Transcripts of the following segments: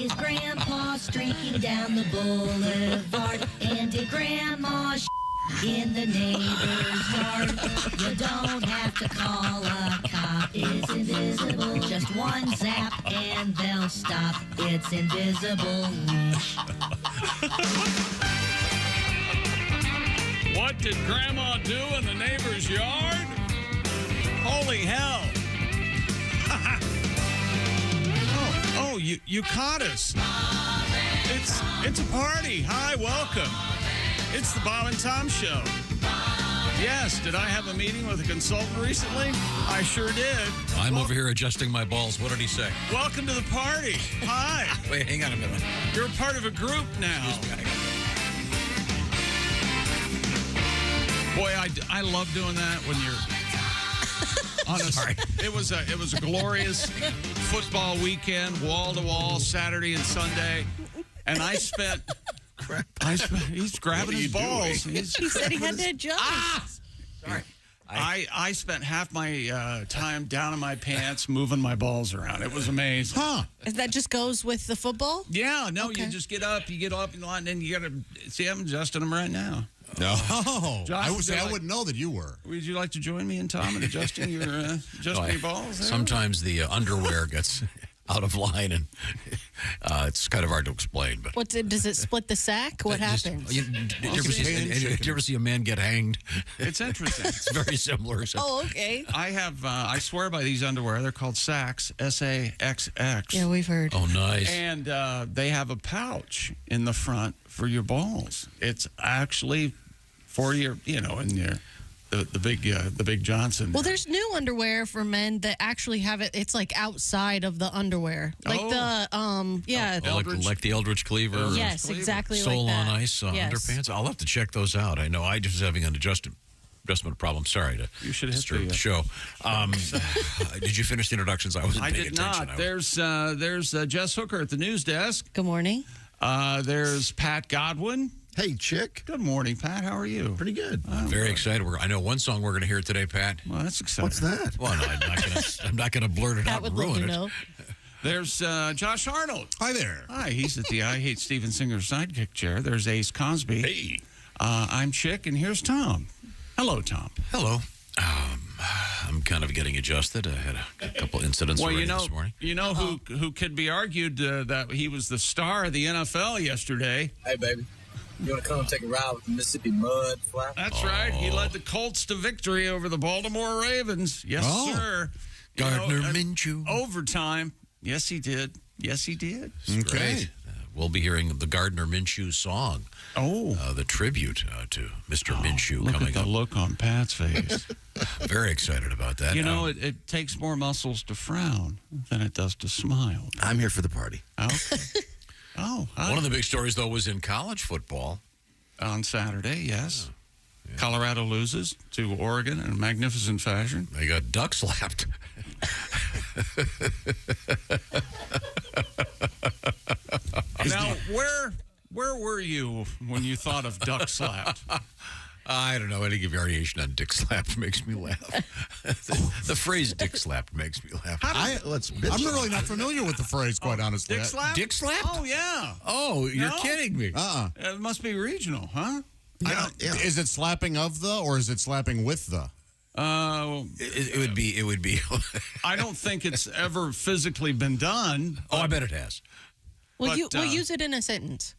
Is Grandpa streaking down the boulevard? And did Grandma in the neighbor's yard? You don't have to call a cop. It's invisible. Just one zap and they'll stop. It's invisible. What did Grandma do in the neighbor's yard? Holy hell. Oh, you caught us. It's a party. Hi, welcome. It's the Bob and Tom Show. Yes, did I have a meeting with a consultant recently? I sure did. I'm over here adjusting my balls. What did he say? Welcome to the party. Hi. Wait, hang on a minute. You're a part of a group now. Boy, I love doing that when you're honestly. It was a glorious football weekend, wall to wall, Saturday and Sunday, and he's grabbing his balls. He said he had to adjust. Sorry. I spent half my time down in my pants moving my balls around. It was amazing. Huh. That just goes with the football? Yeah, no, Okay. you just get up and then you got to see, I'm adjusting them right now. No. Josh, I wouldn't know that you were. Would you like to join me and Tom in adjusting your balls there? Sometimes the underwear gets out of line, and it's kind of hard to explain. But Does it split the sack? What happens? Did you ever see a man get hanged? It's interesting. It's very similar. Oh, okay. I swear by these underwear. They're called Sax, S-A-X-X. Yeah, we've heard. Oh, nice. And they have a pouch in the front for your balls. It's actually for your, the big Johnson. Well, there's new underwear for men that actually have it. It's like outside of the underwear, like like the Eldridge Cleaver. Yes, exactly. Soul like that. on Ice underpants. I'll have to check those out. I know I just was having an adjustment problem. Sorry to disturb the show. Did you finish the introductions? I wasn't paying attention. I did not. There's Jess Hooker at the news desk. Good morning. There's Pat Godwin. Hey, chick. Good morning, Pat. How are you? Pretty good. I'm very excited. I know one song we're going to hear today, Pat. Well, that's exciting. What's that? Well, no, I'm not going to blurt it out and ruin it. There's Josh Arnold. Hi there. Hi, he's at the I Hate Steven Singer's sidekick chair. There's Ace Cosby. Hey. I'm Chick, and here's Tom. Hello, Tom. Hello. I'm kind of getting adjusted. I had a couple incidents this morning. You know who could be argued that he was the star of the NFL yesterday? Hey, baby. You want to come take a ride with the Mississippi Mud Fly? That's right. He led the Colts to victory over the Baltimore Ravens. Yes, sir. Gardner Minshew. Overtime. Yes, he did. Yes, he did. Okay. Great. We'll be hearing the Gardner Minshew song. The tribute to Mr. Minshew coming up. Look at the look on Pat's face. Very excited about that. It takes more muscles to frown than it does to smile. I'm here for the party. Okay. One of the big stories, though, was in college football. On Saturday, yes. Yeah. Colorado loses to Oregon in a magnificent fashion. They got duck slapped. Now, where were you when you thought of duck slapped? I don't know. Any variation on dick slapped makes me laugh. The phrase dick slapped makes me laugh. I'm really not familiar with the phrase, quite honestly. Dick slapped? Dick slapped? Oh, yeah. Oh, you're kidding me. It must be regional, huh? Yeah. Is it slapping of the, or is it slapping with the? It would be. I don't think it's ever physically been done. I bet it has. We'll use it in a sentence.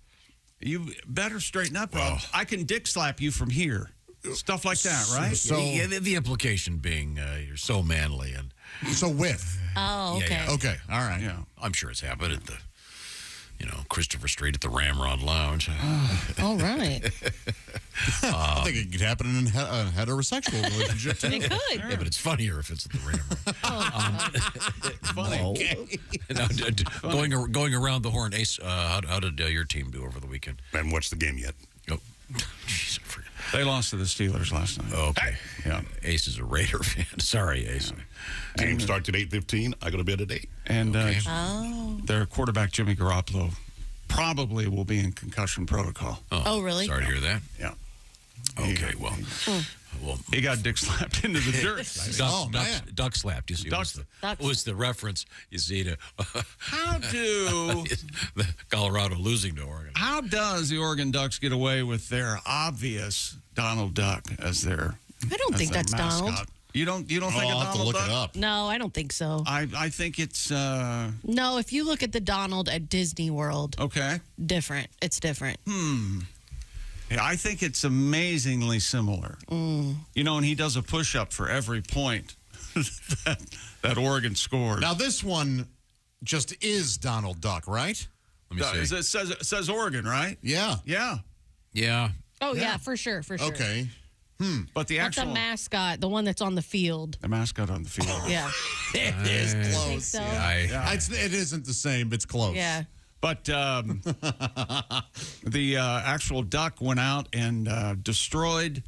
You better straighten up, Rob. I can dick slap you from here. Stuff like that, right? So the implication being you're so manly and so with. Oh, okay. Yeah. Okay, all right. Yeah, I'm sure it's happened at the Christopher Street at the Ramrod Lounge. All right. I think it could happen in a heterosexual relationship too. It could. Yeah, but it's funnier if it's at the Ramrod. Funny. Okay. Now, going around the horn, Ace, how did your team do over the weekend? I haven't watched the game yet. Oh, jeez, I forgot. They lost to the Steelers last night. Okay. Yeah. Ace is a Raider fan. Sorry, Ace. Yeah. Game starts at 8:15. I go to bed at 8. And their quarterback, Jimmy Garoppolo, probably will be in concussion protocol. Oh, really? Sorry to hear that. Yeah. Okay, well, well, he got dick slapped into the dirt. Duck slapped. You see, was the reference? You see, to How do the Colorado losing to Oregon? How does the Oregon Ducks get away with their obvious Donald Duck as their? I don't think that's mascot? Donald. You don't think it's I'll have to Donald look Duck? it up. No, I don't think so. I think it's No, if you look at the Donald at Disney World, okay. different. It's different. Yeah, I think it's amazingly similar. You know, and he does a push-up for every point that Oregon scores. Now, this one just is Donald Duck, right? Let me see. It says Oregon, right? Yeah. Yeah. Yeah. Oh, yeah, for sure. Okay. But the But actual the mascot, the one that's on the field. the mascot on the field. Yeah. It is Think close. so? It isn't the same. It's close. Yeah. But the actual duck went out and destroyed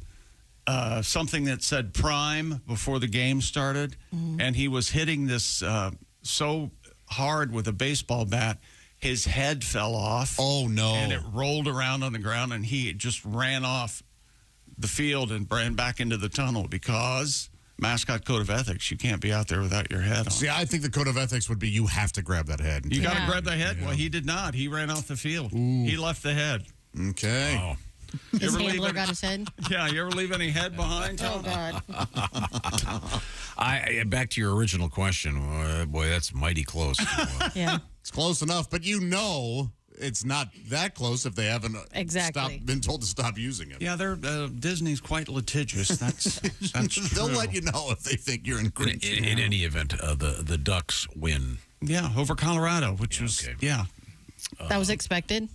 something that said Prime before the game started. And he was hitting this so hard with a baseball bat, his head fell off. Oh, no. And it rolled around on the ground, and he just ran off the field and ran back into the tunnel because mascot code of ethics, you can't be out there without your head on. See, I think the code of ethics would be you have to grab that head. You got to grab the head? Well, he did not. He ran off the field. He left the head. Okay. Oh. His ever leave handler it- got his head. Yeah, you ever leave any head behind, Oh, Tom? God. Back to your original question. Boy, that's mighty close. Yeah. It's close enough, but you know it's not that close if they haven't Exactly. been told to stop using it. Yeah, they're Disney's quite litigious. That's true. They'll let you know if they think you're in green. In any event, the Ducks win. Yeah, over Colorado, which was okay. That was expected.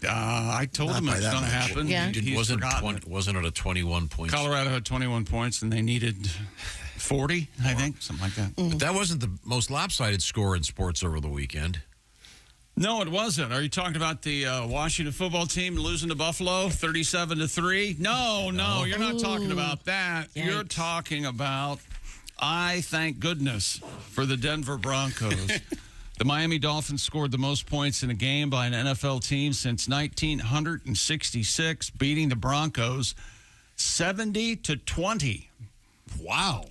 I told him by it's that going to much. happen. Yeah. He's Wasn't forgotten it. it a 21 points? Colorado had 21 points, and they needed 40, I think, something like that. But that wasn't the most lopsided score in sports over the weekend. No, it wasn't. Are you talking about the Washington football team losing to Buffalo 37-3? No, you're not talking about that. Yikes. You're talking about, thank goodness for the Denver Broncos. The Miami Dolphins scored the most points in a game by an NFL team since 1966, beating the Broncos 70-20. Wow.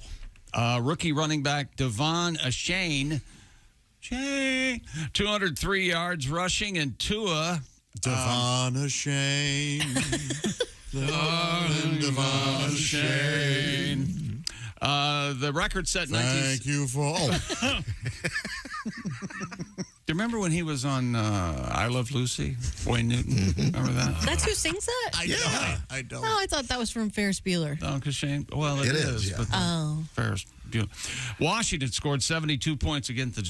Rookie running back Devon Achane, 203 yards rushing, and Tua. Devon Achane. Devon Achane. The record set 19. Thank you for. Oh. Do you remember when he was on I Love Lucy? Wayne Newton. Remember that? That's who sings that? I don't. Oh, I thought that was from Ferris Bueller. No, because Shane. Well, It is, yeah. But Oh. Ferris Bueller. Washington scored 72 points against the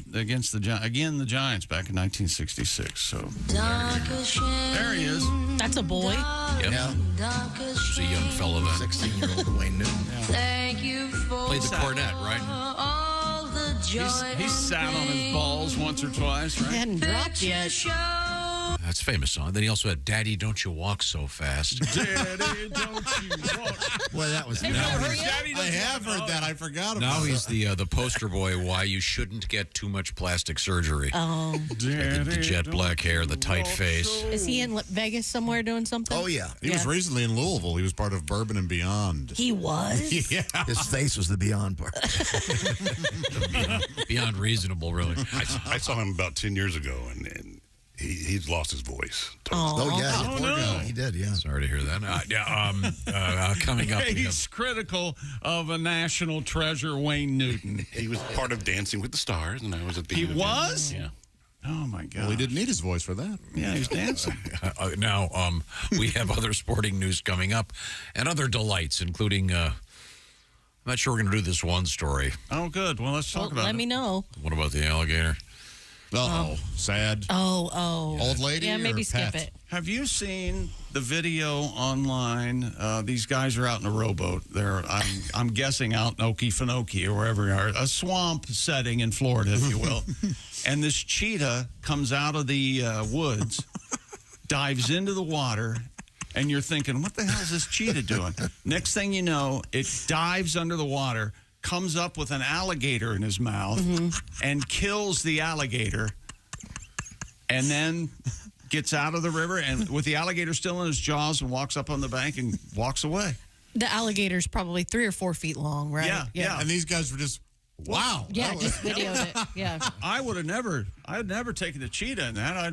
Giants back in 1966. So there he is. That's a boy. Yep. Yeah. He's a young fellow then. 16-year-old Wayne Newton. Played the cornet, right? He's sat on his balls once or twice, It right? hadn't dropped yet. That's a famous song. Then he also had "Daddy, Don't You Walk So Fast." Daddy, don't you walk. Well, that was Daddy, I don't you have heard that. I forgot about Now it. he's the poster boy why you shouldn't get too much plastic surgery. Oh. The jet black hair, the tight face. Is he in Vegas somewhere doing something? Oh, yeah. He was recently in Louisville. He was part of Bourbon and Beyond. He was? Yeah. His face was the beyond part. Beyond reasonable, really. I saw him about 10 years ago, and he's lost his voice. Oh, yeah. Oh, poor no. guy. He did, yeah. Sorry to hear that. Coming up. we have- He's critical of a national treasure, Wayne Newton. He was part of Dancing with the Stars, and I was at the He end of it. was? Yeah. Oh, my God. Well, he didn't need his voice for that. Yeah, he was dancing. Now, we have other sporting news coming up and other delights, including, I'm not sure we're going to do this one story. Oh, good. Well, let's talk about Let it. me know. What about the alligator? Uh-oh. Sad. Oh. Old lady Yeah, maybe or skip pet? it. Have you seen the video online? These guys are out in a rowboat. They're, I'm guessing, out in Okefenokee or wherever they are, a swamp setting in Florida, if you will. And this cheetah comes out of the woods, dives into the water, and you're thinking, what the hell is this cheetah doing? Next thing you know, it dives under the water, comes up with an alligator in his mouth, and kills the alligator, and then gets out of the river and with the alligator still in his jaws and walks up on the bank and walks away. The alligator's probably 3 or 4 feet long, right? Yeah. And these guys were just, wow. Yeah, just videoed it. Yeah. I'd never taken the cheetah in that.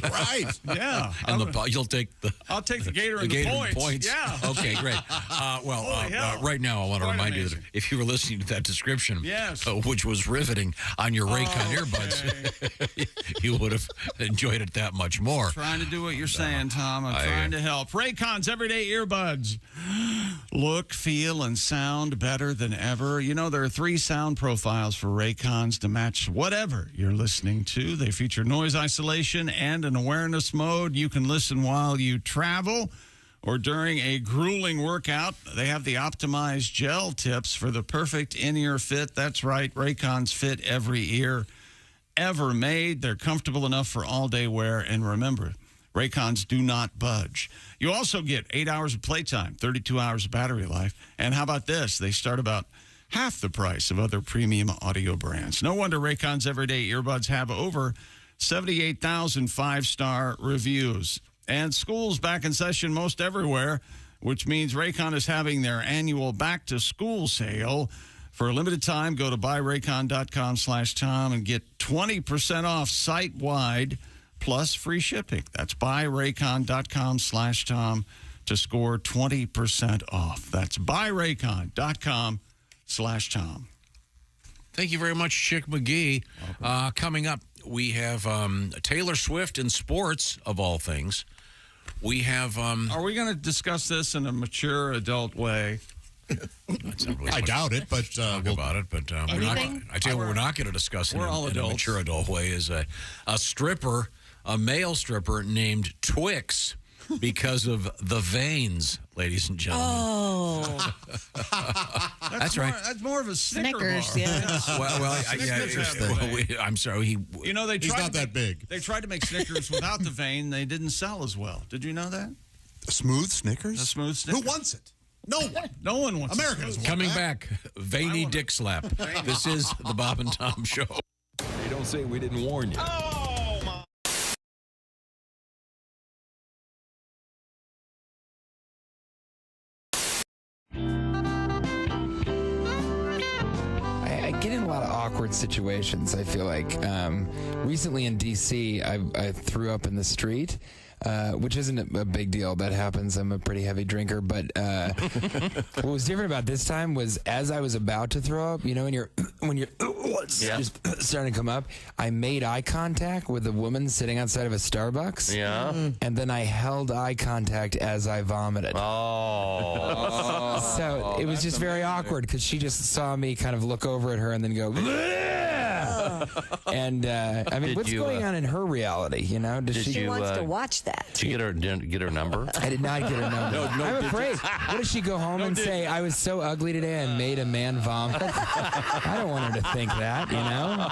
Right. Yeah. And you'll take the. I'll take the gator and the points. Yeah. Okay, great. Right now, I want to remind you that if you were listening to that description, which was riveting on your Raycon earbuds, you would have enjoyed it that much more. Trying to do what you're saying, Tom. I'm trying to help. Raycon's everyday earbuds look, feel, and sound better than ever. You know, there are 3 sound profiles for Raycons to match whatever you're listening to. They feature noise isolation and an awareness mode. You can listen while you travel or during a grueling workout. They have the optimized gel tips for the perfect in-ear fit. That's right, Raycons fit every ear ever made. They're comfortable enough for all-day wear. And remember, Raycons do not budge. You also get 8 hours of playtime, 32 hours of battery life. And how about this? They start about half the price of other premium audio brands. No wonder Raycon's everyday earbuds have over 78,000 5-star reviews. And school's back in session most everywhere, which means Raycon is having their annual back-to-school sale. For a limited time, go to buyraycon.com/Tom and get 20% off site-wide plus free shipping. That's buyraycon.com/Tom to score 20% off. That's buyraycon.com/Tom. Thank you very much, Chick McGee. Coming up, we have Taylor Swift in sports, of all things. We have... Are we going to discuss this in a mature adult way? I doubt it, but talk about it. But we're not. I tell you, what we're not going to discuss in a mature adult way is a stripper, a male stripper named Twix, because of the veins, ladies and gentlemen. Oh. That's right. That's more of a Snickers bar. Yeah. I'm sorry. You know, he's not that big. They tried to make Snickers without the vein. They didn't sell as well. Did you know that? A smooth Snickers? A smooth Snickers. Who wants it? No one. No one wants America doesn't want Coming that. back, veiny dick slap. This is the Bob and Tom Show. Hey, don't say we didn't warn you. I get in a lot of awkward situations, I feel like. Recently in D.C., I threw up in the street, which isn't a big deal. That happens. I'm a pretty heavy drinker. But what was different about this time was as I was about to throw up, you know, when you're just starting to come up, I made eye contact with a woman sitting outside of a Starbucks. Yeah. And then I held eye contact as I vomited. Oh. So it was just very awkward because she just saw me kind of look over at her and then go, and I mean, what's going on in her reality? You know, she wants to watch that. Did you get her number? I did not get her number. I'm afraid. What if she go home and say, I was so ugly today I made a man vomit? I don't want her to think that, you know?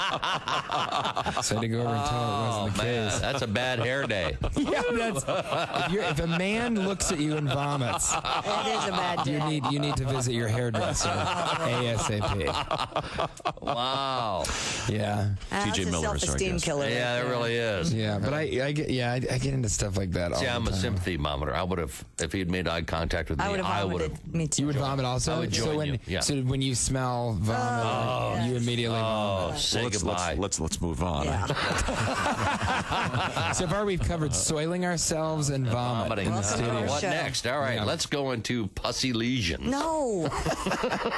So I had to go over and tell her it wasn't the case. That's a bad hair day. Yeah, if a man looks at you and vomits, it is a bad day. You need to visit your hairdresser ASAP. Wow. Yeah. That's a self-esteem killer. Yeah, it really is. Yeah, but I get into stuff like that all the time. I'm a sympathy monitor. I would have, if he had made eye contact with me, I would have. Me too. You would vomit also? I would join you. Yeah. So when you smell vomit, you immediately vomit. Say goodbye. Let's move on. Yeah. So far we've covered soiling ourselves and vomiting in the studio. What next? All right, let's go into pussy lesions. No.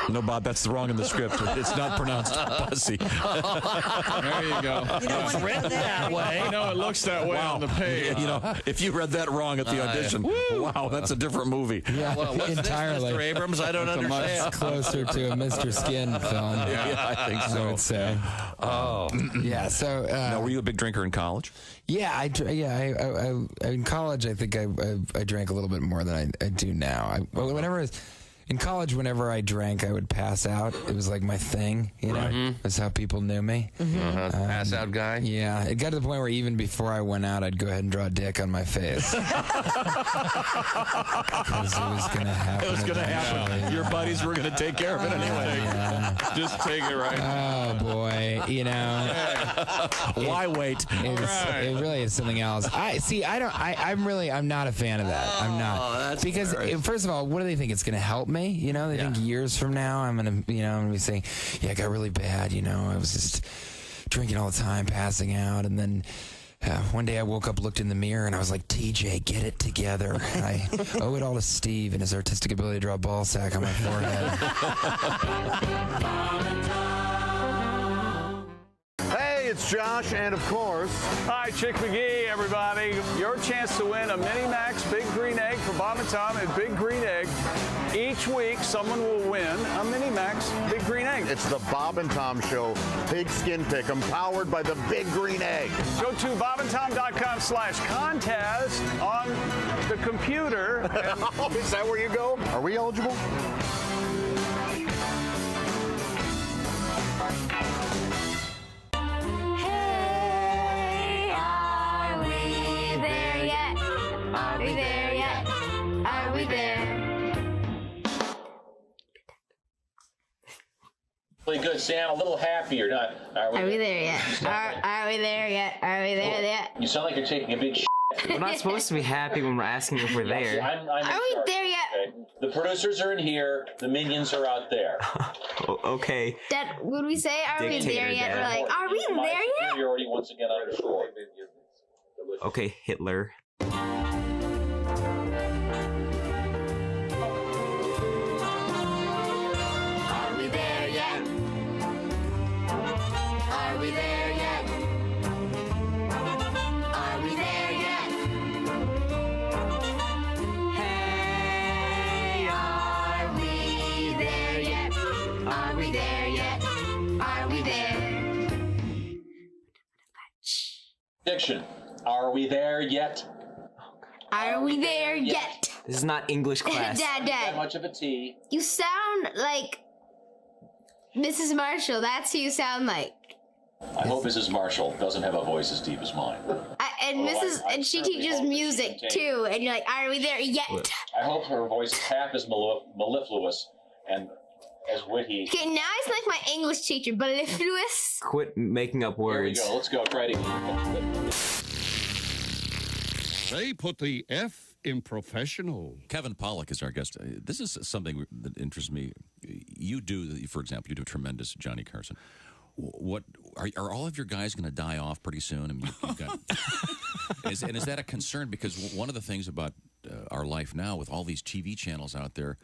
No, Bob, that's wrong in the script. It's not pronounced pussy. There you go. You don't want to go that way. I know it looks that way on the page. You know, if you read that wrong at the audition, wow, that's a different movie. Yeah, Well, what's entirely. this, Mr. Abrams? I don't understand. It's closer to a Mr. Skin film. Yeah, I think so. I would say. Oh. Yeah, so... now, were you a big drinker in college? Yeah, I in college, I think I drank a little bit more than I do now. Whenever In college, whenever I drank, I would pass out. It was like my thing, you know? That's how people knew me. Pass out guy? Yeah. It got to the point where even before I went out, I'd go ahead and draw a dick on my face. Because it was going to happen. It was going to happen. Yeah. Your buddies were going to take care of it anyway. Yeah. Just take it right. Oh, boy. You know. Why wait? It really is something else. I'm not a fan of that. I'm not. Because, first of all, what do they think? It's going to help me? You know, they think years from now I'm going to be saying, yeah, it got really bad. You know, I was just drinking all the time, passing out. And then one day I woke up, looked in the mirror, and I was like, TJ, get it together. I owe it all to Steve and his artistic ability to draw a ball sack on my forehead. Hey, it's Josh, and of course... Hi, Chick McGee, everybody. Your chance to win a Mini Max Big Green Egg for Bob and Tom and Big Green Egg. Each week, someone will win a Mini Max Big Green Egg. It's the Bob and Tom Show Pigskin Pick'em, powered by the Big Green Egg. Go to bobandtom.com/contest on the computer. Is that where you go? Are we eligible? Hey, are we there yet? Are we there yet? Are we there? Really good, Sam. A little happier, not? Are we there yet? Are we there yet? Are we there yet? You sound like you're taking a big shit. We're not supposed to be happy when we're asking if we're there. Are we there yet? Okay. The producers are in here. The minions are out there. Okay. Dad, would we say, are we Dictator, there yet? Dad. We're like, are we there yet? Superiority once again underscored. Okay, Hitler. Are we there yet? Are we there yet? Are we there yet? Hey, are we there yet? Are we there yet? Are we there? Diction. Are we there yet? Are we there yet? This is not English class. Dad, That much of a T. you sound like Mrs. Marshall. That's who you sound like. I hope Mrs. Marshall doesn't have a voice as deep as mine. And she teaches music too. And you're like, are we there yet? I hope her voice is half as mellifluous and as witty. Okay, now I sound like my English teacher, but if Lewis. Quit making up words. Here we go. Let's go. Try it again. They put the F in professional. Kevin Pollak is our guest. This is something that interests me. You do, for example, you do a tremendous Johnny Carson. What are all of your guys going to die off pretty soon? I mean, you've got, is that a concern? Because one of the things about our life now, with all these TV channels out there,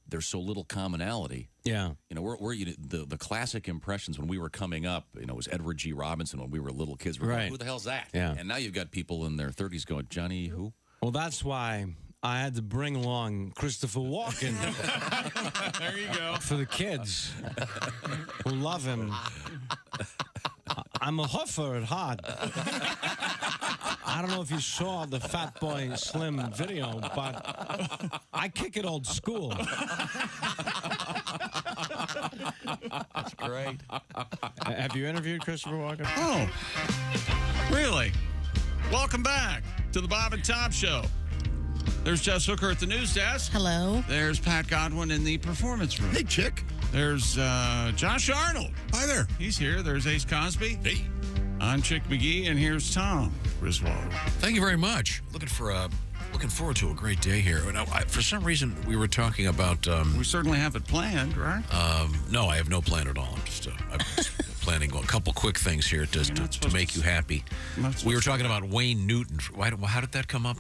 there's so little commonality. Yeah. You know, we're the classic impressions when we were coming up, you know, was Edward G. Robinson when we were little kids. We're going, who the hell's that? Yeah. And now you've got people in their 30s going, Johnny who? Well, that's why I had to bring along Christopher Walken. There you go. For the kids who love him. I'm a hoofer at heart. I don't know if you saw the Fat Boy Slim video, but I kick it old school. That's great. Have you interviewed Christopher Walken? Oh, really? Welcome back to the Bob and Tom Show. There's Jess Hooker at the news desk. Hello. There's Pat Godwin in the performance room. Hey, chick. There's Josh Arnold. Hi there. He's here. There's Ace Cosby. Hey. I'm Chick McGee, and here's Tom Griswold. Thank you very much. Looking forward to a great day here. Now, for some reason, we were talking about... we certainly have it planned, right? No, I have no plan at all. I'm just planning a couple quick things here to make you happy. We were talking about Wayne Newton. How did that come up?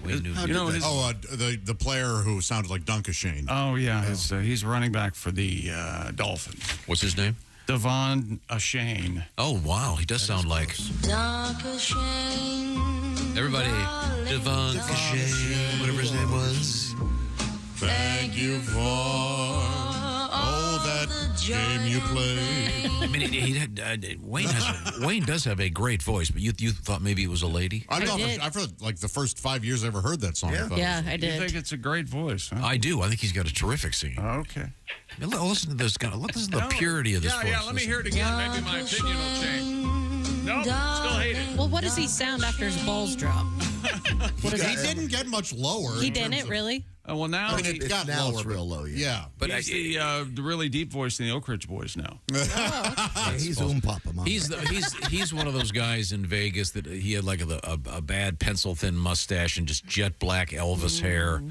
Wayne Newton. The player who sounded like Dunkashane. Oh, yeah. He's running back for the Dolphins. What's his name? Devon Ashane. Oh, wow. He does sound like... Everybody, Devon Ashane, whatever his name was. Thank you for all that game you play. I mean, Wayne does have a great voice, but you thought maybe it was a lady? I've heard like the first 5 years I ever heard that song. I did. You think it's a great voice? Huh? I do. I think he's got a terrific singing. Okay. Now, listen to this guy. Listen to the purity of this voice. Yeah, let me hear it again. Maybe my opinion will change. No, still hate it. Well, what does he sound after his balls drop? He didn't get much lower. He didn't, really? Well, now it got lower. It's real low, Yeah. But he's the really deep voice in the Oak Ridge Boys now. He's Papa Mama. He's one of those guys in Vegas that he had like a bad pencil thin mustache and just jet black Elvis hair.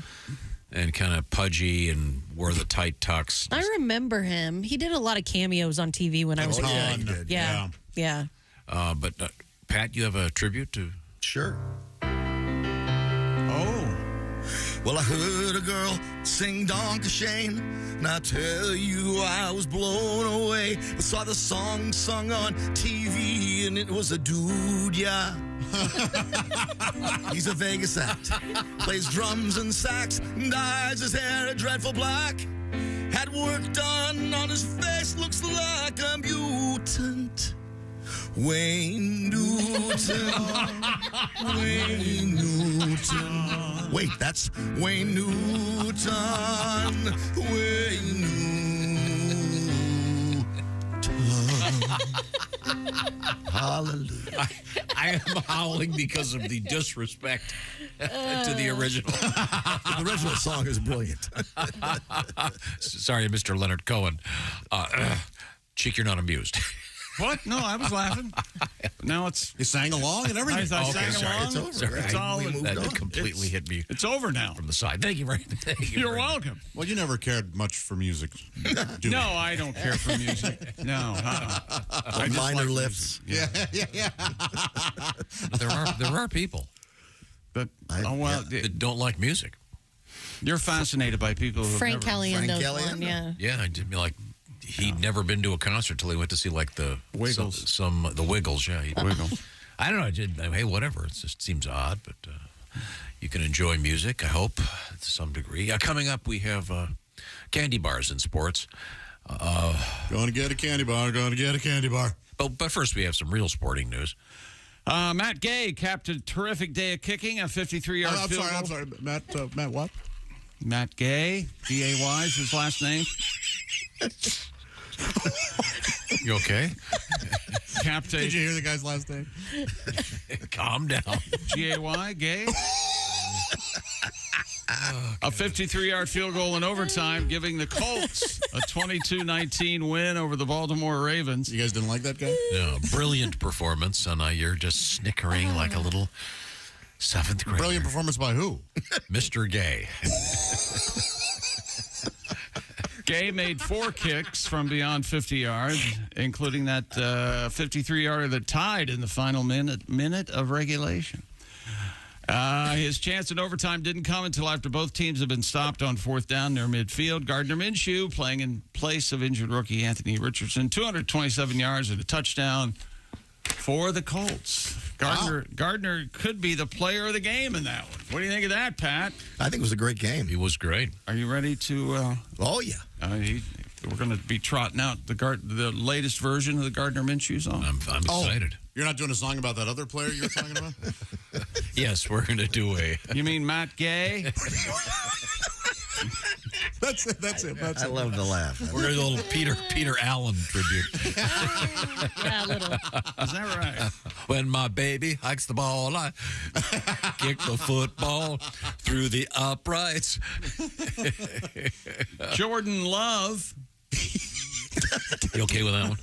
And kind of pudgy and wore the tight tux. I remember him. He did a lot of cameos on TV when I was a kid. Yeah. But Pat, you have a tribute to? Sure. Oh. Well, I heard a girl sing Donkey Shane, and I tell you I was blown away. I saw the song sung on TV, and it was a dude, yeah. He's a Vegas act, plays drums and sax, dyes his hair a dreadful black. Had work done on his face, looks like a mutant. Wayne Newton. Wayne Newton. Wait, that's Wayne Newton. Wayne Newton. Hallelujah. I am howling because of the disrespect to the original. The original song is brilliant. Sorry, Mr. Leonard Cohen. Chick, you're not amused. What? No, I was laughing. Now it's... You sang along and everything? I sang along. It's over. Sorry, It's all... that completely hit me. It's over now. From the side. Thank you very much. You're welcome. Well, you never cared much for music. No, I don't care for music. No. I just minor like lifts. Yeah. There are people that don't like music. You're fascinated by people who Frank Kelly knows one, yeah. Yeah, I did be like... He'd never been to a concert till he went to see like the Wiggles. The Wiggles, yeah. Wiggles. I don't know. Hey, whatever. It just seems odd, but you can enjoy music, I hope, to some degree. Coming up, we have candy bars in sports. Going to get a candy bar. But first, we have some real sporting news. Matt Gay capped a terrific day of kicking, a 53-yard field goal. I'm sorry. Matt what? Matt Gay, G-A-Y is his last name. You okay? Did you hear the guy's last name? Calm down. G-A-Y, Gay. A 53-yard field goal in overtime, giving the Colts a 22-19 win over the Baltimore Ravens. You guys didn't like that guy? No, brilliant performance, and you're just snickering like a little seventh grader. Brilliant performance by who? Mr. Gay. Gay made 4 kicks from beyond 50 yards, including that 53-yarder that tied in the final minute of regulation. His chance in overtime didn't come until after both teams had been stopped on 4th down near midfield. Gardner Minshew, playing in place of injured rookie Anthony Richardson, 227 yards and a touchdown for the Colts. Gardner could be the player of the game in that one. What do you think of that, Pat? I think it was a great game. He was great. Are you ready to... oh, yeah. We're going to be trotting out the latest version of the Gardner Minshew song. I'm excited. You're not doing a song about that other player you were talking about? Yes, we're going to do a... You mean Matt Gay? That's it. I love the laugh. We're going to do a little Peter Allen tribute. Yeah, a little. Is that right? When my baby hikes the ball, I kick the football through the uprights. Jordan Love. You okay with that one?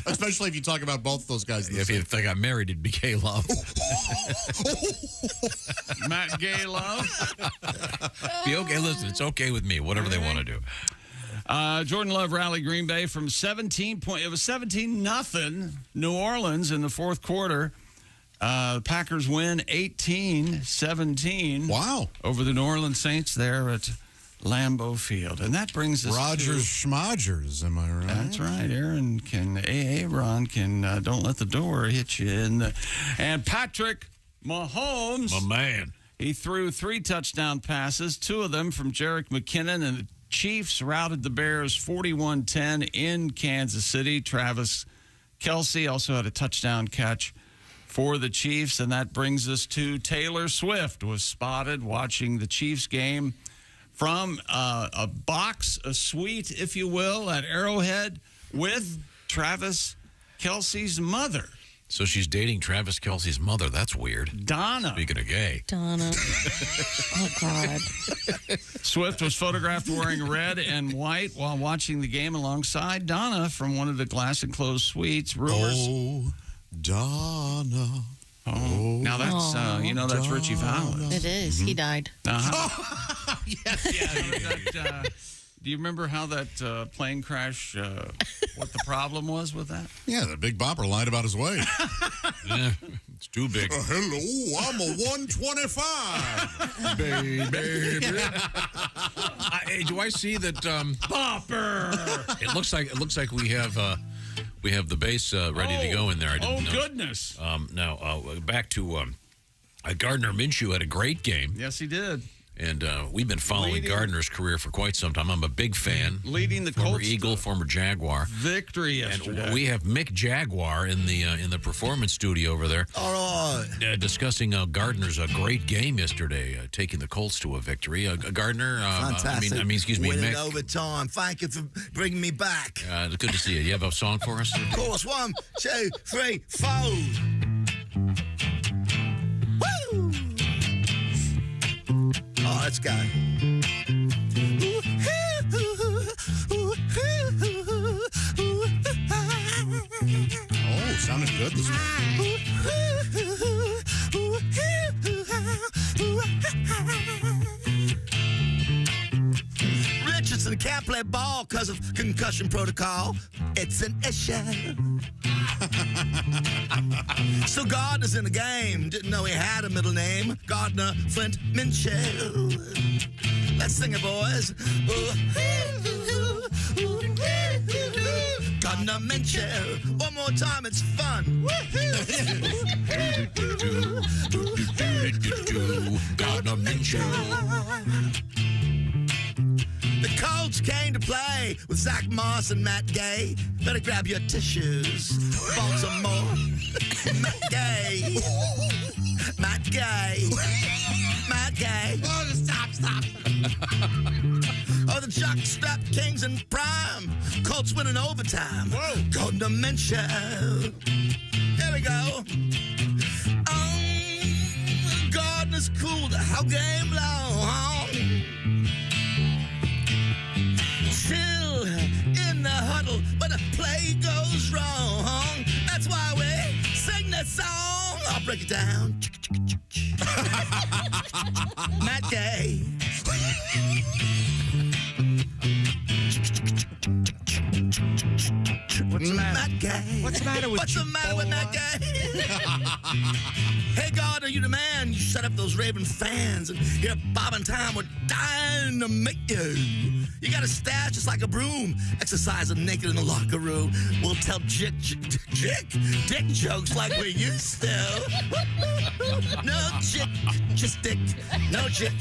Especially if you talk about both those guys. If you think I'm married, it'd be Gay Love. Matt Gay Love. Be okay. Listen, it's okay with me. Whatever they want to do. Jordan Love rallied Green Bay from 17 point. It was 17-0 New Orleans in the 4th quarter. Packers win 18-17. Wow. Over the New Orleans Saints there at Lambeau Field. And that brings us Rogers Schmodgers, am I right? That's right. Aaron can don't let the door hit you in the, and Patrick Mahomes, my man, he threw 3 touchdown passes, 2 of them from Jerick McKinnon and Chiefs routed the Bears 41-10 in Kansas City. Travis Kelce also had a touchdown catch for the Chiefs, and that brings us to Taylor Swift was spotted watching the Chiefs game from a suite, if you will, at Arrowhead with Travis Kelce's mother. So she's dating Travis Kelce's mother. That's weird. Donna. Speaking of gay. Donna. Oh, God. Swift was photographed wearing red and white while watching the game alongside Donna from one of the glass-enclosed suites. Rumors. Oh, Donna. Oh, now that's, that's Richie Valens. It is. He died. Uh-huh. Yeah. Do you remember how that plane crash, what the problem was with that? Yeah, the Big Bopper lied about his weight. Yeah, it's too big. Hello, I'm a 125. Baby. Hey, do I see that Bopper? It looks like we have the bass ready to go in there. I didn't know. Goodness. Now, back to Gardner Minshew had a great game. Yes, he did. And we've been following Gardner's career for quite some time. I'm a big fan. Leading the former Colts Eagle, former Jaguar. Victory yesterday. And we have Mick Jaguar in the performance studio over there. All right. Discussing Gardner's great game yesterday, taking the Colts to a victory. Gardner, Fantastic. Excuse me, Winning Mick. overtime. Thank you for bringing me back. Good to see you. You have a song for us? Of course. 1, 2, 3, 4. Woo! Oh, let's go. Oh, sounded good this morning. Richardson can't play ball because of concussion protocol. It's an issue. So Gardner's in the game. Didn't know he had a middle name. Gardner Flint Minshew. Let's sing it, boys. Gardner Minshew. One more time, it's fun. Gardner Minshew. The Colts came to play with Zach Moss and Matt Gay. Better grab your tissues. Baltimore. Matt Gay. Matt Gay. Matt Gay. Oh, stop. Oh, the jockstrap Kings in prime. Colts winning overtime. Whoa. Gardner Minshew. Here we go. Gardner's cool the whole game long. Chill in the huddle when the play goes wrong. That's why we sing that song. I'll break it down. Matt Gay. What's the matter? Matt Gay. What's the matter with What's the matter with Matt Gay? Hey, Gardner, you the man. You set up those raving fans, and here Bob and Tom were dying to make you. You got a stash just like a broom, exercising naked in the locker room. We'll tell dick jokes like we used to. No chick, just dick. No chick.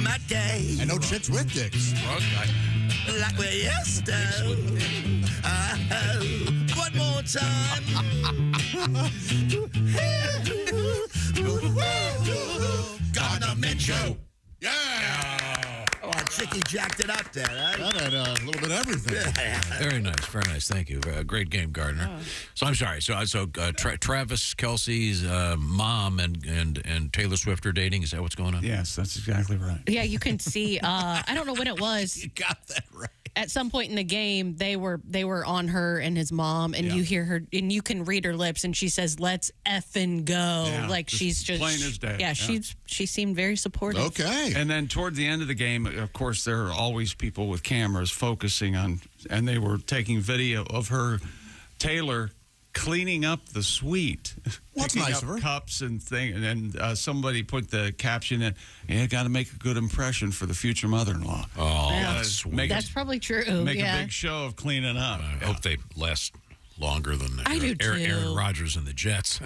Matt Gay. And no chicks with dicks. Like we used to. One more time. Gardner Minshew. Yeah. Oh, Chicky jacked it up there, right? That had a little bit of everything. Very nice. Thank you. Great game, Gardner. So I'm sorry. So Travis Kelce's mom and Taylor Swift are dating. Is that what's going on? Yes, that's exactly right. Yeah, you can see. I don't know when it was. You got that right. At some point in the game, they were on her and his mom, and you hear her, and you can read her lips, and she says, "Let's effing go!" Yeah, like she's just plain as day. Yeah, she seemed very supportive. Okay. And then toward the end of the game, of course, there are always people with cameras focusing on, and they were taking video of her, Taylor, cleaning up the suite. What's picking nice up of her? Cups and things, and somebody put the caption in, "Yeah, got to make a good impression for the future mother-in-law." Oh, that's sweet. That's probably true. Make a big show of cleaning up. I hope they last longer than I do too. Aaron Rodgers and the Jets.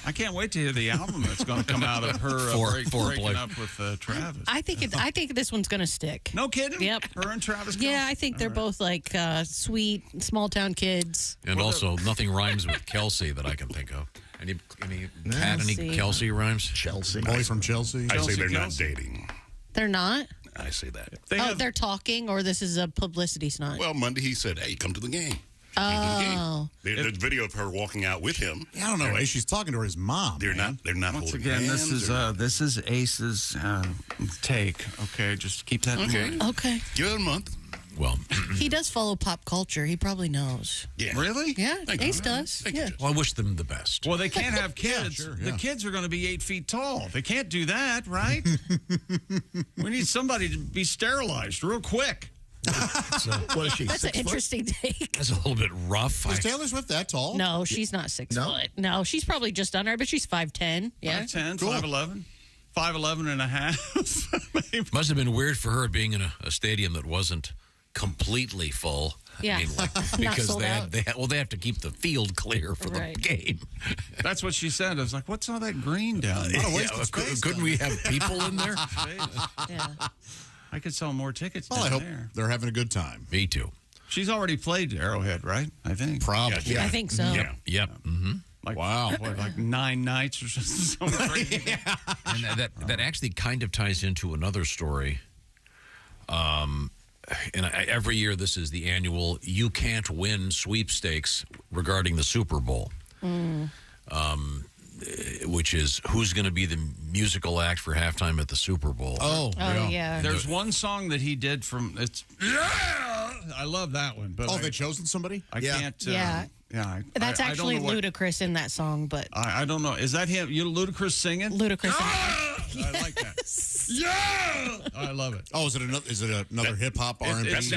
I can't wait to hear the album that's going to come out of her breaking up with Travis. I think this one's going to stick. No kidding? Yep. Her and Travis. Yeah, I think they're both like sweet, small town kids. And also, nothing rhymes with Kelsey that I can think of. Any Kelsey rhymes? Chelsea. Boy from Chelsea. I say they're not Kelsey. dating. They're not? I say that. They're talking, or this is a publicity stunt? Well, Monday he said, hey, come to the game. Oh. There's video of her walking out with him. Yeah, I don't know. She's talking to his mom. They're not Once holding again, hands. this is Ace's take. Okay, just keep that in mind. Okay. Give it a month. Well, he does follow pop culture. He probably knows. Yeah. Really? Yeah, Thank Ace you. does. Thank Yeah. you. well, I wish them the best. Well, they can't have kids. Sure, The yeah. kids are going to be 8 feet tall. They can't do that, right? We need somebody to be sterilized real quick. What is she? That's an interesting take. That's a little bit rough. Is Taylor Swift that tall? No, she's not 6 foot. No, she's probably just under, but she's 5'10". Yeah. 5'10", Cool. 5'11", 5'11 and a half. Must have been weird for her being in a stadium that wasn't completely full. Yeah. I mean, Not because sold they out. have to keep the field clear for the Right. game. That's what she said. I was like, what's all that green down there? What a waste of space Couldn't we have people in there? Yeah. I could sell more tickets Well, I down hope there. they're having a good time. Me too. She's already played Arrowhead, right? I think. Probably. Yeah. I think so. Yep. Mm-hmm. Like, Wow. what, like 9 nights or something crazy. And that actually kind of ties into another story. And every year, this is the annual "You Can't Win" sweepstakes regarding the Super Bowl, which is who's going to be the musical act for halftime at the Super Bowl. Oh, yeah. There's one song that he did from it's. Yeah, I love that one. But they've chosen somebody? I can't. Yeah. Yeah. That's I don't actually know what- Ludacris in that song, but I don't know. Is that him? You Ludacris singing? Ludacris. I like that. Yeah, I love it. Oh, is it another hip hop R&B? That's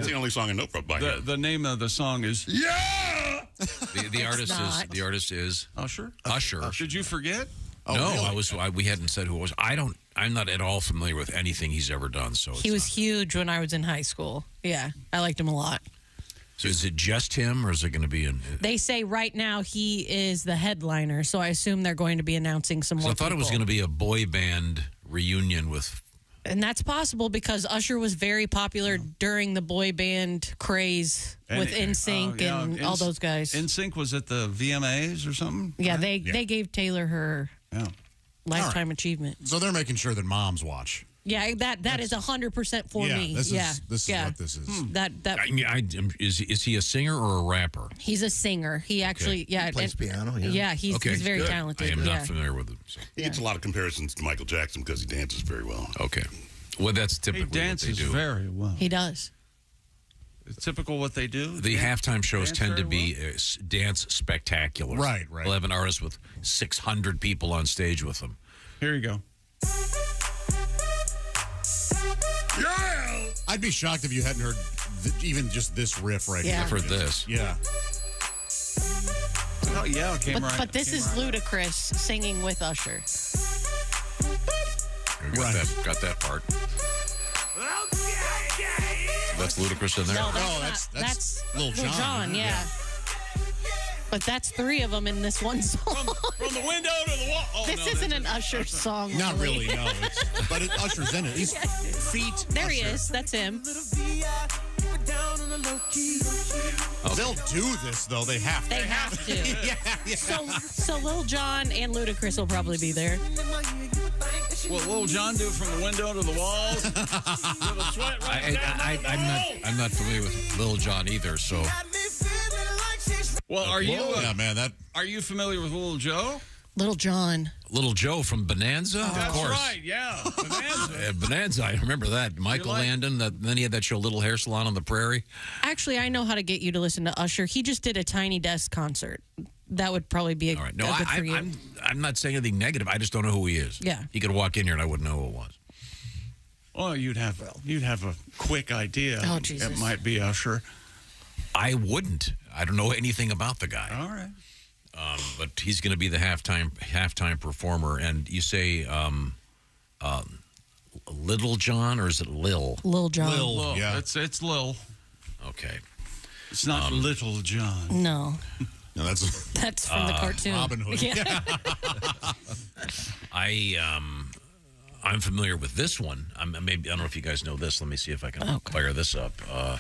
the only song I know by him. The name of the song is Yeah. The artist is Usher. Usher. Did you forget? No, really? we hadn't said who it was. I'm not at all familiar with anything he's ever done. So he was huge when I was in high school. Yeah, I liked him a lot. So is it just him, or is it going to be in? They say right now he is the headliner, so I assume they're going to be announcing some more. I thought it was going to be a boy band reunion with. And that's possible because Usher was very popular during the boy band craze with NSYNC and all those guys. NSYNC was at the VMAs or something? Yeah, they gave Taylor her lifetime achievement. So they're making sure that moms watch. Yeah, that is 100% for me. This is what this is. Is he a singer or a rapper? He's a singer. He actually, He plays piano. Yeah, he's very talented. I am not familiar with him. So. He gets a lot of comparisons to Michael Jackson because he dances very well. Okay. Well, that's typically He dances what they do. very well. He does. It's typical what they do. The halftime shows tend to be dance spectacular. Right. They'll have an artist with 600 people on stage with them. Here you go. Yeah! I'd be shocked if you hadn't heard even just this riff right here. I've heard this. Yeah. Oh, yeah, it came right. But this is Ludacris singing with Usher. Got that part. That's Ludacris in there? No, that's Lil Jon. Yeah. But that's 3 of them in this one song. From the window to the wall. Oh, this isn't an Usher song. Not really, no. But Usher's in it. He's feet. There Usher. he is. That's him. They'll do this, though. They have to. They have to. yeah. So Lil Jon and Ludacris will probably be there. What Lil Jon do from the window to the walls? Little sweat right down. I'm not familiar with Lil Jon either, so. Well, are you? Yeah, man. Are you familiar with Lil Joe? Little John. Little Joe from Bonanza? Of That's course. right, yeah. Bonanza. Bonanza, I remember that. Michael Landon, then he had that show Little Hair Salon on the Prairie. Actually, I know how to get you to listen to Usher. He just did a Tiny Desk concert. That would probably be All right. No, good for you. I'm not saying anything negative. I just don't know who he is. Yeah. He could walk in here and I wouldn't know who it was. Well, you'd have a quick idea. Oh, Jesus. It might be Usher. I wouldn't. I don't know anything about the guy. All right. But he's going to be the halftime performer. And you say Little John, or is it Lil? Lil Jon. Lil, yeah. It's Lil. Okay. It's not Little John. No. No, that's from the cartoon. Robin Hood. Yeah. I'm familiar with this one. I don't know if you guys know this. Let me see if I can fire this up. Oh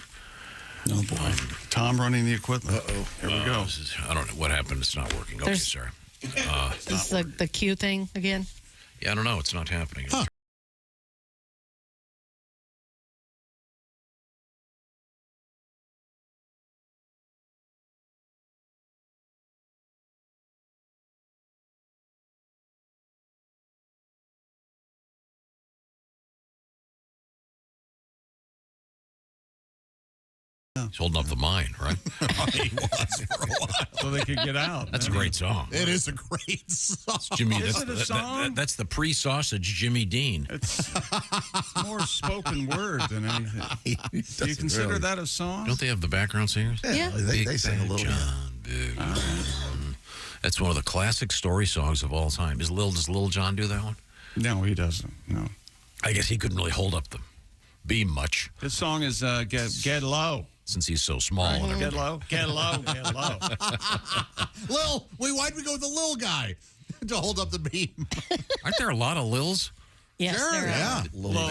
boy, Tom running the equipment. Here we go. I don't know what happened. It's not working. Okay, sorry. Is the Q thing again? Yeah, I don't know. It's not happening. Huh. He's holding up the mine, right? He was for a while. So they could get out. That's a great song. It is a great song. Jimmy, Is it a song? That's the pre-sausage Jimmy Dean. It's more spoken word than anything. Do you consider that a song? Don't they have the background singers? Yeah. They sing a little. John, Big John. That's one of the classic story songs of all time. Does Lil John do that one? No, he doesn't. No. I guess he couldn't really hold up the beam much. This song is Get Low. Since he's so small. Right. Get low, get low, get low. Lil, why'd we go with the Lil guy to hold up the beam? Aren't there a lot of Lils? Yes, sure, there yeah.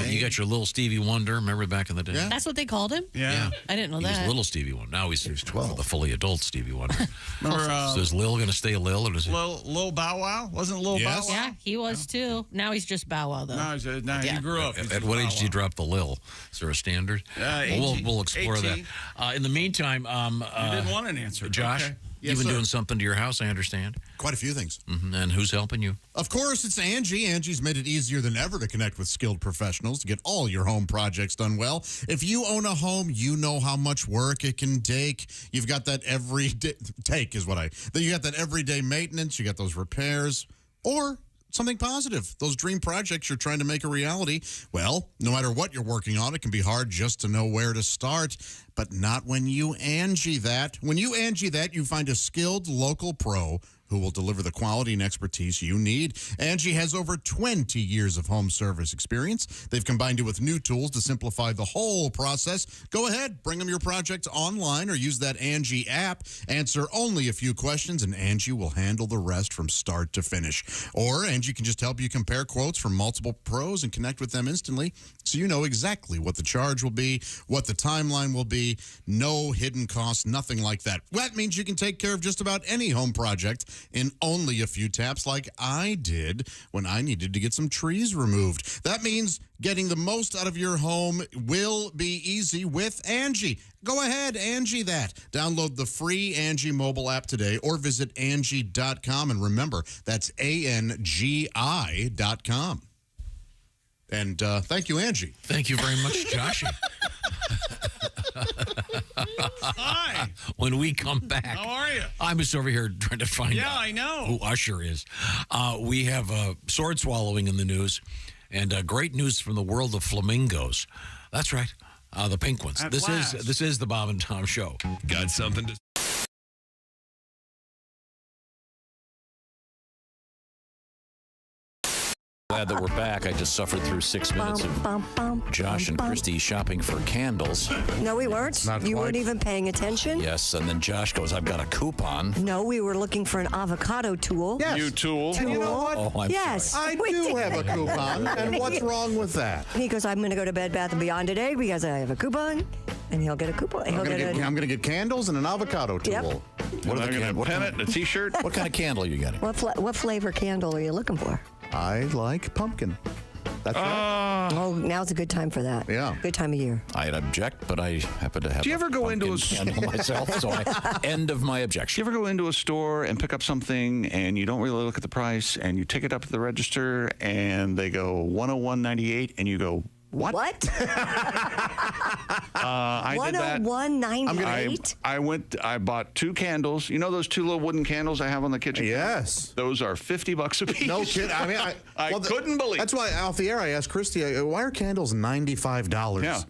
You got your little Stevie Wonder, remember back in the day? Yeah. That's what they called him? Yeah. I didn't know He that. was little Stevie Wonder. Now he's 12. The fully adult Stevie Wonder. Remember, So is Lil going to stay Lil? Or does he? Lil Bow Wow? Wasn't Lil Bow Wow? Yeah, he was too. Now he's just Bow Wow, though. No, he grew up. At what age did you drop the Lil? Is there a standard? We'll explore 18. that. In the meantime, you didn't want an answer. Josh, Okay. you've been doing something to your house, I understand. Quite a few things. Mm-hmm. And who's helping you? Of course, it's Angie. Angie's made it easier than ever to connect with skilled professionals to get all your home projects done well. If you own a home, you know how much work it can take. You've got that everyday you got that everyday maintenance, you got those repairs, or something positive. Those dream projects you're trying to make a reality. Well, no matter what you're working on, it can be hard just to know where to start, but not when you Angie that. When you Angie that, you find a skilled local pro who will deliver the quality and expertise you need. Angie has over 20 years of home service experience. They've combined it with new tools to simplify the whole process. Go ahead, bring them your project online or use that Angie app. Answer only a few questions, and Angie will handle the rest from start to finish. Or Angie can just help you compare quotes from multiple pros and connect with them instantly so you know exactly what the charge will be, what the timeline will be. No hidden costs, nothing like that. That means you can take care of just about any home project in only a few taps, like I did when I needed to get some trees removed. That means getting the most out of your home will be easy with Angie. Go ahead, Angie that. Download the free Angie mobile app today or visit Angie.com. And remember, that's ANGI.com. And thank you, Angie. Thank you very much, Josh. Hi. When we come back. How are you? I'm just over here trying to find out I know. who Usher is. We have sword swallowing in the news and great news from the world of flamingos. That's right. The pink ones. This is the Bob and Tom Show. Got something to Glad that we're back. I just suffered through 6 minutes of Josh and Kristi shopping for candles. No, we weren't. You weren't even paying attention. Yes, and then Josh goes, I've got a coupon. No, we were looking for an avocado tool. Yes. You tool. And you know what? Oh, I'm Yes. sorry. I do have a coupon, and what's wrong with that? And he goes, I'm going to go to Bed Bath & Beyond today because I have a coupon. And he'll get a coupon. I'm going to get candles and an avocado tool. Yep. What I'm going to pen it and a T-shirt. What kind of candle are you getting? What flavor candle are you looking for? I like pumpkin. That's right. Oh, now's a good time for that. Yeah. Good time of year. I'd object, but I happen to have Do you ever go into a candle myself, so end of my Do objection. you ever go into a store and pick up something and you don't really look at the price and you take it up to the register and they go $101.98 and you go, what? I did that. $101.98? I bought 2 candles. You know those 2 little wooden candles I have on the kitchen? Yes. Those are $50 a piece. No kidding. I mean, I couldn't believe. That's why off the air I asked Kristi, why are candles $95? Yeah.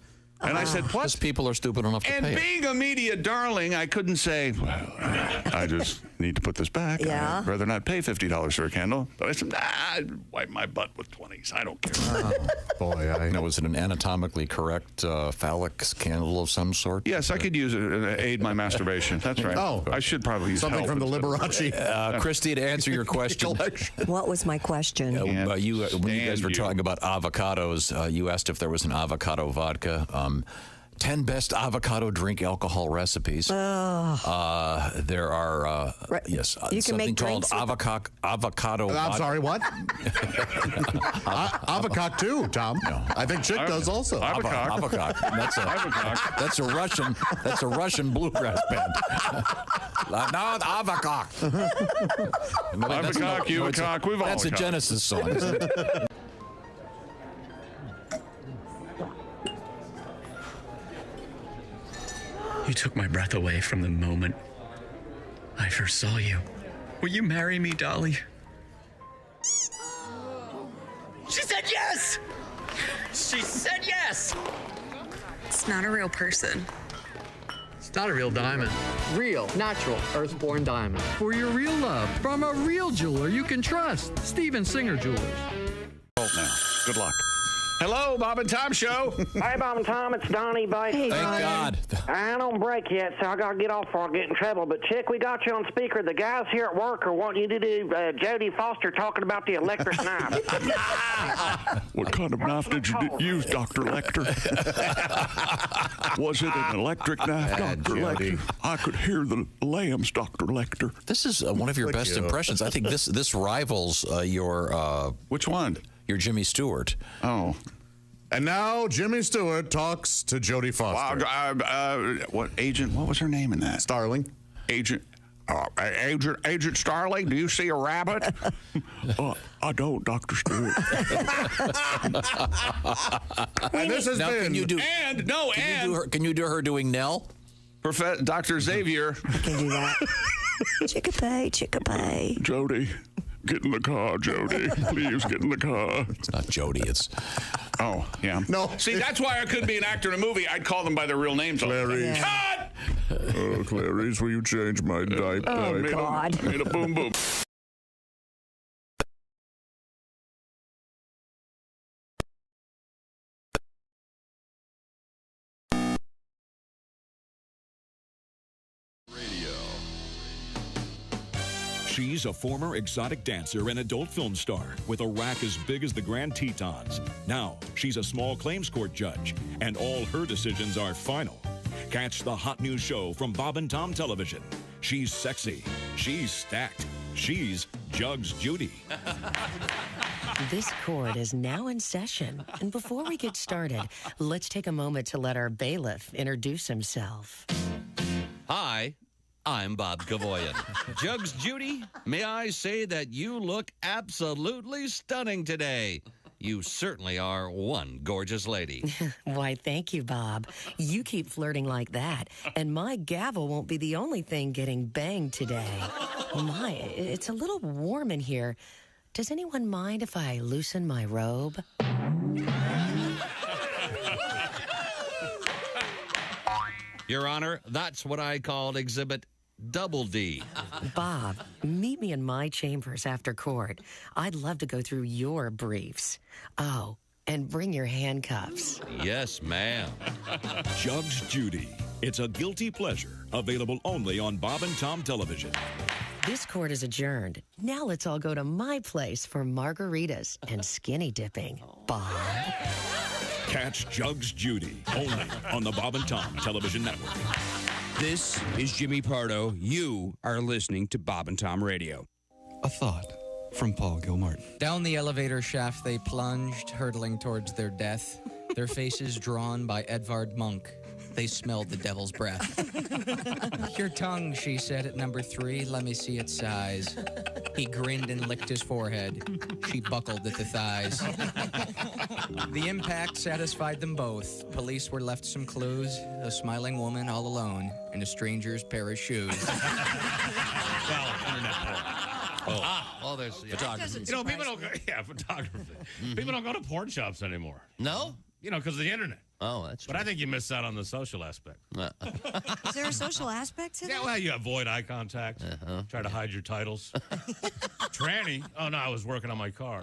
And I said, what? Because people are stupid enough to And pay it. being a media darling, I couldn't say, well, I just need to put this back. Yeah. I'd rather not pay $50 for a candle. But I said, I'd wipe my butt with 20s. I don't care. Boy, Now, was it an anatomically correct phallic candle of some sort? Yes, I could use it to aid my masturbation. That's right. Oh. I should probably use Something help from the instead of- Liberace. Kristi, to answer your question, What was my question? when you guys were talking about avocados, you asked if there was an avocado vodka. 10 best avocado drink alcohol recipes. There are, yes, You can something make called drinks with- avocado I'm vodka. sorry, what? Avocado too, Tom. No. I think Chick does also. Avocado. That's a Russian bluegrass band. No, the avocado. Avocado, you a cock, we've all That's a cock. Genesis song, isn't it? You took my breath away from the moment I first saw you. Will you marry me, Dolly? She said yes! She said yes! It's not a real person. It's not a real diamond. Real, natural, earthborn diamond. For your real love, from a real jeweler you can trust. Steven Singer Jewelers. Now, good luck. Hello, Bob and Tom Show. Hey, Bob and Tom, it's Donnie Bates. Thank God. I ain't on break yet, so I gotta get off before I get in trouble. But Chick, we got you on speaker. The guys here at work are wanting you to do Jodie Foster talking about the electric knife. What kind of knife did you use, Dr. Lecter? Was it an electric knife, Dr. Lecter? I could hear the lambs, Dr. Lecter. This is one of your best impressions. I think this rivals your... Which one? Your Jimmy Stewart. Oh. And now Jimmy Stewart talks to Jodie Foster. What agent? What was her name in that? Starling. Agent Starling. Do you see a rabbit? I don't, Dr. Stewart. And this has now, been. can you do her doing Nell? Dr. Xavier. I can do that. Chickapay. Jody. Get in the car, Jody. Please get in the car. It's not Jody. It's... Oh, yeah. No. See, that's why I couldn't be an actor in a movie. I'd call them by their real names. Clarice. Cut! Oh, Clarice, will you change my diaper? Oh, God. Made a boom boom. She's a former exotic dancer and adult film star with a rack as big as the Grand Tetons. Now, she's a small claims court judge, and all her decisions are final. Catch the hot new show from Bob and Tom Television. She's sexy. She's stacked. She's Jugs Judy. This court is now in session. And before we get started, let's take a moment to let our bailiff introduce himself. Hi. I'm Bob Gavoyan. Jugs Judy, may I say that you look absolutely stunning today. You certainly are one gorgeous lady. Why, thank you, Bob. You keep flirting like that, and my gavel won't be the only thing getting banged today. Oh my, it's a little warm in here. Does anyone mind if I loosen my robe? Your Honor, that's what I called Exhibit Double D. Bob, meet me in my chambers after court. I'd love to go through your briefs. Oh, and bring your handcuffs. Yes, ma'am. Jugs Judy. It's a guilty pleasure. Available only on Bob and Tom Television. This court is adjourned. Now let's all go to my place for margaritas and skinny dipping. Bob. Catch Jugs Judy only on the Bob and Tom Television Network. This is Jimmy Pardo. You are listening to Bob and Tom Radio. A thought from Paul Gilmartin. Down the elevator shaft they plunged, hurtling towards their death, their faces drawn by Edvard Munch. They smelled the devil's breath. Your tongue, she said at number 3. Let me see its size. He grinned and licked his forehead. She buckled at the thighs. The impact satisfied them both. Police were left some clues. A smiling woman all alone in a stranger's pair of shoes. Well, internet porn. Well, there's photography. You know, people don't go. Yeah, photography. People don't go to porn shops anymore. No? because of the internet. Oh, that's true. But I think you missed out on the social aspect. Is there a social aspect to that? Yeah, well, you avoid eye contact. Try to hide your titles. Tranny. Oh, no, I was working on my car.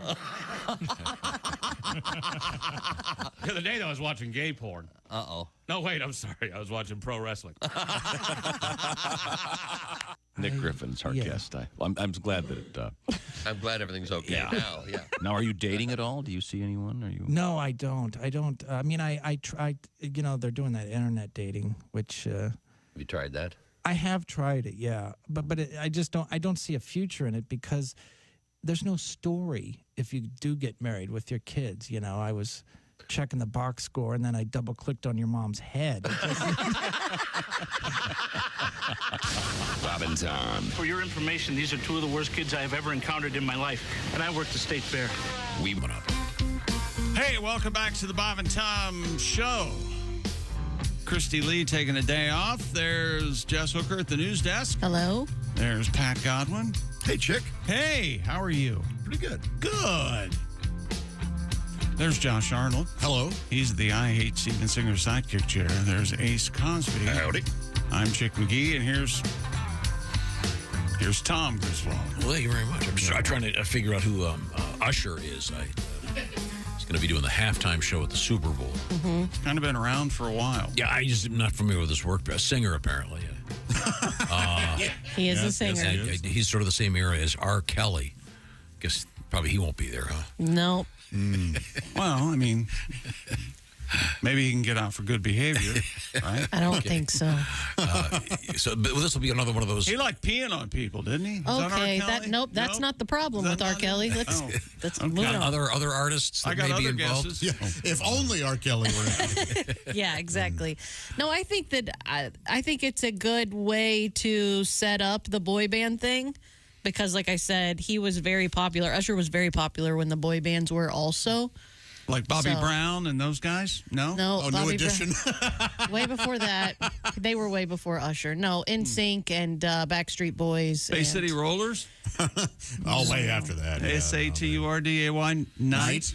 The other day, I was watching gay porn. Uh-oh. No, wait, I'm sorry. I was watching pro wrestling. Nick Griffin's our guest. I'm glad that it... I'm glad everything's okay now. Yeah. Now, are you dating at all? Do you see anyone? Are you? No, I don't. I mean, I tried, they're doing that internet dating, which... Have you tried that? I have tried it, yeah. But I don't see a future in it because there's no story if you do get married with your kids. I was checking the box score and then I double-clicked on your mom's head. Bob and Tom. For your information, these are two of the worst kids I have ever encountered in my life, and I work the state fair. We went up. Hey, welcome back to the Bob and Tom Show. Kristi Lee taking a day off. There's Jess Hooker at the news desk. Hello. There's Pat Godwin. Hey, chick. Hey, how are you? Pretty good. Good. There's Josh Arnold. Hello. He's the I Hate Steven Singer sidekick chair. There's Ace Cosby. Howdy. I'm Chick McGee, and here's Tom Griswold. Well, thank you very much. I'm trying to figure out who Usher is. He's going to be doing the halftime show at the Super Bowl. Mm-hmm. He's kind of been around for a while. Yeah, I just am not familiar with his work. A singer, apparently. He is a singer. He's sort of the same era as R. Kelly. Guess probably he won't be there, huh? No. Well, I mean, maybe he can get out for good behavior, right? I don't think so. But this will be another one of those. He liked peeing on people, didn't he? Okay, that's not the problem with R. Kelly. Let's move on. Other artists that may be involved. Guesses. Yeah, if only R. Kelly were in. Yeah, exactly. No, I think that I think it's a good way to set up the boy band thing. Because, like I said, he was very popular. Usher was very popular when the boy bands were also. Like Bobby Brown and those guys? No? No. Oh, New Edition? Way before that. They were way before Usher. No, NSYNC and Backstreet Boys. Bay City Rollers? Way after that. SATURDAY night.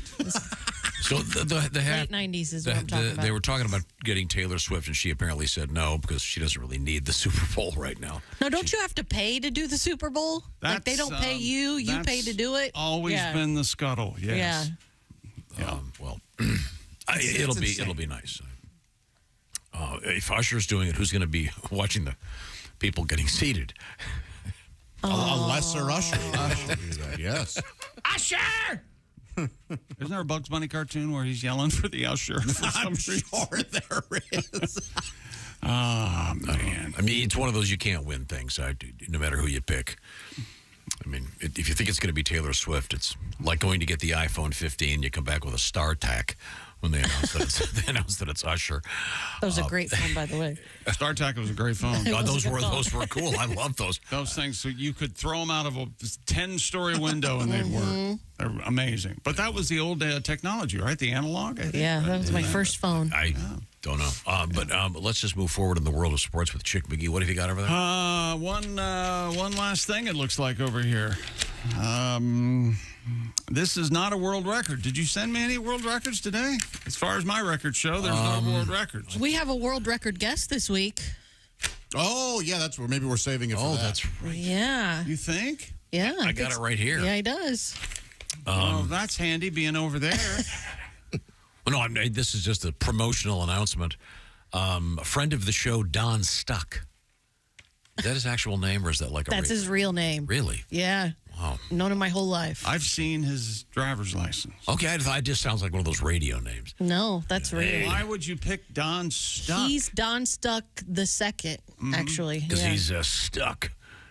So the late 90s is what I'm talking about. They were talking about getting Taylor Swift, and she apparently said no because she doesn't really need the Super Bowl right now. No, don't you have to pay to do the Super Bowl? Like they don't pay you, you pay to do it? Always been the scuttle, yes. Yeah. Well, it'll be nice. If Usher's doing it, who's going to be watching the people getting seated? A lesser Usher. Yes. Usher! Isn't there a Bugs Bunny cartoon where he's yelling for the Usher? I'm sure there is. Oh, man. I mean, it's one of those you can't win things, no matter who you pick. I mean, if you think it's going to be Taylor Swift, it's like going to get the iPhone 15. You come back with a StarTAC when they announce that it's Usher. That was a great phone, by the way. StarTAC was a great phone. Those were cool. I love those. Those things, so you could throw them out of a 10-story window and they'd work. They're amazing. But that was the old technology, right? The analog? I think, yeah, that was my first phone. I don't know. But let's just move forward in the world of sports with Chick McGee. What have you got over there? One last thing it looks like over here. This is not a world record. Did you send me any world records today? As far as my records show, there's no world records. We have a world record guest this week. Oh, yeah, that's where maybe we're saving it for that. That's right. Yeah. You think? Yeah. I got it right here. Yeah, he does. Well, that's handy being over there. Well, no, this is just a promotional announcement. A friend of the show, Don Stuck. Is that his actual name, or is that like a... That's his real name. Really? Yeah. Wow. Known him my whole life. I've seen his driver's license. Okay, it just sounds like one of those radio names. No, that's real. Why would you pick Don Stuck? He's Don Stuck the second, actually. Because he's stuck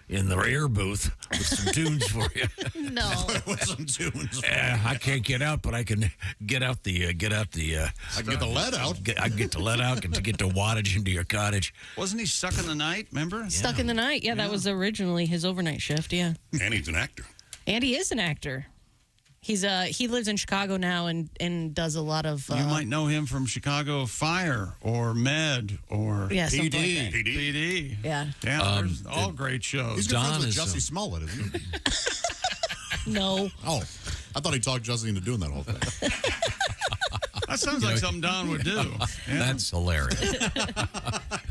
in the air booth with some tunes for you. No. With some tunes. I can't get out, but I can get out the. I can get the lead out. I can get the lead out to get the wattage into your cottage. Wasn't he stuck in the night? Remember? Stuck in the night. Yeah, that was originally his overnight shift. Yeah. And he's an actor. And he is an actor. He lives in Chicago now and does a lot of. You might know him from Chicago Fire or Med or PD. Like PD. Yeah. Yeah, there's all great shows. He's good friends with Jussie Smollett, isn't he? No. Oh, I thought he talked Jussie into doing that whole thing. That sounds like something Don would do. Yeah. That's hilarious.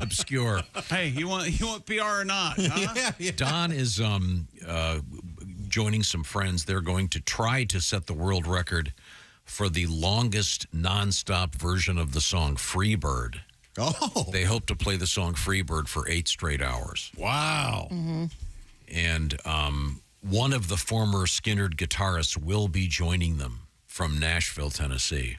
Obscure. Hey, you want PR or not? Huh? Yeah. Don is joining some friends. They're going to try to set the world record for the longest nonstop version of the song Freebird. Oh. They hope to play the song Freebird for 8 straight hours. Wow. Mm-hmm. And one of the former Skynyrd guitarists will be joining them from Nashville, Tennessee.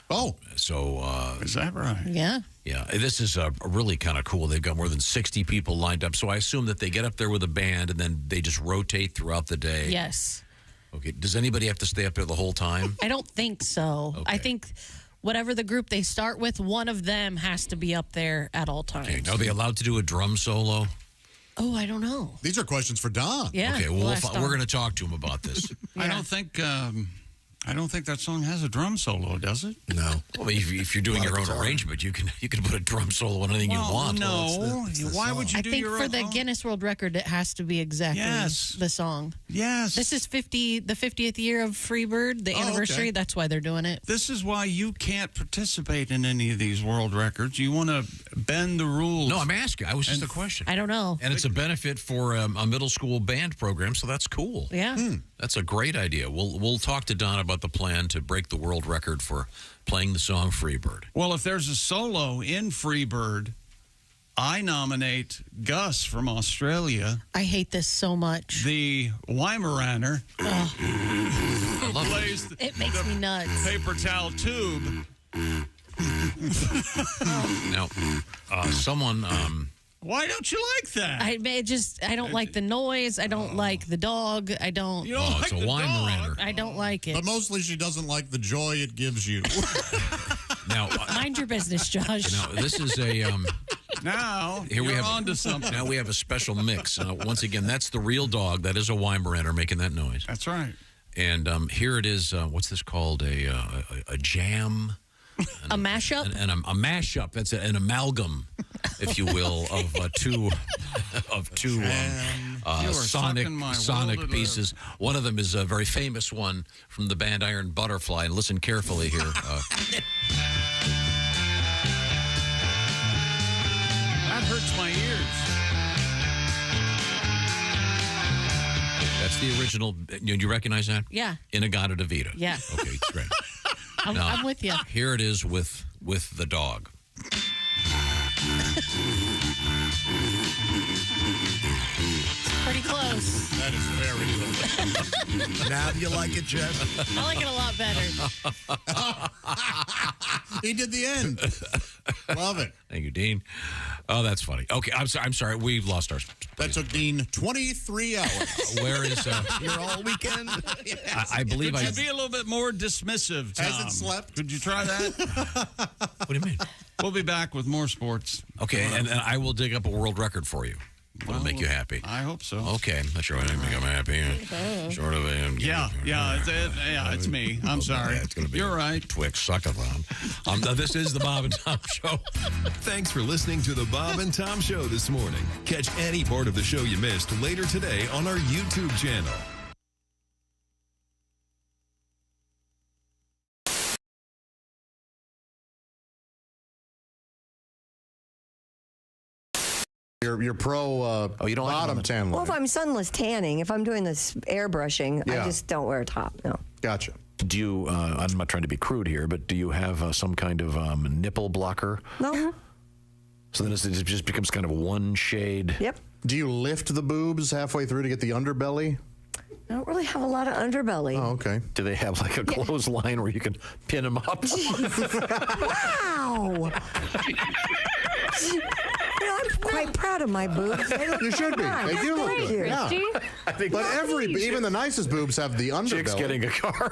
Oh. So. Is that right? Yeah. Yeah. This is really kind of cool. They've got more than 60 people lined up. So I assume that they get up there with a band and then they just rotate throughout the day. Yes. Okay. Does anybody have to stay up there the whole time? I don't think so. Okay. I think whatever the group they start with, one of them has to be up there at all times. Okay. Are they allowed to do a drum solo? Oh, I don't know. These are questions for Don. Yeah. Okay. Well, we're going to talk to him about this. Yeah. I don't think that song has a drum solo, does it? No. Well, if you're doing your own arrangement, you can put a drum solo on anything you want. No. Why would you do your own? I think for the Guinness World Record, it has to be exactly the song. Yes. This is the 50th year of Freebird, the anniversary. Okay. That's why they're doing it. This is why you can't participate in any of these world records. You want to bend the rules. No, I'm asking. I was just a question. I don't know. And it's a benefit for a middle school band program, so that's cool. Yeah. That's a great idea. We'll talk to Don about the plan to break the world record for playing the song Freebird. Well, if there's a solo in Freebird, I nominate Gus from Australia. I hate this so much. The Weimaraner. I love plays it makes me nuts. Paper towel tube. Now, someone... Why don't you like that? I don't like the noise. I don't like the dog. I don't. You don't like it's a the Weimaraner. I don't like it. But mostly she doesn't like the joy it gives you. Now, mind your business, Josh. Now, this is a. Now here we you're have onto something. Now we have a special mix. Once again, that's the real dog. That is a Weimaraner making that noise. That's right. And here it is. What's this called? A jam. A mashup? And a mashup. That's an amalgam, if you will, of two sonic pieces. One of them is a very famous one from the band Iron Butterfly. And listen carefully here. That hurts my ears. That's the original. Do you recognize that? Yeah. Inagata Davida. Yeah. Okay, it's great. I'm with you. Here it is with the dog. Pretty close. That is very good. Now do you like it, Jess? I like it a lot better. He did the end. Love it. Thank you, Dean. Oh, that's funny. Okay, I'm sorry. We've lost our... That took Dean 23 hours. Where is... You're all weekend? Yes. I believe Could you be a little bit more dismissive, Tom? Has it slept? Could you try that? What do you mean? We'll be back with more sports. Okay, and I will dig up a world record for you. It'll make you happy. I hope so. Okay, not sure I make him happy. Sort of. It's me. I'm sorry. It's gonna be You're right. Twix suckathon. This is the Bob and Tom Show. Thanks for listening to the Bob and Tom Show this morning. Catch any part of the show you missed later today on our YouTube channel. Your pro you don't bottom tan Well, line. if I'm sunless tanning, if I'm doing this airbrushing, Yeah. I just don't wear a top. No. Gotcha. Do you, I'm not trying to be crude here, but do you have some kind of nipple blocker? No. So then it just becomes kind of one shade. Yep. Do you lift the boobs halfway through to get the underbelly? I don't really have a lot of underbelly. Oh, okay. Do they have like a clothesline where you can pin them up? Wow. I'm quite proud of my boobs. You should be. Nice. They do look Thank good. you. Yeah. But even the nicest boobs have the underbelly. Chick's getting a car.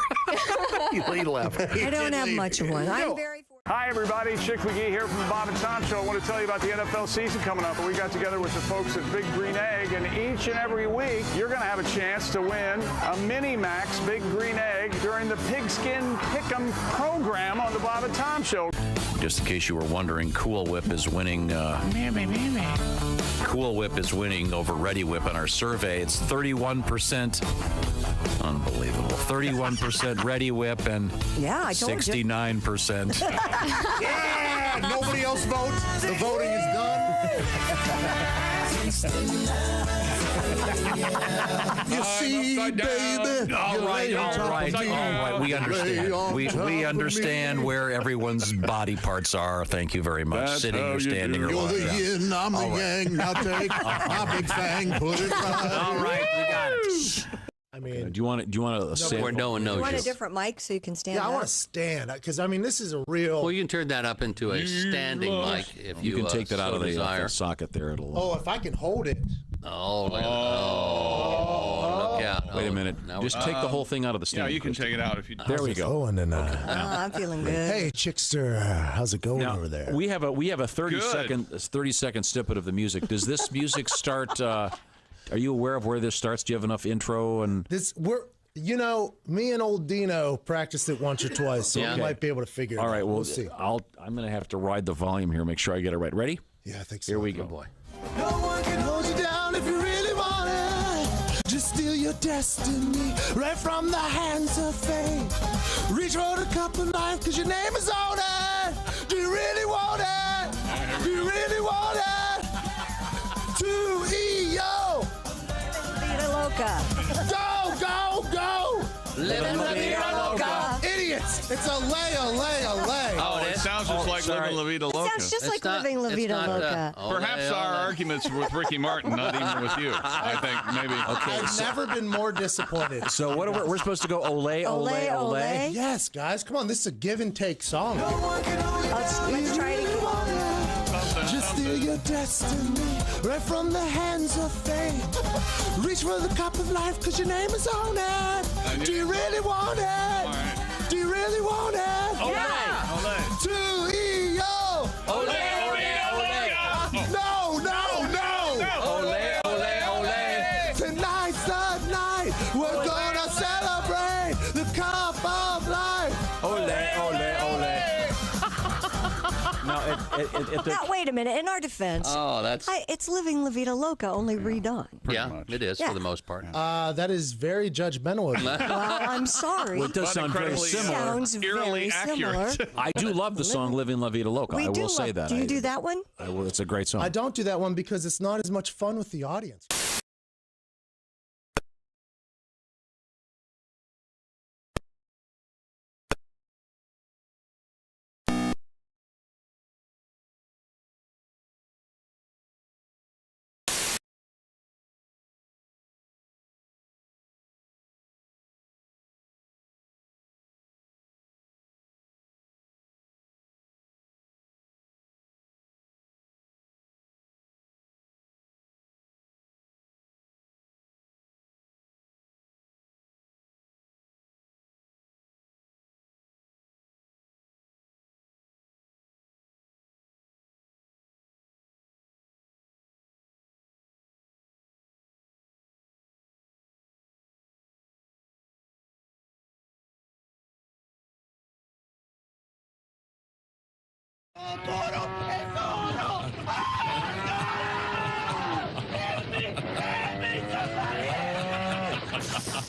He left. I don't have much of one. I'm very. Hi, everybody. Chick McGee here from the Bob and Tom Show. I want to tell you about the NFL season coming up. We got together with the folks at Big Green Egg, and each and every week, you're going to have a chance to win a Mini Max Big Green Egg during the Pigskin Pick'em program on the Bob and Tom Show. Just in case you were wondering, Cool Whip is winning. Cool Whip is winning over Ready Whip on our survey. It's 31% Unbelievable. 31% Ready Whip and Yeah, I told you. 69%. Yeah! Nobody else votes. The voting is done. You see, baby. All right. We understand. We understand where everyone's body parts are. Thank you very much. That's Sitting or standing or You're what. the yin, I'm the yang. Now take my big fang, put it right. All right, we got it. I mean, Do you want to say Where no one knows You want you. a different mic so you can stand yeah, I up? want to stand because I mean, this is a real. Well, you can turn that up into a standing mic if you, You can take that out so of the desire. socket there. It'll. Oh, if I can hold it. Oh, look at look out. Wait a minute. Now Just take the whole thing out of the stand. Yeah, you can take it out if you. There we go. Oh, and then. I'm feeling good. Hey, Chickster, how's it going Now, over there? we have a 30-second snippet of the music. Does this music start? Are you aware of where this starts? Do you have enough intro and? You know, me and old Dino practiced it once or twice, so we might be able to figure it out. All right, well, we'll see. I'm going to have to ride the volume here, make sure I get it right. Ready? Yeah, I think so. Here we go. Oh, boy. No one can hold you down if you really want it. Just steal your destiny right from the hands of fate. Reach for the cup of life because your name is on it. Do you really want it? Do you really want it? 2-E-O. Vida Loca. Go. Living La Vida Loca. Idiots. It's a lay. Oh, it sounds just like Living La Vida Loca. Sounds just like living La Vida Loca. Perhaps our arguments were with Ricky Martin, not even with you. I think maybe. I've never been more disappointed. So what we're supposed to go ole. Yes, guys, come on. This is a give and take song. Let's try it again. Just steal your destiny right from the hands of fate. Reach for the cup of life because your name is on it. Do you really want it? Right. Do you really want it? Yeah. Ole. 2-E-O. Ole. No. Tonight's the night. We're gonna celebrate the cup of life. Ole. Now, Now, wait a minute. In our defense, it's living La Vida Loca, only redone. Yeah, it is for the most part. That is very judgmental of you. Well, I'm sorry. Well, it does sound very similar. Sounds very similar. I do love the song "Living La Vida Loca." I will say that. Do you do that one? I will. It's a great song. I don't do that one because it's not as much fun with the audience.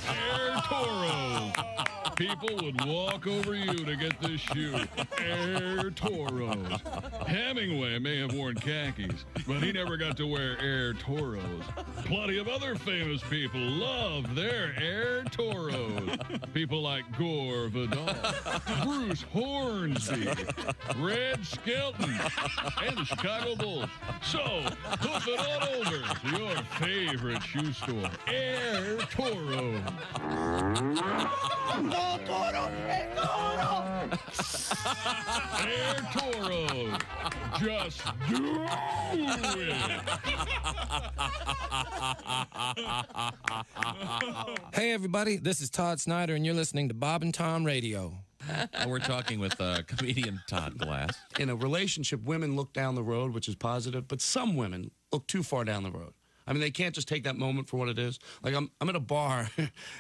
Air Toro. People would walk over you to get this shoe. Air Toros. Hemingway may have worn khakis, but he never got to wear Air Toros. Plenty of other famous people love their Air Toros. People like Gore Vidal, Bruce Hornsby, Red Skelton, and the Chicago Bulls. So, hoof it on over to your favorite shoe store, Air Toro. Air Toro. Just do it. Hey, everybody, this is Todd Snyder, and you're listening to Bob and Tom Radio. And we're talking with comedian Todd Glass. In a relationship, women look down the road, which is positive, but some women look too far down the road. I mean, they can't just take that moment for what it is. Like, I'm at a bar,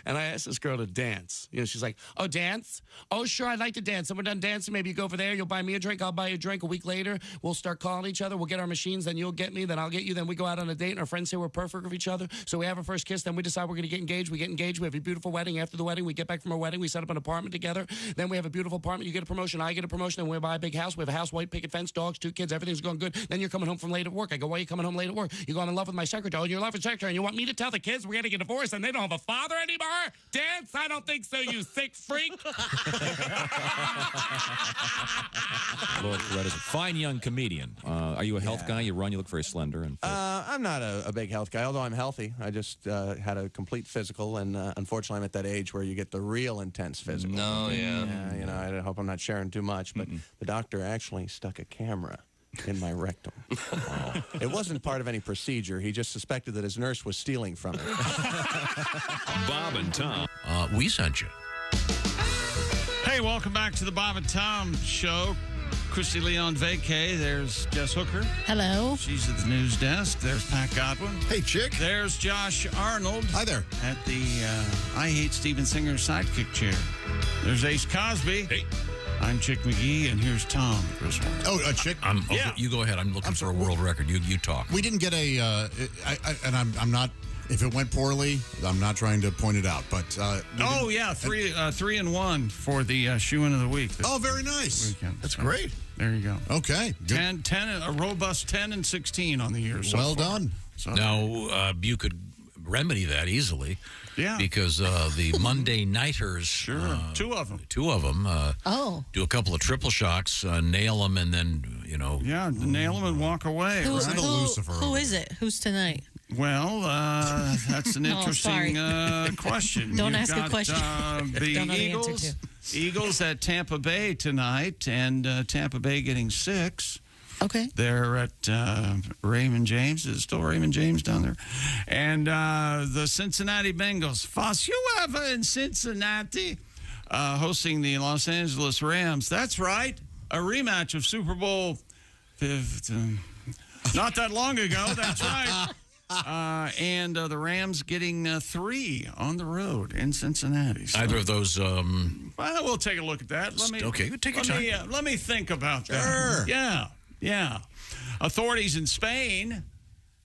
and I asked this girl to dance. You know, she's like, oh, dance? Oh, sure, I'd like to dance. And we're done dancing. Maybe you go over there. You'll buy me a drink. I'll buy you a drink. A week later, we'll start calling each other. We'll get our machines. Then you'll get me. Then I'll get you. Then we go out on a date, and our friends say we're perfect for each other. So we have our first kiss. Then we decide we're going to get engaged. We get engaged. We have a beautiful wedding. After the wedding, we get back from our wedding. We set up an apartment together. Then we have a beautiful apartment. You get a promotion. I get a promotion. And we buy a big house. We have a house, white picket fence, dogs, 2 kids. Everything's going good. Then you're coming home from late at work. I go, why are you coming home late at work? You go, I'm in love with my secretary. And you're in love with secretary. And you want me to tell the kids we're going to get divorced and they don't have a father anymore? Dance? I don't think so, you sick freak. Lord Coretta is a fine young comedian. Are you a health guy? You look very slender. And I'm not a big health guy, although I'm healthy. I just had a complete physical, and unfortunately I'm at that age where you get the real intense physical. No, yeah. You know, I hope I'm not sharing too much, but the doctor actually stuck a camera in my rectum. It wasn't part of any procedure. He just suspected that his nurse was stealing from him. Bob and Tom. We sent you. Hey, welcome back to the Bob and Tom Show. Kristi Lee on vacay. There's Jess Hooker. Hello. She's at the news desk. There's Pat Godwin. Hey, chick. There's Josh Arnold. Hi there. At the I Hate Steven Singer sidekick chair. There's Ace Cosby. Hey. I'm Chick McGee, and here's Tom Griswold. Oh, Chick. You go ahead. I'm looking for a world record. You talk. We didn't get a, and I'm not. If it went poorly, I'm not trying to point it out, but 3-1 for the shoe-in of the week. Oh, very nice. Weekend. That's great. There you go. Okay, good. 10, a robust 10-16 on the year. So well far. done. So, now you could remedy that easily. Yeah. Because the Monday Nighters, sure, 2 of them, do a couple of triple shocks, nail them, and then nail them and walk away. Who right? is it? Who's tonight? Well, that's an interesting question. Don't ask a question. The Don't know the Eagles, answer to. Eagles at Tampa Bay tonight, and Tampa Bay getting 6. Okay. They're at Raymond James. Is it still Raymond James down there? And the Cincinnati Bengals. Foss, you ever in Cincinnati hosting the Los Angeles Rams. That's right. A rematch of Super Bowl 15. Not that long ago. That's right. And the Rams getting 3 on the road in Cincinnati. So, either of those. Well, we'll take a look at that. Take your time. Let me think about that. Sure. Yeah. Authorities in Spain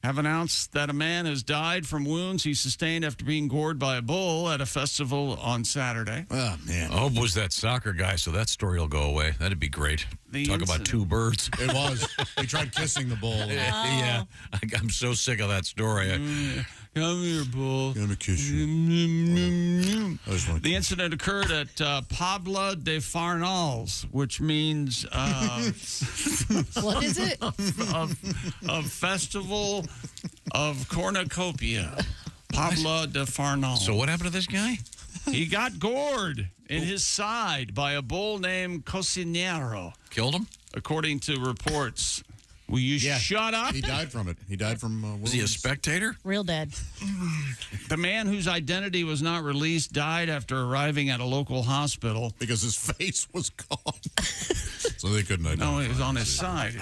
have announced that a man has died from wounds he sustained after being gored by a bull at a festival on Saturday. Oh, man. I hope it was that soccer guy, so that story will go away. That'd be great. Talk about 2 birds. It was. He tried kissing the bull. Yeah. I'm so sick of that story. Come here, bull. Let me kiss you. The incident occurred at Pobla de Farnals, which means... what is it? A festival of cornucopia. Pobla de Farnals. So what happened to this guy? He got gored in his side by a bull named Cocinero. Killed him? According to reports. Will you shut up? He died from it. He died from... was he a spectater? Real dead. The man whose identity was not released died after arriving at a local hospital. Because his face was gone. So they couldn't identify. No, it was on his side.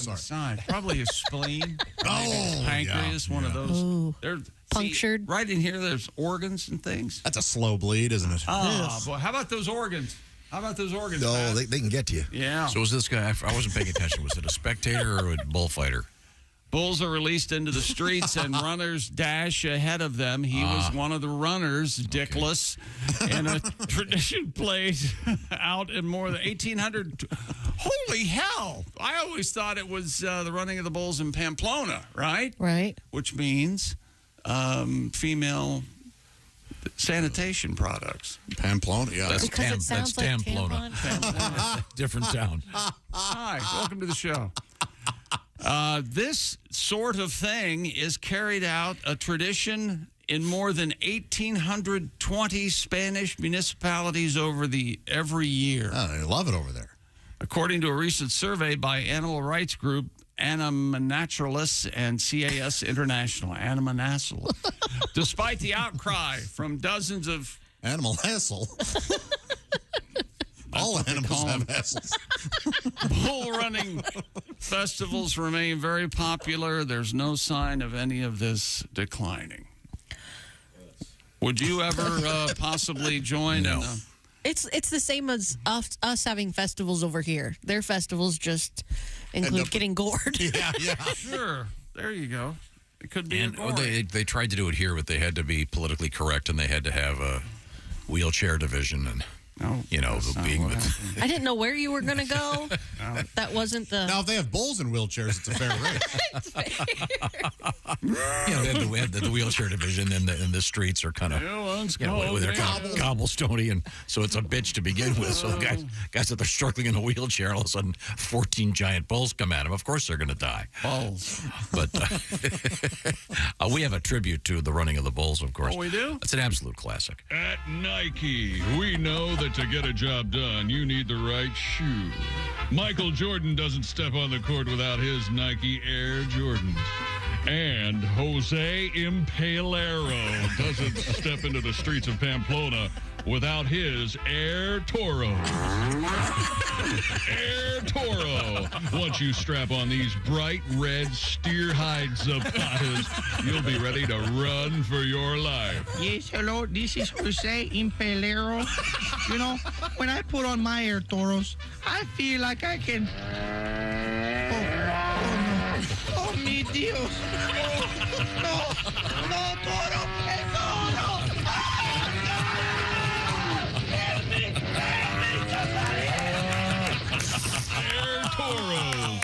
Sorry. Probably his spleen. His pancreas, one of those. Ooh. They're punctured. Right in here, there's organs and things. That's a slow bleed, isn't it? Oh, boy. How about those organs? No, they can get to you. Yeah. So was this guy, I wasn't paying attention, was it a spectator or a bullfighter? Bulls are released into the streets and runners dash ahead of them. He was one of the runners, dickless, and a tradition played out in more than 1,800. Holy hell! I always thought it was the running of the bulls in Pamplona, right? Right. Which means female sanitation products. Pamplona, yeah. That's Pamplona. Different town. Hi, welcome to the show. This sort of thing is carried out, a tradition in more than 1,820 Spanish municipalities every year. Oh, they love it over there. According to a recent survey by animal rights group Anima Naturalis and CAS International. Anima Nassel. Despite the outcry from dozens of... Animal hassle. All animals have assholes. Bull running festivals remain very popular. There's no sign of any of this declining. Would you ever possibly join? No. It's the same as us having festivals over here. Their festivals just include getting gored. Yeah. Sure. There you go. It could be. And they tried to do it here, but they had to be politically correct, and they had to have a wheelchair division, and being with. I didn't know where you were going to go. That wasn't the. Now, if they have bulls in wheelchairs, it's a fair race. They had the wheelchair division, and the streets are kind of, they're cobblestone-y, and so it's a bitch to begin with. So the guys that they're struggling in a wheelchair, all of a sudden, 14 giant bulls come at them. Of course, they're going to die. Bulls. But we have a tribute to the running of the bulls, of course. Oh, we do? It's an absolute classic. At Nike, we know that to get a job done, you need the right shoe. Michael Jordan doesn't step on the court without his Nike Air Jordans. And Jose Impalero doesn't step into the streets of Pamplona without his Air Toros. Air Toro. Once you strap on these bright red steer hide zapatas, you'll be ready to run for your life. Yes, hello, this is Jose Impalero. You know, when I put on my Air Toros, I feel like I can... Oh, mi Dios. No, Toro, Air Toros.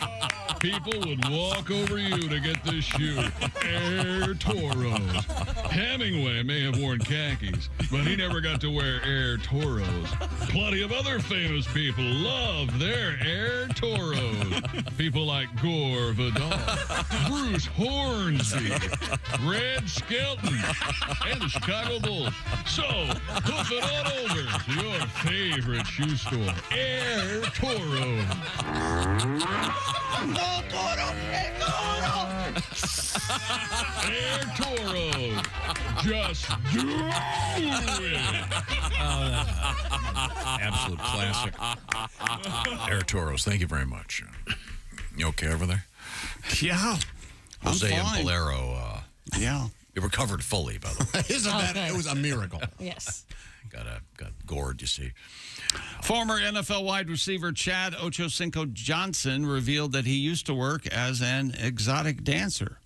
People would walk over you to get this shoe. Air Toros. Hemingway may have worn khakis, but he never got to wear Air Toros. Plenty of other famous people love their Air Toros. People like Gore Vidal, Bruce Hornsby, Red Skelton, and the Chicago Bulls. So, hoof it on over to your favorite shoe store, Air Toros. No, Toro, Air Toros. Just do it. Absolute classic. Air Toros, thank you very much. You okay over there? Yeah. Jose Impalero. Yeah. He recovered fully, by the way. Isn't that? It was a miracle. Yes. Got gored, you see. Former NFL wide receiver Chad Ochocinco Johnson revealed that he used to work as an exotic dancer.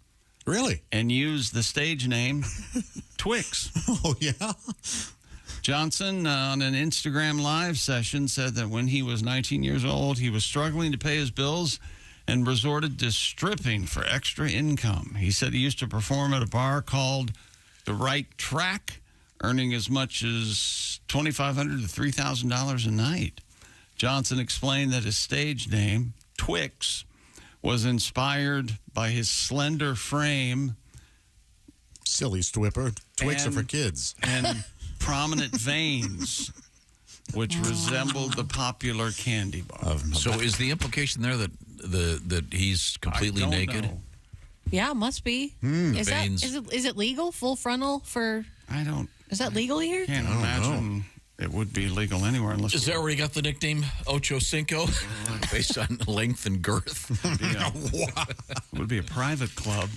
Really? And used the stage name Twix. Oh, yeah? Johnson, on an Instagram live session, said that when he was 19 years old, he was struggling to pay his bills and resorted to stripping for extra income. He said he used to perform at a bar called The Right Track, earning as much as $2,500 to $3,000 a night. Johnson explained that his stage name, Twix, was inspired by his slender frame. Silly Stwipper. Twix are for kids. And prominent veins, which resembled the popular candy bar. So is the implication there that he's completely naked? Know. Yeah, must be. Is it legal? Full frontal for... Is that legal here? Can't imagine it would be legal anywhere unless... Is that where he got the nickname Ocho Cinco? Based on length and girth? It would be a private club.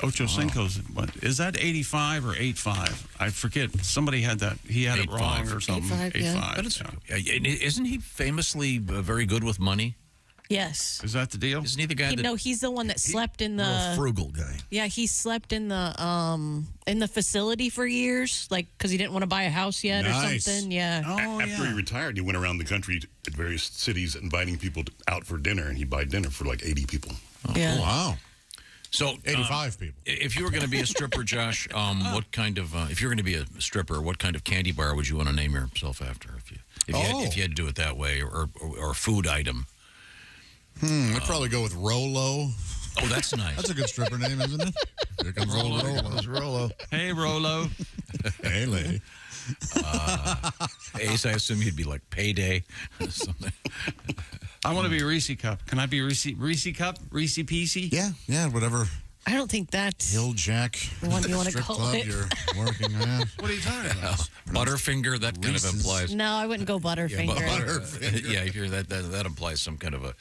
Ocho Cinco's, what, is that 85 or 85? I forget. Somebody had that. He had it wrong or something. 85, Isn't he famously very good with money? Yes. Is that the deal? Isn't he the guy No, he's the one that slept in the... a frugal guy. Yeah, he slept in the facility for years, like, because he didn't want to buy a house yet or something. Yeah. After he retired, he went around the country at various cities inviting people out for dinner, and he'd buy dinner for like 80 people. Yeah. Wow. So 85 people. If you were going to be a stripper, Josh, what kind of if you're going to be a stripper, what kind of candy bar would you want to name yourself after? If you had to do it that way, or food item. I'd probably go with Rolo. Oh, that's nice. That's a good stripper name, isn't it? Here comes Rolo. Rolo. Hey, Rolo. Hey, lady. Ace, I assume you'd be like Payday or something. I want to be Reese Cup. Can I be Reese Cup? Reese Peasy? Yeah, whatever. I don't think that's Hilljack. the one you want to strip call club it. you're working at. What are you talking about? Butterfinger, that kind of implies. No, I wouldn't go Butterfinger. Butterfinger. Yeah, you hear that implies some kind of a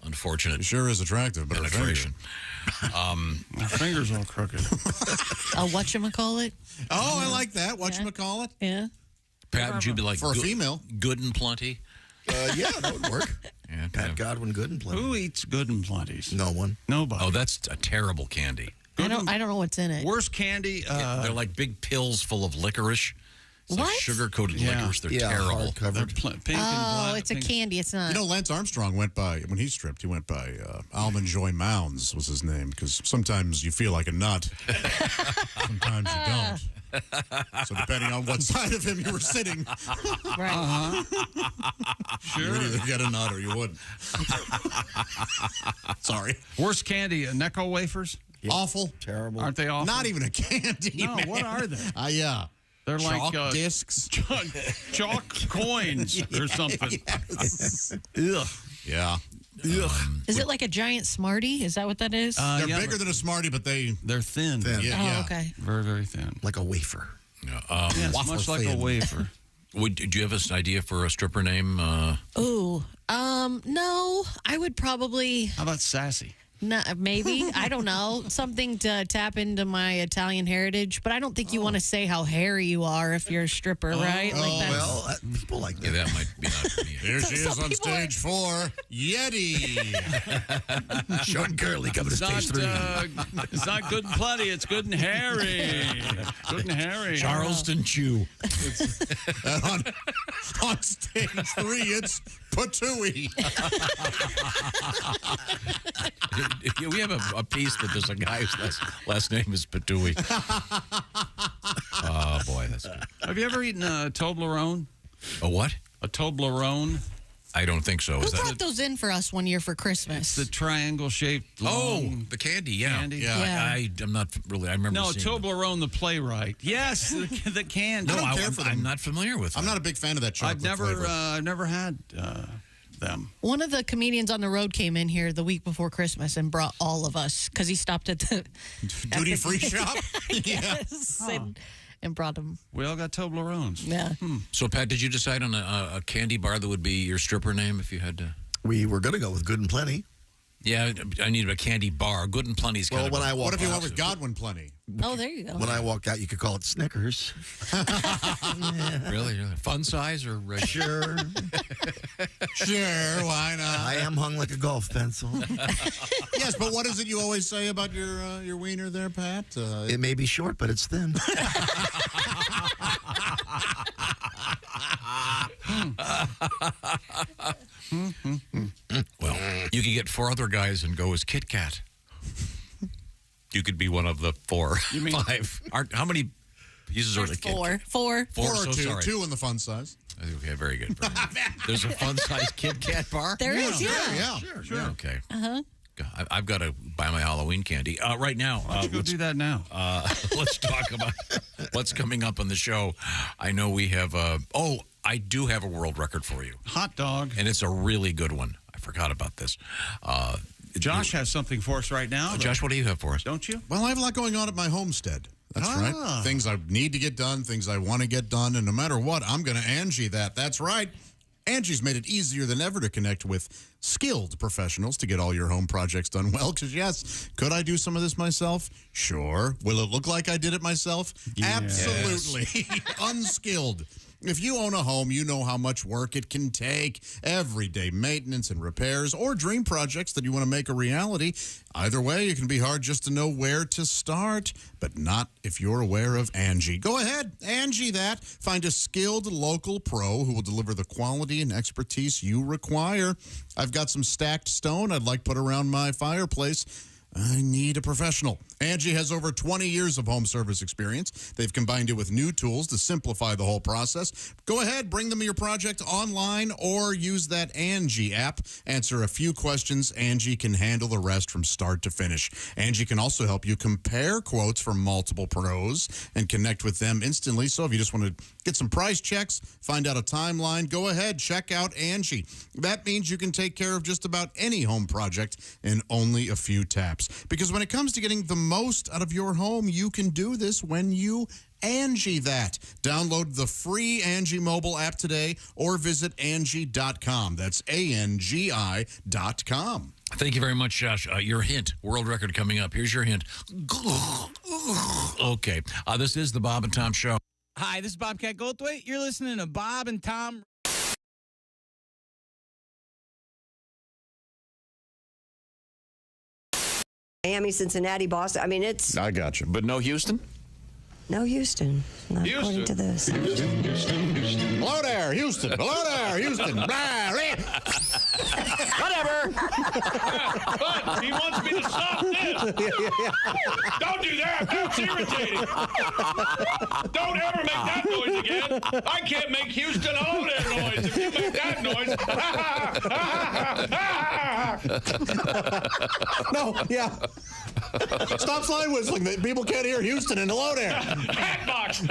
unfortunate It sure is attractive, but penetration. My finger's all crooked. Whatchamacallit? Oh, I like that. Whatchamacallit? Yeah. Pat, would you be like For a female? Good and plenty? Yeah, that would work. Yeah, Pat Godwin, Good and Plenty. Who eats Good and Plenties? No one. Nobody. Oh, that's a terrible candy. I don't know what's in it. Worst candy. They're like big pills full of licorice. It's like What? sugar-coated licorice. They're Yeah, terrible. hard-covered. They're pink and black. It's a candy. It's not. You know, Lance Armstrong went by, when he stripped, he went by Almond Joy Mounds was his name, because sometimes you feel like a nut. Sometimes you don't. So depending on what side of him you were sitting, Right. you would either get a nut or you wouldn't. Sorry. Worst candy. Necco wafers. Awful. Terrible. Aren't they awful? Not even a candy, No, man. what are they? Yeah. They're Chalk like discs. chalk coins or something. Yes. Ugh. Yeah. Is it like a giant Smartie? Is that what that is? They're yeah, bigger than a Smartie, but they're thin. Yeah. Okay. Very, very thin. Like a wafer. Yeah, Yes, waffle much like a thin. wafer. do you have an idea for a stripper name? Ooh. No. I would probably. How about sassy? No, maybe. I don't know. Something to tap into my Italian heritage, but I don't think you want to say how hairy you are if you're a stripper, right? Like that's, Well, people like Yeah, that. that might be not me. Here she is on stage 4, Yeti. Sean Curley coming to stage 3. It's not good and plenty. It's good and hairy. Good and hairy. Charleston Chew. And on stage 3, it's Patooey. We have a piece that there's a guy whose last name is Patooey. Oh, boy, that's good. Have you ever eaten a Toblerone? A what? A Toblerone? I don't think so. who Is that brought those in for us one year for Christmas? The triangle-shaped the candy, yeah. Candy? Yeah. I'm not really, I remember No, seeing Toblerone, the playwright. Yes, the candy. I don't care for them. I'm not familiar with them. I'm not a big fan of that chocolate flavor. I've never had them. One of the comedians on the road came in here the week before Christmas and brought all of us because he stopped at the Duty-free shop? Yes, and brought them. We all got Toblerones. Yeah. So, Pat, did you decide on a candy bar that would be your stripper name if you had to? We were going to go with Good and Plenty. Yeah, I needed a candy bar. Good and Plenty's kind of when I walked What if you out, went with Godwin Plenty? Oh, there you go. When I walked out, you could call it Snickers. Really? Fun size or regular? Sure, why not? I am hung like a golf pencil. Yes, but what is it you always say about your wiener there, Pat? It may be short, but it's thin. Well, you could get 4 other guys and go as Kit Kat. You could be one of the 4. You mean 5? How many pieces are the Kit Kat? Four. 4 or so 2. sorry. 2 in the fun size. Okay, very good. Very good. There's a fun size Kit Kat bar? There is, Sure. Okay. Uh-huh. I've got to buy my Halloween candy. Right now. Why don't you go do that now? Let's talk about what's coming up on the show. I know we have I do have a world record for you. Hot dog. And it's a really good one. I forgot about this. Josh has something for us right now. Josh, what do you have for us? Don't you? Well, I have a lot going on at my homestead. That's right. Things I need to get done, things I want to get done, and no matter what, I'm going to Angie that. That's right. Angie's made it easier than ever to connect with skilled professionals to get all your home projects done well. Because, yes, could I do some of this myself? Sure. Will it look like I did it myself? Yes. Absolutely. Unskilled. If you own a home, you know how much work it can take. Everyday maintenance and repairs or dream projects that you want to make a reality. Either way, it can be hard just to know where to start, but not if you're aware of Angie. Go ahead, Angie that. Find a skilled local pro who will deliver the quality and expertise you require. I've got some stacked stone I'd like put around my fireplace. I need a professional. Angie has over 20 years of home service experience. They've combined it with new tools to simplify the whole process. Go ahead, bring them your project online or use that Angie app. Answer a few questions. Angie can handle the rest from start to finish. Angie can also help you compare quotes from multiple pros and connect with them instantly. So if you just want to get some price checks, find out a timeline, go ahead, check out Angie. That means you can take care of just about any home project in only a few taps. apps. Because when it comes to getting the most out of your home, you can do this when you Angie that. Download the free Angie mobile app today or visit Angie.com. That's ANGI.com. Thank you very much, Josh. Your hint, world record coming up. Here's your hint. Okay. This is the Bob and Tom Show. Hi, this is Bobcat Goldthwait. You're listening to Bob and Tom. Miami, Cincinnati, Boston. I mean, it's... I got you. But no Houston? No Houston. Not according to this. Houston. Hello there, Houston. Hello there, Houston. Whatever. But he wants me to stop this. Don't do that. That's irritating. Don't ever make that noise again. I can't make Houston hello there noise. If you make that noise. No, yeah. Stop slide whistling. People can't hear Houston and hello there. Hatbox.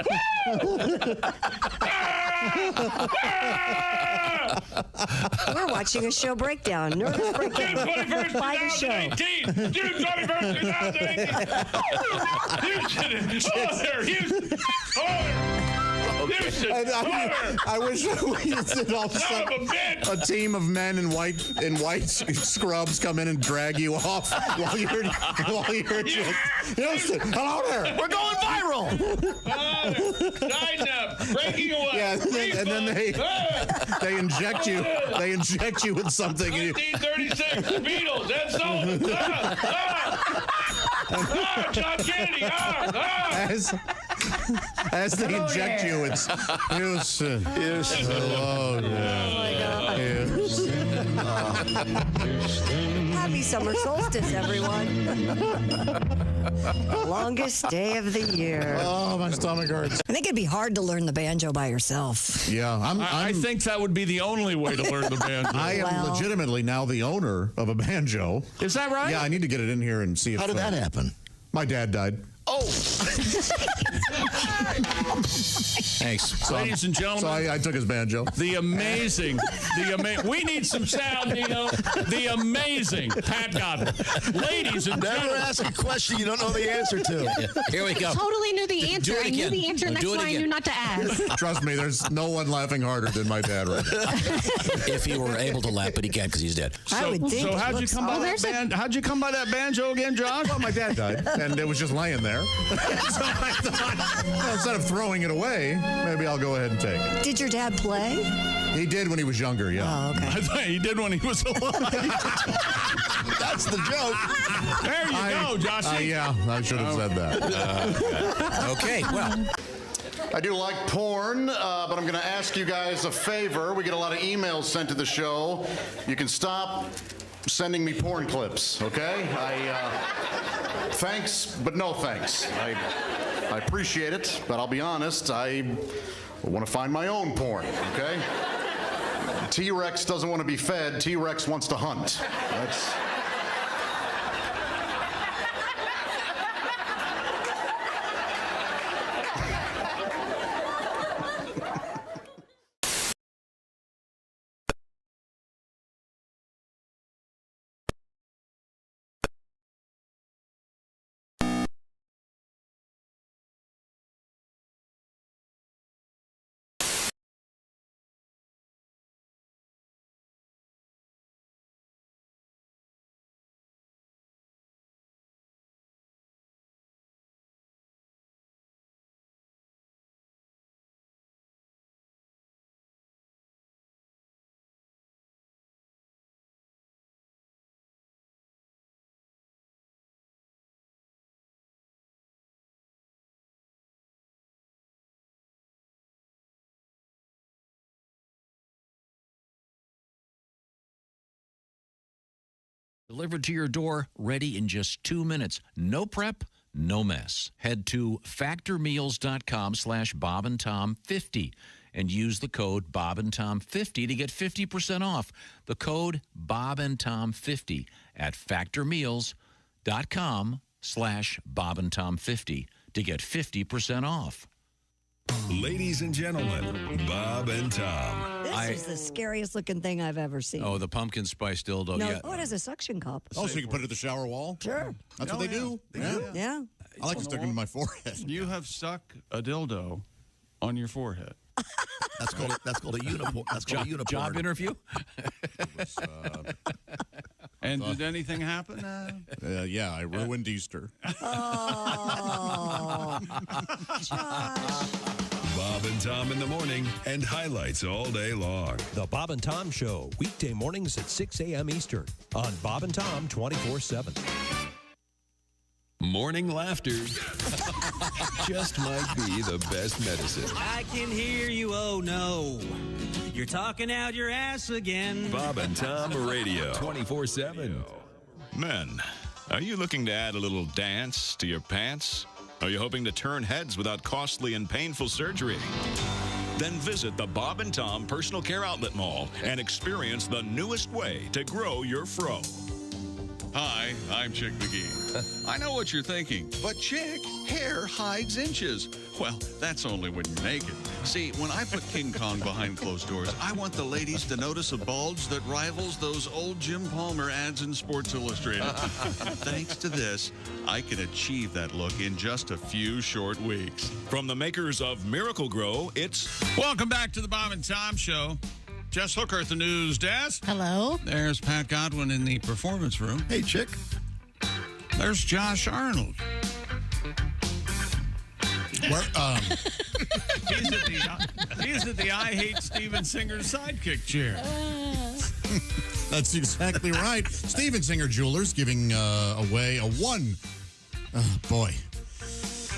We're watching a show breakdown. Nervous breakdown. June 21st, 2018. June 21st, 2018. Houston. Hello there, Houston. Hello there. Houston. I wish we did all a team of men in white scrubs come in and drag you off while you're Houston. Hello there. We're going viral. Sign up. Breaking away. Yeah, and then they inject you. They inject you with something. 1936. Beatles. That's all. John Kennedy. As they inject you, it's Houston. Houston. Hello there. Happy summer solstice, everyone. Longest day of the year. Oh, my stomach hurts. I think it'd be hard to learn the banjo by yourself. Yeah, I think that would be the only way to learn the banjo. I am legitimately now the owner of a banjo. Is that right? Yeah, I need to get it in here and see if... How did that happen? My dad died. Oh. Thanks. Ladies and gentlemen. So I took his banjo. The amazing, we need some sound, Nino. The amazing Pat Godwin. Ladies and Never gentlemen. ask a question you don't know the answer to. Here we go. Totally knew the answer. I knew the answer, and that's why I knew not to ask. Trust me, there's no one laughing harder than my dad right now. If he were able to laugh, but he can't because he's dead. I would think. So how'd you come by that how'd you come by that banjo again, Josh? Well, my dad died, and it was just laying there. So I thought, well, instead of throwing it away, maybe I'll go ahead and take it. Did your dad play? He did when he was younger, yeah. Oh, okay. I thought he did when he was alive. That's the joke. There you go, Josh. Yeah, I should have said that. Okay, well. I do like porn, but I'm going to ask you guys a favor. We get a lot of emails sent to the show. You can stop sending me porn clips, okay? Thanks, but no thanks. I appreciate it, but I'll be honest, I want to find my own porn, okay? T-Rex doesn't want to be fed. T-Rex wants to hunt. That's... Delivered to your door, ready in just 2 minutes. No prep, no mess. Head to factormeals.com/BobandTom50 and use the code BobandTom50 to get 50% off. The code BobandTom50 at factormeals.com/BobandTom50 to get 50% off. Ladies and gentlemen, Bob and Tom. This is the scariest looking thing I've ever seen. Oh, the pumpkin spice dildo. No, Yeah. oh, it has a suction cup. Oh, so you can put it in the shower wall? Sure. That's what they do? Yeah. I like to stick them in my forehead. You have stuck a dildo on your forehead. That's called a uniform. That's called a uniform. Job interview? And did anything happen? Yeah, I ruined Easter. Oh, Josh. Bob and Tom in the morning and highlights all day long. The Bob and Tom Show, weekday mornings at 6 a.m. Eastern on Bob and Tom 24/7. Morning laughter just might be the best medicine. I can hear you, oh no. You're talking out your ass again. Bob and Tom Radio 24/7. Men, are you looking to add a little dance to your pants? Are you hoping to turn heads without costly and painful surgery? Then visit the Bob and Tom Personal Care Outlet Mall and experience the newest way to grow your fro. Hi, I'm Chick McGee. I know what you're thinking, but Chick, hair hides inches. Well, that's only when you're naked. See, when I put King Kong behind closed doors, I want the ladies to notice a bulge that rivals those old Jim Palmer ads in Sports Illustrated. Thanks to this, I can achieve that look in just a few short weeks. From the makers of Miracle Grow, it's... Welcome back to the Bob and Tom Show. Jess Hooker at the news desk. Hello. There's Pat Godwin in the performance room. Hey, chick. There's Josh Arnold. Where, he's at the I Hate Steven Singer sidekick chair. That's exactly right. Steven Singer Jewelers giving away a one. Boy.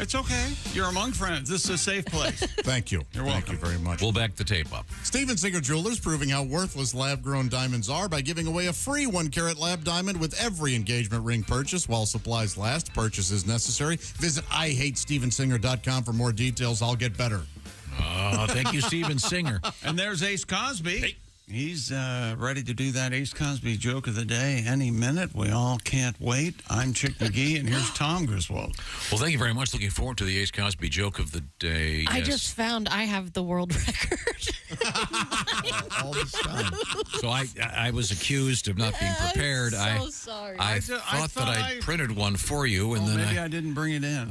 It's okay. You're among friends. This is a safe place. Thank you. You're welcome. Thank you very much. We'll back the tape up. Steven Singer Jewelers proving how worthless lab-grown diamonds are by giving away a free 1-carat lab diamond with every engagement ring purchase while supplies last. Purchase is necessary. Visit IHateStevenSinger.com for more details. I'll get better. Thank you, Steven Singer. And there's Ace Cosby. Hey. He's ready to do that Ace Cosby joke of the day any minute. We all can't wait. I'm Chick McGee, and here's Tom Griswold. Well, thank you very much. Looking forward to the Ace Cosby joke of the day. I just found I have the world record. All this time. So I was accused of not being prepared. I'm so sorry. I thought that I printed one for you, and then maybe I didn't bring it in.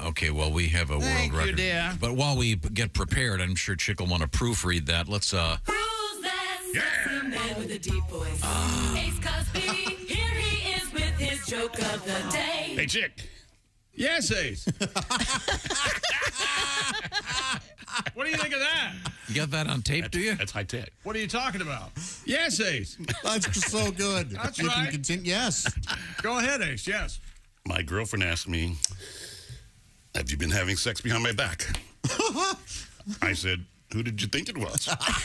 Okay, well, we have a world record. You, dear. But while we get prepared, I'm sure Chick will want to proofread that. Let's Sexy man with a deep voice. Ace Cosby, here he is with his joke of the day. Hey, Chick. Yes, Ace. What do you think of that? You got that on tape, do you? That's high tech. What are you talking about? Yes, Ace. That's so good. That's you right. Can continue. Yes. Go ahead, Ace. Yes. My girlfriend asked me, have you been having sex behind my back? I said, who did you think it was? That was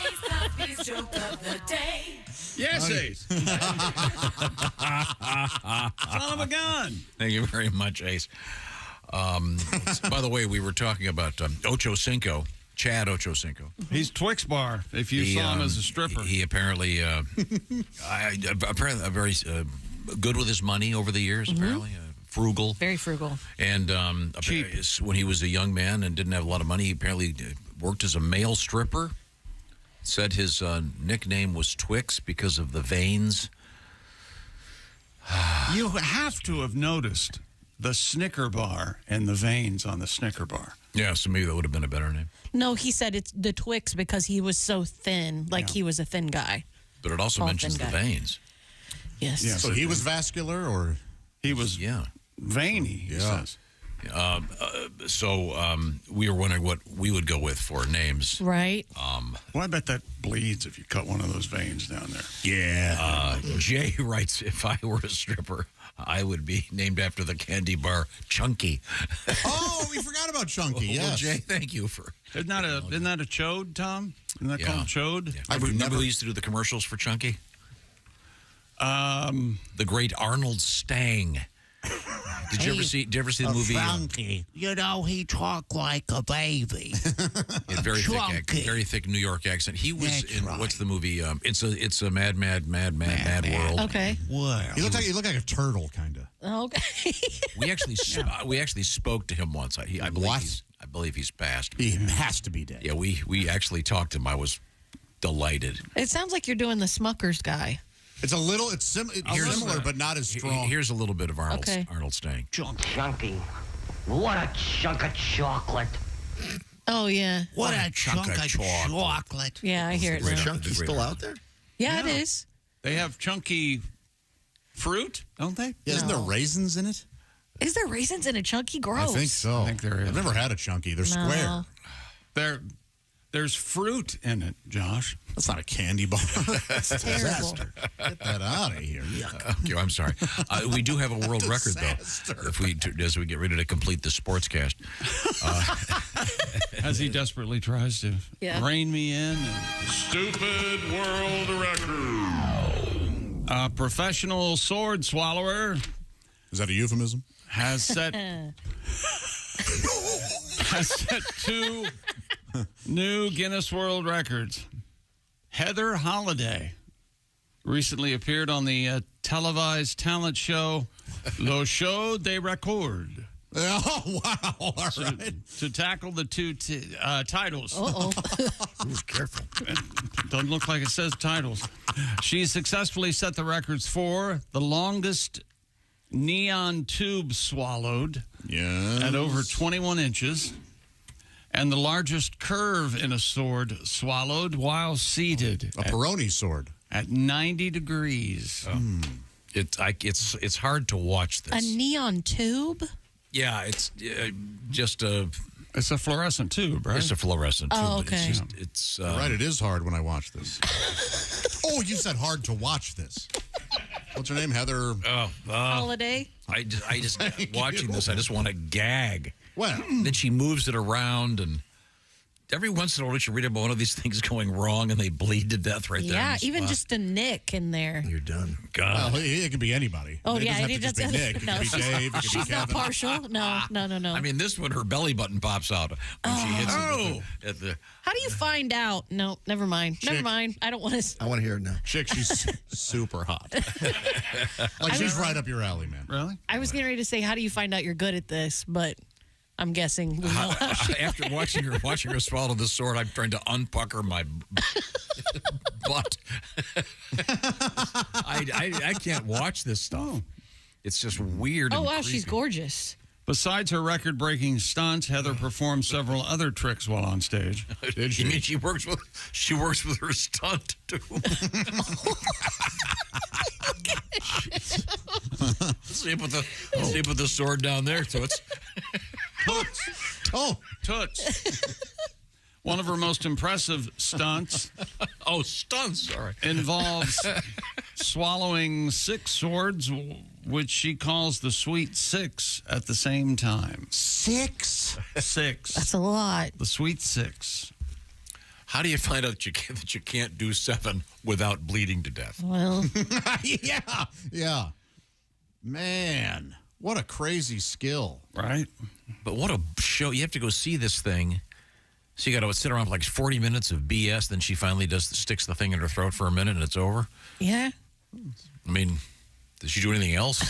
Ace Cosby's joke of the day. Yes, Ace. Son of a gun. Thank you very much, Ace. By the way, we were talking about Ocho Cinco, Chad Ocho Cinco. He's Twix Bar, if you saw him as a stripper. He apparently, apparently very good with his money over the years, apparently. Frugal. Very frugal. And when he was a young man and didn't have a lot of money, he apparently worked as a male stripper. Said his nickname was Twix because of the veins. You have to have noticed the Snicker bar and the veins on the Snicker bar. Yeah, so maybe that would have been a better name. No, he said it's the Twix because he was so thin, he was a thin guy. But it also mentions the veins. Yes. Yeah, so he was vascular, or he was veiny, he says. So we were wondering what we would go with for names. Right. Well, I bet that bleeds if you cut one of those veins down there. Yeah. Jay writes, if I were a stripper, I would be named after the candy bar Chunky. Oh, we forgot about Chunky. Yes. Well, Jay, thank you for. Isn't that a chode, Tom? Isn't that called chode? Yeah. Remember we used to do the commercials for Chunky? The great Arnold Stang. Did you ever see the movie? Frankie, he talked like a baby. Very thick New York accent. He was in what's the movie? It's a mad world. Okay. Wow. You look like a turtle, kind of. Okay. We actually spoke to him once. I believe I believe he's passed. He has to be dead. Yeah, we actually talked to him. I was delighted. It sounds like you're doing the Smuckers guy. It's a little, it's similar, but not as strong. Here's a little bit of Arnold Stang. Chunky. What a chunk of chocolate. Oh, yeah. What a chunk of chocolate. Yeah, I hear it now. Chunky's still out there? Yeah, it is. They have chunky fruit, don't they? Yeah, isn't there raisins in it? Is there raisins in a Chunky? Gross. I think so. I think there is. I've never had a Chunky. They're square. There's fruit in it, Josh. That's not a candy bar. That's terrible. Get that out of here. Okay, I'm sorry. We do have a world record, though, as we get ready to complete the sportscast. As he desperately tries to rein me in. Stupid world record. A professional sword swallower. Is that a euphemism? Has set 2 new Guinness World Records. Heather Holliday recently appeared on the televised talent show Le Show des Records. Oh, wow. All right. To tackle the 2 titles. Uh-oh. Careful. Doesn't look like it says titles. She successfully set the records for the longest neon tube swallowed at over 21 inches. And the largest curve in a sword swallowed while seated. A Peroni sword. At 90 degrees. It's hard to watch this. A neon tube? Yeah, it's just a... It's a fluorescent tube, right? It's a fluorescent tube. Oh, okay. It's right, it is hard when I watch this. Oh, you said hard to watch this. What's her name? Heather? Holiday? I just watching this, I just want to gag. Well, then she moves it around, and every once in a while you read about one of these things going wrong, and they bleed to death right there. Yeah, even just a nick in there. You're done. God. Well, it could be anybody. Oh, it yeah. doesn't have to just be Nick. It could be Dave. It could be She's not Kevin. partial. No. I mean, this one, her belly button pops out when she hits it at the... How do you find out? No, never mind. Never mind. I don't want to... I want to hear it now. Chick, she's super hot. Like, she's right up your alley, man. Really? I was getting ready to say, how do you find out you're good at this? But I'm guessing we know how she After watching her swallow the sword, I'm trying to unpucker my butt. I can't watch this stuff. It's just weird. Oh, and wow, creepy. she's gorgeous. Besides her record-breaking stunts, Heather performed several other tricks while on stage. Did she? You mean she works with her stunt too? See, put the sword down there, so it's Toots. One of her most impressive stunts. Oh, stunts! All right. Involves swallowing 6 swords, which she calls the Sweet Six, at the same time. 6? 6. That's a lot. The Sweet Six. How do you find out that you can't do 7 without bleeding to death? Well, yeah. Man, what a crazy skill. Right? But what a show. You have to go see this thing. So you got to sit around for like 40 minutes of BS. Then she finally sticks the thing in her throat for a minute and it's over. yeah. I mean, does she do anything else?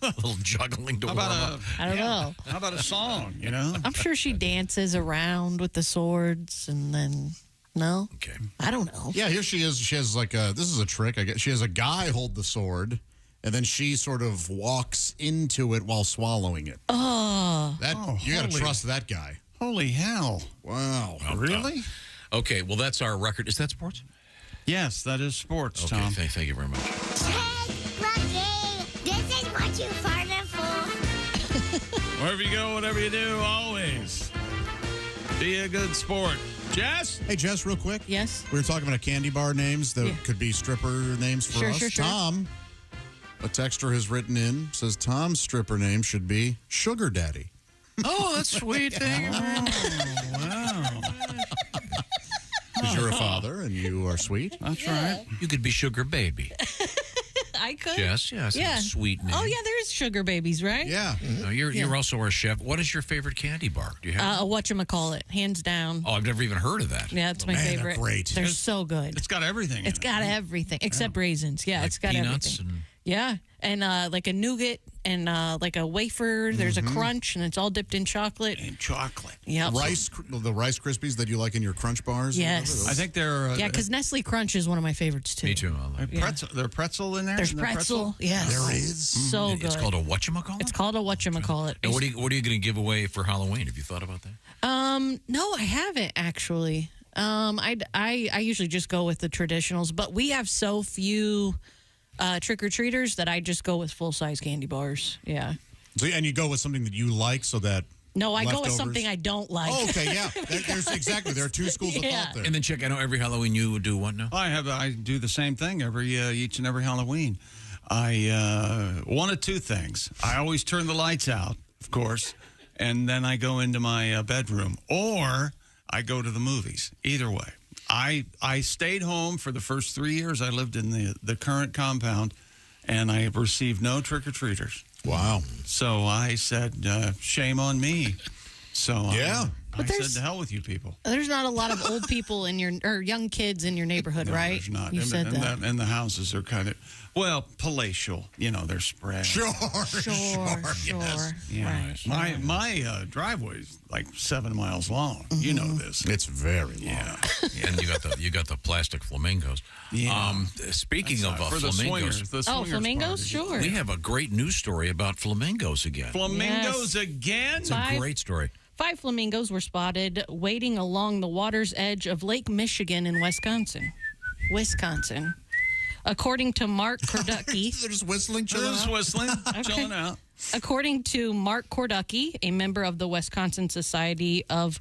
a little juggling to warm up. I don't know. How about a song, you know? I'm sure she dances around with the swords and then, no? Okay. I don't know. Yeah, here she is. She has like this is a trick, I guess. She has a guy hold the sword, and then she sort of walks into it while swallowing it. Oh. You got to trust that guy. Holy hell. Wow. Really? Okay, well, that's our record. Is that sports? Yes, that is sports, Okay, Tom. thank you very much. This is what you farted for. Wherever you go, whatever you do, always be a good sport. Jess? Hey, Jess, real quick. Yes? We were talking about candy bar names that could be stripper names for us. Sure. Tom, a texter has written in, says Tom's stripper name should be Sugar Daddy. Oh, that's sweet. Thank you. Wow. Because you're a father and you are sweet. That's right. You could be Sugar Baby. I could. Yes, that's a sweet name. Oh, yeah, there is sugar babies, right? Yeah. No, you're also our chef. What is your favorite candy bar? Do you have? Whatchamacallit, hands down. Oh, I've never even heard of that. Yeah, it's my Man, favorite. they're great. They're so good. It's got everything. It's got everything except raisins. Yeah, Like it's got peanuts everything. Yeah, and like a nougat and like a wafer. There's a crunch, and it's all dipped in chocolate. And chocolate. Yeah. The Rice Krispies that you like in your Crunch bars? Yes. I think they're... yeah, because Nestle Crunch is one of my favorites, too. Me too. There's pretzel in there? There's pretzel. Yes. There is? So good. It's called a whatchamacallit? It's called a whatchamacallit. And what are you going to give away for Halloween? Have you thought about that? No, I haven't, actually. I usually just go with the traditionals, but we have so few trick-or-treaters that I just go with full-size candy bars. Yeah. So, and you go with something that you like so that... No, I go with something I don't like. Oh, okay, yeah. There are two schools of thought there. And then, Chick, I know every Halloween you would do what now? I do the same thing each and every Halloween. One of two things. I always turn the lights out, of course, and then I go into my bedroom, or I go to the movies. Either way. I stayed home for the first 3 years I lived in the current compound, and I received no trick-or-treaters. Wow. So I said, shame on me. So I said, to hell with you people. There's not a lot of old people or young kids in your neighborhood, right? There's not. You said that. And the houses are kind of, palatial. They're spread. Sure. Yes. Yeah. Right. My driveway's like 7 miles long. Mm-hmm. You know this. It's very long. Yeah. And you got the plastic flamingos. Yeah. Speaking of for flamingos. the swingers flamingos? party. Sure. We have a great news story about flamingos again. Flamingos again? It's a great story. 5 flamingos were spotted wading along the water's edge of Lake Michigan in Wisconsin. According to Mark Korducki. They're just whistling, chilling out. Chilling out. According to Mark Korducki, a member of the Wisconsin Society of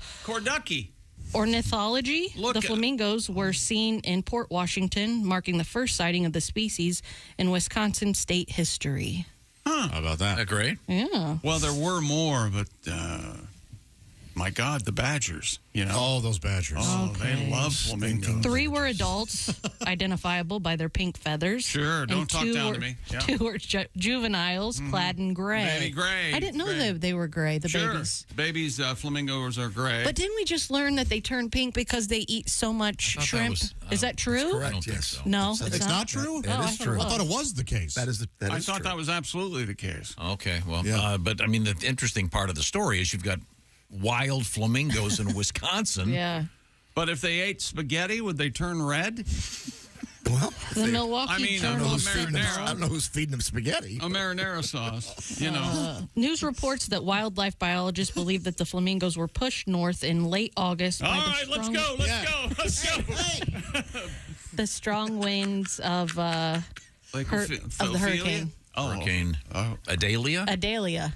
Ornithology, the flamingos were seen in Port Washington, marking the first sighting of the species in Wisconsin state history. Huh. How about that? Isn't that great? Yeah. Well, there were more, but my God, the badgers, Oh, those badgers. Oh, they love flamingos. 3 were adults, identifiable by their pink feathers. Sure, don't talk down to me. Yeah. 2 were juveniles, clad in gray. Baby gray. I didn't know they were gray, the Sure. babies. Babies, flamingos are gray. But didn't we just learn that they turn pink because they eat so much shrimp? Is that true? correct, I don't think yes. so. No, It's not true? That is true. I thought it was the case. I thought that was absolutely the case. Okay, well, but I mean, the interesting part of the story is you've got wild flamingos in Wisconsin. Yeah. But if they ate spaghetti, would they turn red? Well, The Milwaukee I mean, Journal. I don't know who's feeding them spaghetti. A marinara sauce, News reports that wildlife biologists believe that the flamingos were pushed north in late August. All right, let's go. The strong winds of the hurricane. Hurricane Adalia? Adalia.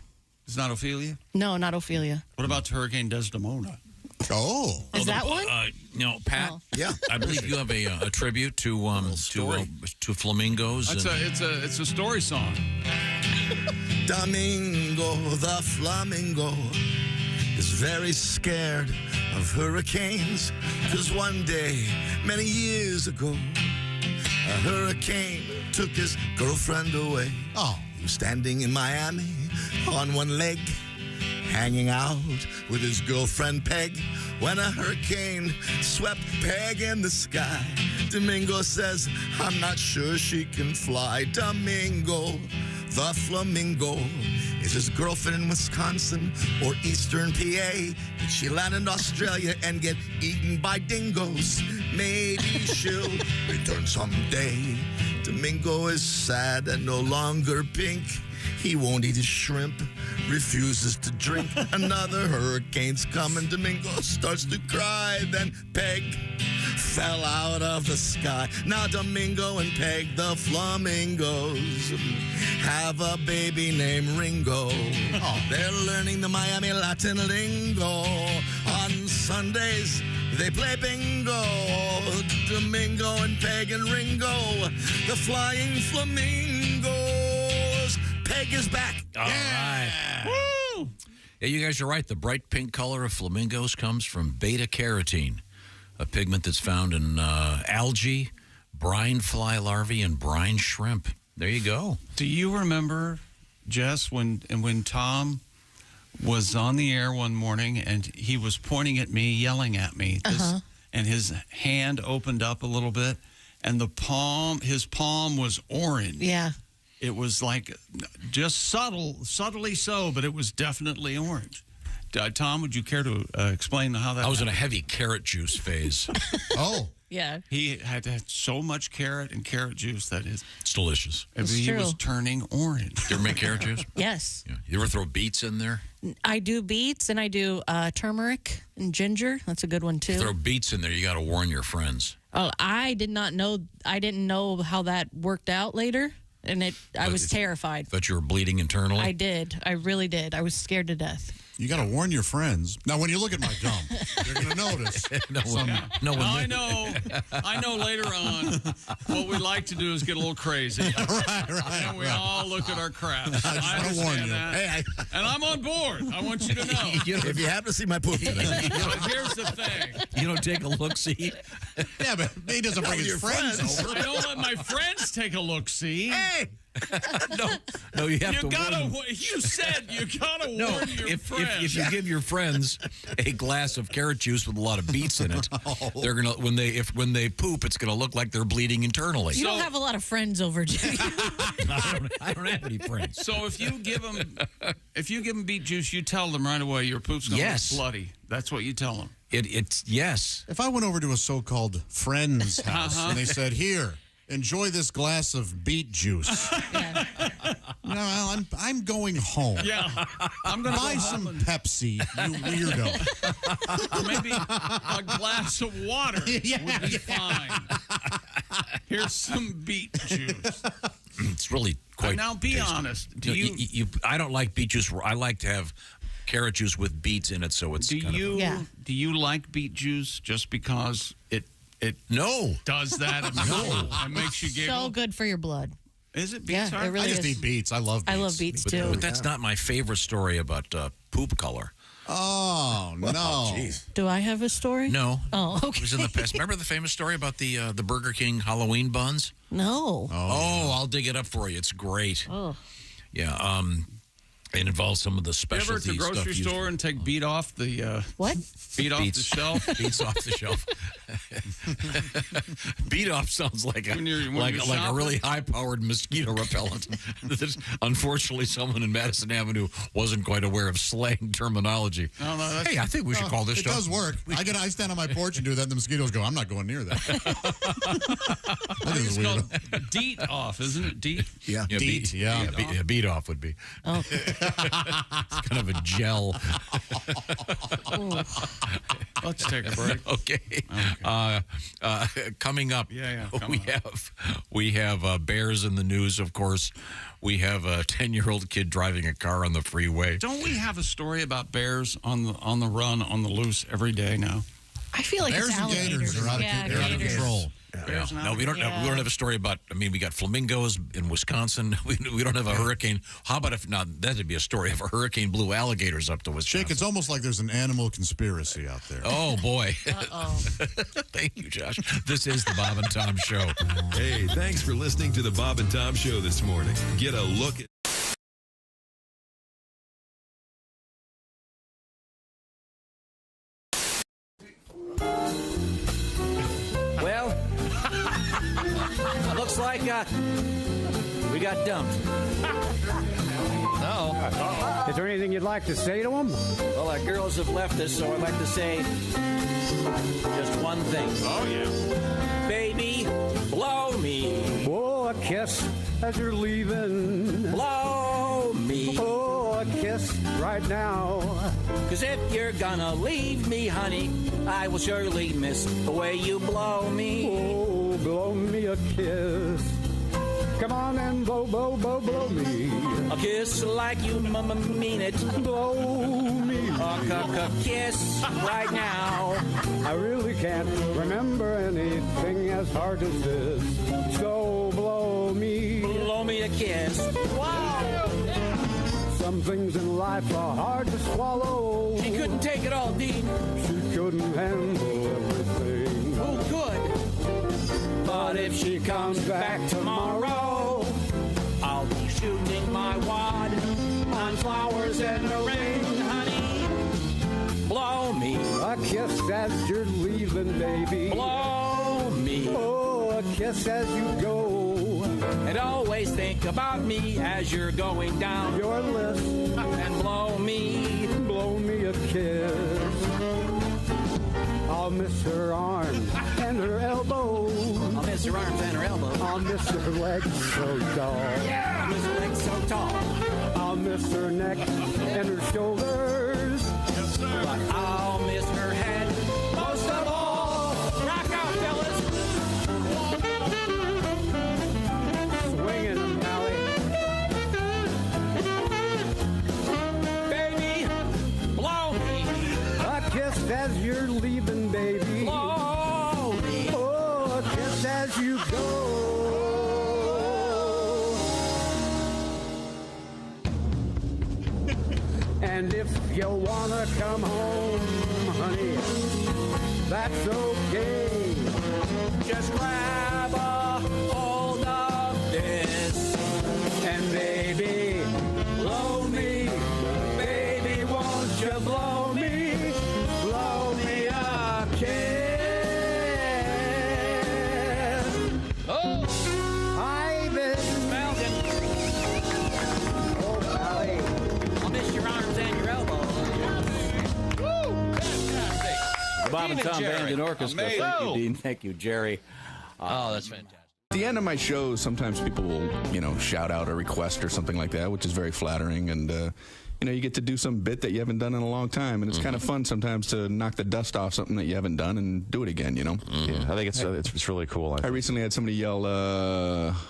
It's not Ophelia? No, not Ophelia. What about Hurricane Desdemona? Oh. Is that one? Pat. Yeah. I believe you have a tribute to flamingos. It's a story song. Domingo the flamingo is very scared of hurricanes, 'cause one day, many years ago, a hurricane took his girlfriend away. Oh. He was standing in Miami on one leg, hanging out with his girlfriend Peg, when a hurricane swept Peg in the sky. Domingo says, I'm not sure she can fly. Domingo, the flamingo, is his girlfriend in Wisconsin or Eastern PA? Did she land in Australia and get eaten by dingoes? Maybe she'll return someday. Domingo is sad and no longer pink. He won't eat his shrimp, refuses to drink. Another hurricane's coming. Domingo starts to cry. Then Peg fell out of the sky. Now Domingo and Peg, the flamingos, have a baby named Ringo. Oh. They're learning the Miami Latin lingo. On Sundays, they play bingo. Domingo and Peg and Ringo, the flying flamingos. Peg is back. All right. Woo! Yeah, you guys are right. The bright pink color of flamingos comes from beta-carotene, a pigment that's found in algae, brine fly larvae, and brine shrimp. There you go. Do you remember, Jess, when Tom was on the air one morning and he was pointing at me, yelling at me, and his hand opened up a little bit, and his palm was orange. Yeah. it was like just subtly so, but it was definitely orange. Tom, would you care to explain how that? I was in a heavy carrot juice phase. Oh. Yeah. He had so much carrot and carrot juice that it's delicious. He was turning orange. Do you ever make carrot juice? Yes. Yeah. You ever throw beets in there? I do beets and I do turmeric and ginger. That's a good one too. Throw beets in there. You got to warn your friends. Oh, I did not know. I didn't know how that worked out later, and I was terrified. That you were bleeding internally. I did. I really did. I was scared to death. You got to warn your friends. Now, when you look at my dump, you're going to notice. I know later on what we like to do is get a little crazy. right. And we all look at our craps. I just want to warn you. Hey, and I'm on board. I want you to know. If you happen to see my poop today. But here's the thing. You don't take a look-see? Yeah, but he doesn't bring his friends over. I don't let my friends take a look-see. Hey! No, you have to warn them. You said you gotta warn your friends. If you give your friends a glass of carrot juice with a lot of beets in it, they're gonna when they poop, it's gonna look like they're bleeding internally. You don't have a lot of friends over, do you? I don't have any friends. So if you give them beet juice, you tell them right away your poop's gonna look bloody. That's what you tell them. It's yes. If I went over to a so-called friend's house and they said, "Here, enjoy this glass of beet juice." Yeah. No, I'm going home. Yeah, I'm gonna buy some Pepsi, you weirdo. Or maybe a glass of water would be fine. Here's some beet juice. It's really quite. Now, be tasty. honest. Do you? I don't like beet juice. I like to have carrot juice with beets in it, so it's. Do you like beet juice just because it does that? It makes you giggle. So good for your blood. Is it beets? Yeah, it really I just is. eat beets. I love beets. I love beets too. But that's not my favorite story about poop color. Oh, no. Geez. Do I have a story? No. Oh, okay. It was in the past. Remember the famous story about the Burger King Halloween buns? No. Oh, I'll dig it up for you. It's great. Oh. Yeah. It involves some of the specialty stuff. You ever at the grocery store and take beet off the what? Beet off the shelf. Beets off the shelf. Beet off sounds like a really high-powered mosquito repellent. Unfortunately, someone in Madison Avenue wasn't quite aware of slang terminology. No, hey, I think we should call this it show. It does work. I stand on my porch and do that, and the mosquitoes go, "I'm not going near that." I think it's called DEET off, isn't it? DEET? Yeah. DEET, yeah. Beet off would be. Oh. It's kind of a gel. Let's take a break. Okay. Coming up, we have bears in the news, of course. We have a 10-year-old kid driving a car on the freeway. Don't we have a story about bears on the run, on the loose every day now? I feel like bears it's and alligators. gators are out of control. Yeah. No, we don't have a story about. I mean, we got flamingos in Wisconsin. We don't have a hurricane. How about if now that'd be a story if a hurricane blew alligators up to Wisconsin? Jake, it's almost like there's an animal conspiracy out there. Oh boy! Uh-oh. Thank you, Josh. This is the Bob and Tom Show. Hey, thanks for listening to the Bob and Tom Show this morning. Get a look at. Well, looks like we got dumped. No. Is there anything you'd like to say to them? Well, our girls have left us, so I'd like to say just one thing. Oh, yeah. Baby, blow me. Oh, a kiss as you're leaving. Blow me. Oh, a kiss right now. 'Cause if you're gonna leave me, honey, I will surely miss the way you blow me. Oh, blow me a kiss. Come on and blow me. A kiss like you mean it. Blow me. A kiss right now. I really can't remember anything as hard as this. So blow me. Blow me a kiss. Wow. Some things in life are hard to swallow. She couldn't take it all, Dean. She couldn't handle everything. Oh, good. But if she comes back tomorrow, I'll be shooting my wad on flowers in the rain, honey. Blow me. A kiss as you're leaving, baby. Blow me. Oh, a kiss as you go. And always think about me as you're going down your list. And blow me a kiss. I'll miss her arms and her elbows. I'll miss her arms and her elbows. I'll miss her legs so tall. Yeah, I'll miss her legs so tall. I'll miss her neck and her shoulders. Yes, sir. But I'll miss her head most of all. Rock out, fellas. Swinging them, Pally. Baby, blow me. A kiss as you're leaving, baby. Blow me. Oh, a kiss as you go. And if you wanna come home, honey, that's okay. Just grab a hold of this. And baby, blow me. Baby, won't you blow me? Blow me a kiss. Oh, Hi, Miss Malcolm. Oh, Pally. I'll miss your arms and your elbows. Woo! Fantastic. Bob and Dean and Tom Jerry. Band and Orchestra. Amazing. Thank you, Dean. Thank you, Jerry. Oh, that's fantastic. At the end of my shows, sometimes people will, shout out a request or something like that, which is very flattering. And, you get to do some bit that you haven't done in a long time. And it's kind of fun sometimes to knock the dust off something that you haven't done and do it again, Yeah, I think it's really cool. I recently had somebody yell,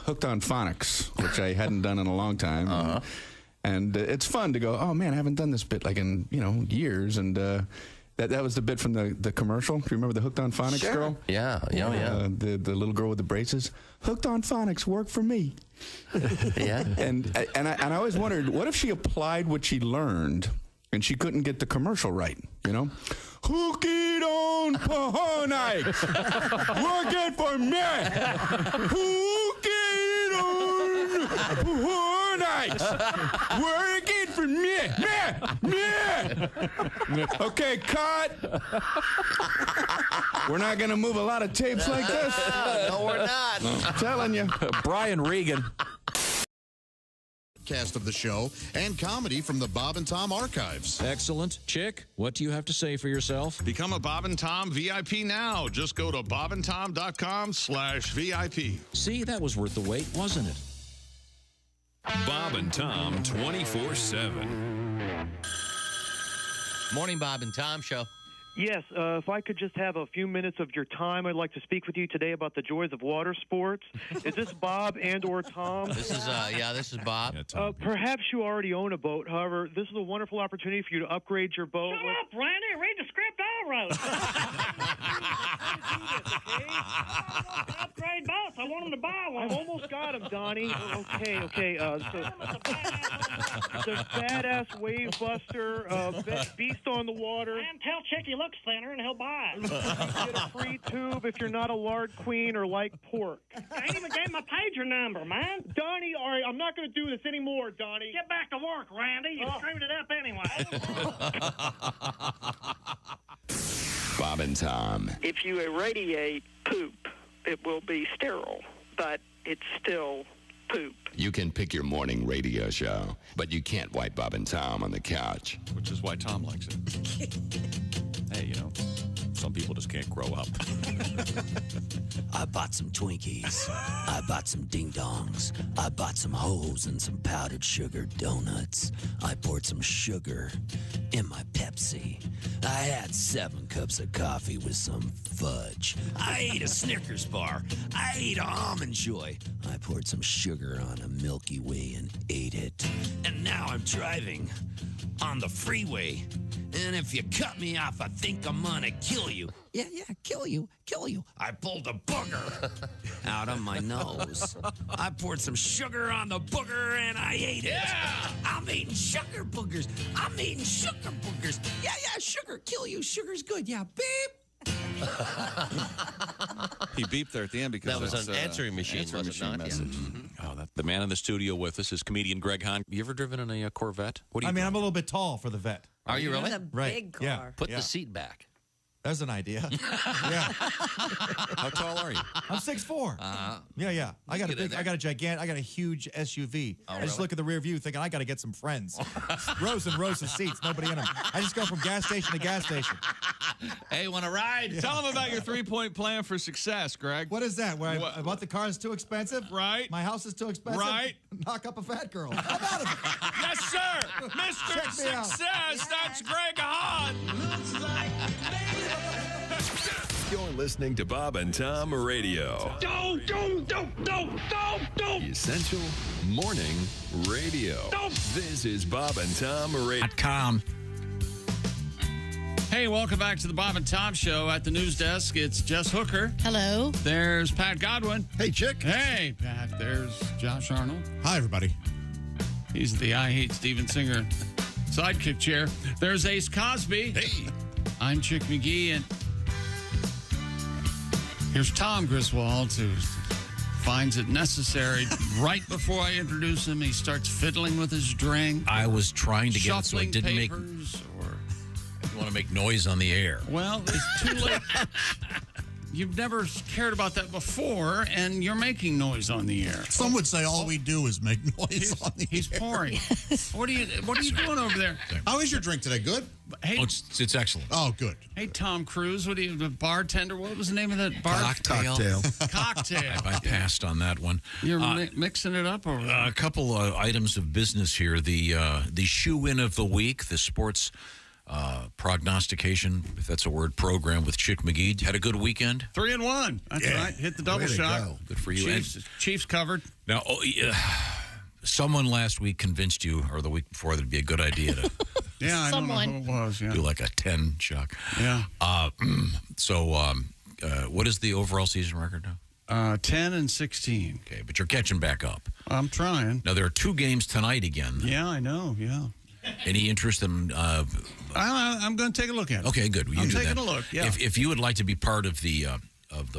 hooked on phonics, which I hadn't done in a long time. And it's fun to go, oh, man, I haven't done this bit in, years. And that was the bit from the commercial. Do you remember the Hooked on Phonics girl? Yeah. The little girl with the braces. Hooked on Phonics, work for me. Yeah. And I always wondered, what if she applied what she learned and she couldn't get the commercial right, Hooked on Phonics, work it for me. Hooked on Phonics, work it for me. Okay, cut. We're not going to move a lot of tapes like this. No, we're not. I'm telling you. Brian Regan. Cast of the show and comedy from the Bob and Tom archives. Excellent. Chick, what do you have to say for yourself? Become a Bob and Tom VIP now. Just go to bobandtom.com/VIP. See, that was worth the wait, wasn't it? Bob and Tom 24/7. Morning, Bob and Tom Show. Yes, if I could just have a few minutes of your time, I'd like to speak with you today about the joys of water sports. Is this Bob and or Tom? This is Bob. Yeah, perhaps you already own a boat. However, this is a wonderful opportunity for you to upgrade your boat. Shut up, Randy. Read the script I wrote. Upgrade boats. I want them to buy one. I've almost got him, Donnie. Okay. The badass wave buster, beast on the water. And tell Chick he looks thinner and he'll buy it. You get a free tube if you're not a lard queen or like pork. I ain't even gave my pager number, man. Donnie, all right, I'm not going to do this anymore, Donnie. Get back to work, Randy. You screwed it up anyway. Bob and Tom. If you irradiate poop, it will be sterile, but it's still poop. You can pick your morning radio show, but you can't wipe Bob and Tom on the couch. Which is why Tom likes it. Hey, some people just can't grow up. I bought some Twinkies. I bought some ding-dongs. I bought some hoes and some powdered sugar donuts. I poured some sugar in my Pepsi. I had 7 cups of coffee with some fudge. I ate a Snickers bar. I ate an Almond Joy. I poured some sugar on a Milky Way and ate it. And now I'm driving on the freeway. And if you cut me off, I think I'm gonna kill you. Yeah, kill you. I pulled a booger out of my nose. I poured some sugar on the booger and I ate it. Yeah! I'm eating sugar boogers. Yeah, sugar, kill you. Sugar's good. Yeah, beep. He beeped there at the end because that was an answering machine, was it not? Message. Oh, the man in the studio with us is comedian Greg Hahn. You ever driven in a Corvette? I'm a little bit tall for the Vet. Are you really? Right. Big car. Yeah. Put the seat back. There's an idea. Yeah. How tall are you? I'm 6'4". Yeah. I got a huge SUV. Oh, I just really? look at the rear view thinking I got to get some friends. Rows and rows of seats, nobody in them. I just go from gas station to gas station. Hey, want to ride? Tell them about your 3-point plan for success, Greg. What is that? Where I bought the car is too expensive? Right. My house is too expensive? Right. Knock up a fat girl. How about it? Yes, sir. Mr. Check me out. Success. That's Greg Hahn. You're listening to Bob and Tom Radio. Don't. The Essential Morning Radio. This is Bob and Tom Radio. Hey, welcome back to the Bob and Tom Show. At the news desk, it's Jess Hooker. Hello. There's Pat Godwin. Hey, Chick. Hey, Pat. There's Josh Arnold. Hi, everybody. He's the I Hate Steven Singer sidekick chair. There's Ace Cosby. Hey. I'm Chick McGee, and here's Tom Griswold, who finds it necessary right before I introduce him. He starts fiddling with his drink. I was trying to get it so I shuffling didn't papers, want to make noise on the air. Well, it's too late. You've never cared about that before, and you're making noise on the air. Some would say all we do is make noise on the He's air. pouring. What are you doing over there? How is your drink today? Good? Hey, it's excellent. Oh, good. Hey, Tom Cruise, what are you, the bartender? What was the name of that bar? Cocktail. Cocktail. I passed on that one. You're mixing it up over there. A couple items of business here. The shoe-in of the week, the sports prognostication, if that's a word, program with Chick McGee. Had a good weekend? 3-1. That's right. Hit the double shot. Good for you. Chiefs covered. Now, someone last week convinced you, or the week before, that it'd be a good idea to I don't know who it was. Yeah. do like a 10 shock. Yeah. What is the overall season record now? 10-16. Okay, but you're catching back up. I'm trying. Now, there are 2 games tonight again. Yeah, I know. Yeah. Any interest in... I'm going to take a look at it. Okay, good. I'm taking a look, yeah. If you would like to be part of the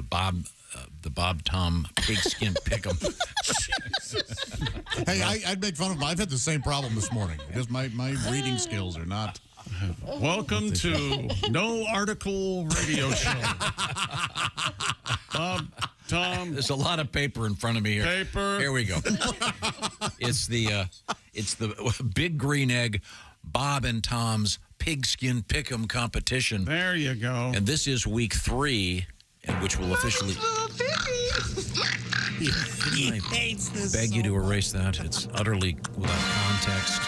Bob Tom Pigskin Pick'em. Hey, I'd make fun of him. I've had the same problem this morning. Because my reading skills are not... Welcome to No Article Radio Show. Bob, Tom. There's a lot of paper in front of me here. Paper. Here we go. It's the Big Green Egg Bob and Tom's Pigskin Pick'em competition. There you go. And this is week 3, which will officially... He hates this. Beg you to erase that. It's utterly without context.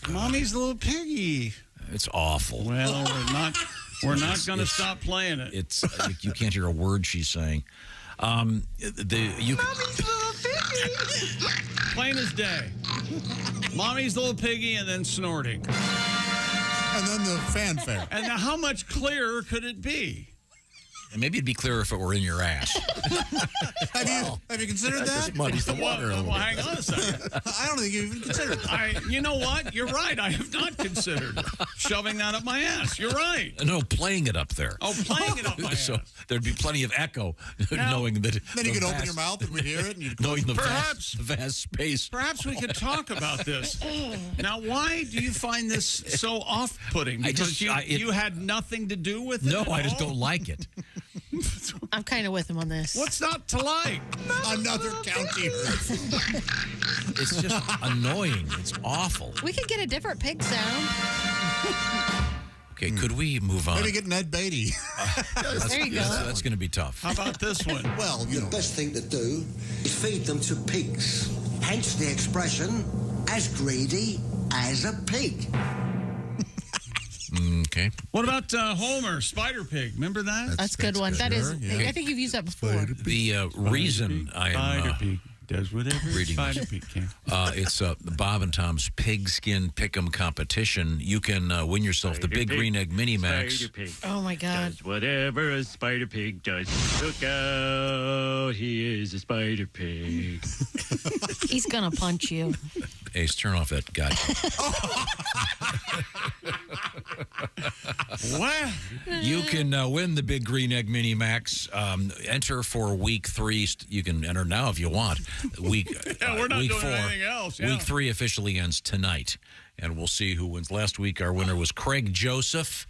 Mommy's little piggy. It's awful. Well, we're not going to stop playing it. It's you can't hear a word she's saying. Mommy's little piggy. Plain as day. Mommy's little piggy and then snorting. And then the fanfare. And now how much clearer could it be? Maybe it'd be clearer if it were in your ass. Have you considered that? Just muddies the water a little Well, hang on a second. I don't think you even considered that. You know what? You're right. I have not considered shoving that up my ass. You're right. No, playing it up there. Oh, playing it up my So ass. there'd be plenty of echo, knowing that. Then you could open your mouth and we'd hear it. And you'd knowing the Perhaps- vast space. Perhaps we could talk about this. Now, why do you find this so off-putting? Because you had nothing to do with it? No, at I just all? don't like it. I'm kind of with him on this. What's not to like? Another county. It's just annoying. It's awful. We could get a different pig sound. Okay, could we move on? Maybe get Ned Beatty. There you go. That's going to be tough. How about this one? Well, The best thing to do is feed them to pigs. Hence the expression, as greedy as a pig. Okay. What about Homer, Spider Pig? Remember that? That's a good one. That is. yeah. I think you've used that before. The reason I Spider am Pig does whatever reading Spider this. Pig can. It's the Bob and Tom's Pigskin Pick'em competition. You can win yourself the Big Green Egg Mini Max. Spider Pig Oh my God. does whatever a spider pig does. Look out, he is a spider pig. He's gonna punch you. Ace, turn off that guy. What? You can win the Big Green Egg Mini Max. Enter for week 3. You can enter now if you want. Week Yeah, we're not week doing 4. anything else. Yeah. Week 3 officially ends tonight, and we'll see who wins. Last week, our winner was Craig Joseph.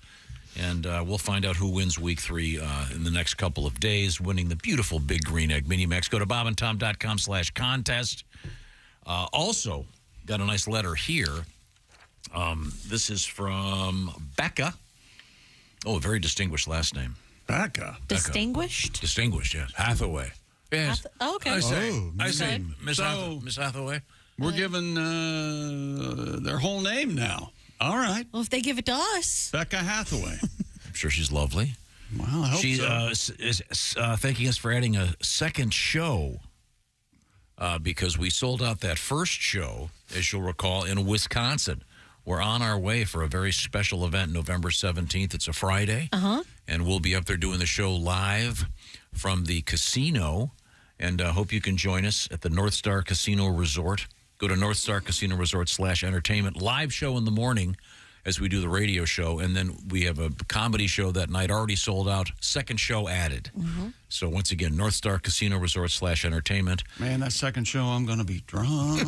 And we'll find out who wins week 3 in the next couple of days, winning the beautiful Big Green Egg Mini Mix. Go to bobandtom.com/contest. Also, got a nice letter here. This is from Becca. Oh, a very distinguished last name. Becca. Distinguished? Distinguished, yes. Hathaway. Yes. Okay. I say, Miss Hathaway. We're given their whole name now. All right. Well, if they give it to us. Becca Hathaway. I'm sure she's lovely. Well, I hope she so. is thanking us for adding a second show because we sold out that first show, as you'll recall, in Wisconsin. We're on our way for a very special event November 17th. It's a Friday. And we'll be up there doing the show live from the casino. And hope you can join us at the North Star Casino Resort. Go to North Star Casino Resort /entertainment. Live show in the morning as we do the radio show. And then we have a comedy show that night already sold out. Second show added. So once again, North Star Casino Resort /entertainment. Man, that second show, I'm going to be drunk.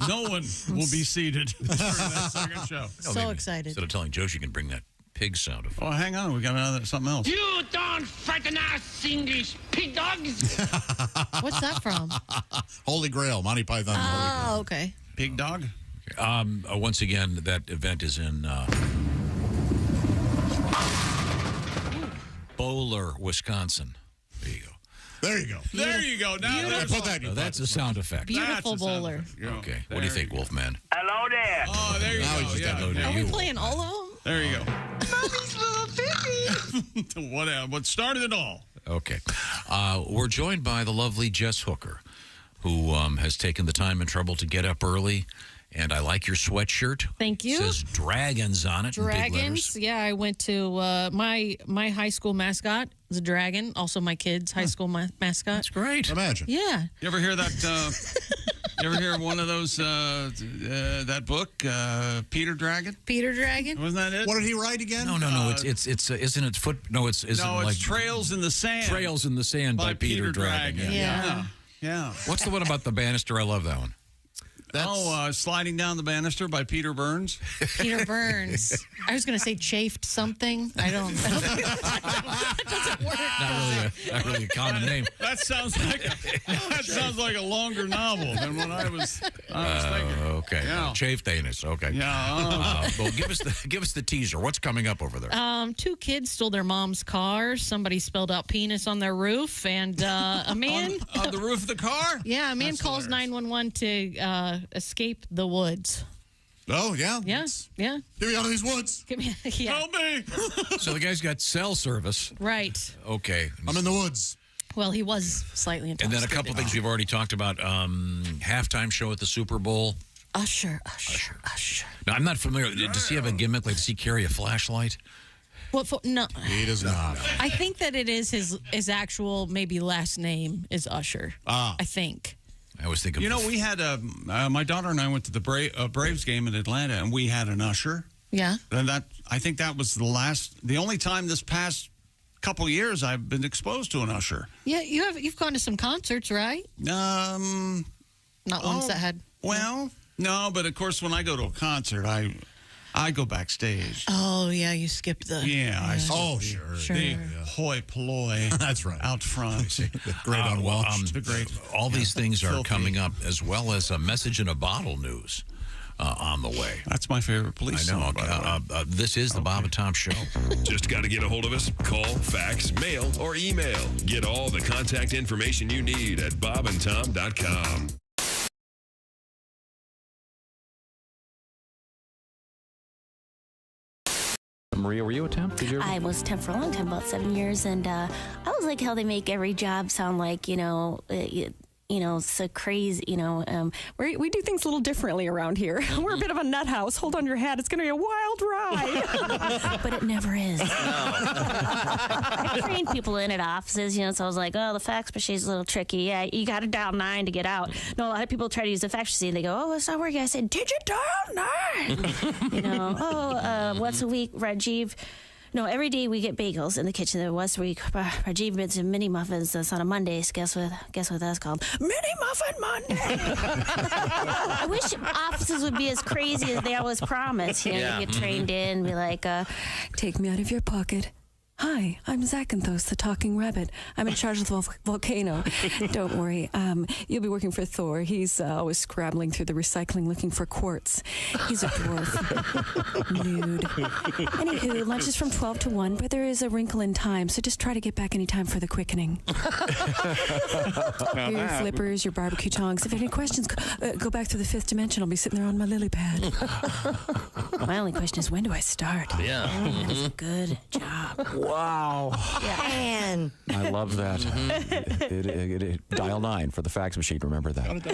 No one will be seated during that second show. So excited. Instead of telling jokes, you can bring that pig sound effect. Oh, hang on. We got something else. You don't frighten us, English pig dogs. What's that from? Holy Grail, Monty Python. Oh, okay. Pig dog? Once again, that event is in Bowler, Wisconsin. There you go. There you go. There you go. Now put that. No, that's a sound effect. Beautiful bowler. Okay. What do you think, Wolfman? Hello there. Oh, there you go. Yeah. Are we playing all of them? There you go. Mommy's little baby. What started it all? Okay. We're joined by the lovely Jess Hooker, who has taken the time and trouble to get up early. And I like your sweatshirt. Thank you. It says Dragons on it. In big Dragons. letters. Yeah, I went to my high school mascot is a dragon. Also, my kids' high school mascot. That's great. Imagine. Yeah. You ever hear that? You ever hear one of those, that book, Peter Dragon? Peter Dragon? Wasn't that it? What did he write again? No. It's isn't it foot? No, it's it's like Trails in the Sand. Trails in the Sand by Peter Dragon. Yeah. What's the one about the banister? I love that one. Sliding Down the Banister by Peter Burns. Peter Burns. I was going to say chafed something. I don't that doesn't work. Not really a common name. That sounds like a longer novel than what I was thinking. Okay. Yeah. Chafed anus. Okay. Yeah. Well, give us the teaser. What's coming up over there? 2 kids stole their mom's car. Somebody spelled out penis on their roof, and a man on the roof of the car. Yeah, a man calls 911 to escape the woods. Oh, yeah? Yeah. Get me out of these woods. Yeah. Help me. So the guy's got cell service. Right. Okay. I'm in the woods. Well, he was slightly And intoxicated. then a couple things we've already talked about. Halftime show at the Super Bowl. Usher. Now, I'm not familiar. Does he have a gimmick? Like, does he carry a flashlight? No. He does not. I think that it is his actual maybe last name is Usher. I think. I always think of we had my daughter and I went to the Braves game in Atlanta, and we had an usher. Yeah. And I think that was the only time this past couple of years I've been exposed to an usher. Yeah, you've gone to some concerts, right? Not ones that had. Well, no, but of course when I go to a concert, I go backstage. Oh yeah, you skipped the. Yeah. Sure. The hoi polloi. That's right. Out front. The great on Welsh. All these things are coming up, as well as a message in a bottle news on the way. That's my favorite police song, by the way. This is the Bob and Tom Show. Just got to get a hold of us. Call, fax, mail, or email. Get all the contact information you need at bobandtom.com. Maria, were you a temp? Did you ever? I was a temp for a long time, about 7 years, and I was like how they make every job sound like, so crazy, We do things a little differently around here. We're a bit of a nut house. Hold on to your hat. It's going to be a wild ride. But it never is. I trained people in at offices, so I was like, oh, the fax machine's a little tricky. Yeah, you got to dial 9 to get out. No, a lot of people try to use the fax machine. They go, oh, it's not working. I said, did you dial 9? What's a week, Rajiv? No, every day we get bagels in the kitchen. The West week, Rajiv made some mini muffins. That's on a Monday. Guess what that's called? Mini Muffin Monday. I wish offices would be as crazy as they always promise. You get trained in, be like, take me out of your pocket. Hi, I'm Zachanthos, the talking rabbit. I'm in charge of the volcano. Don't worry, you'll be working for Thor. He's always scrabbling through the recycling looking for quartz. He's a dwarf. Nude. Anywho, lunch is from 12 to 1, but there is a wrinkle in time, so just try to get back any time for the quickening. Your flippers, your barbecue tongs. If you have any questions, go back to the 5th dimension. I'll be sitting there on my lily pad. My only question is, when do I start? Yeah. That is a good job. Wow. Man. I love that. Dial 9 for the fax machine. Remember that.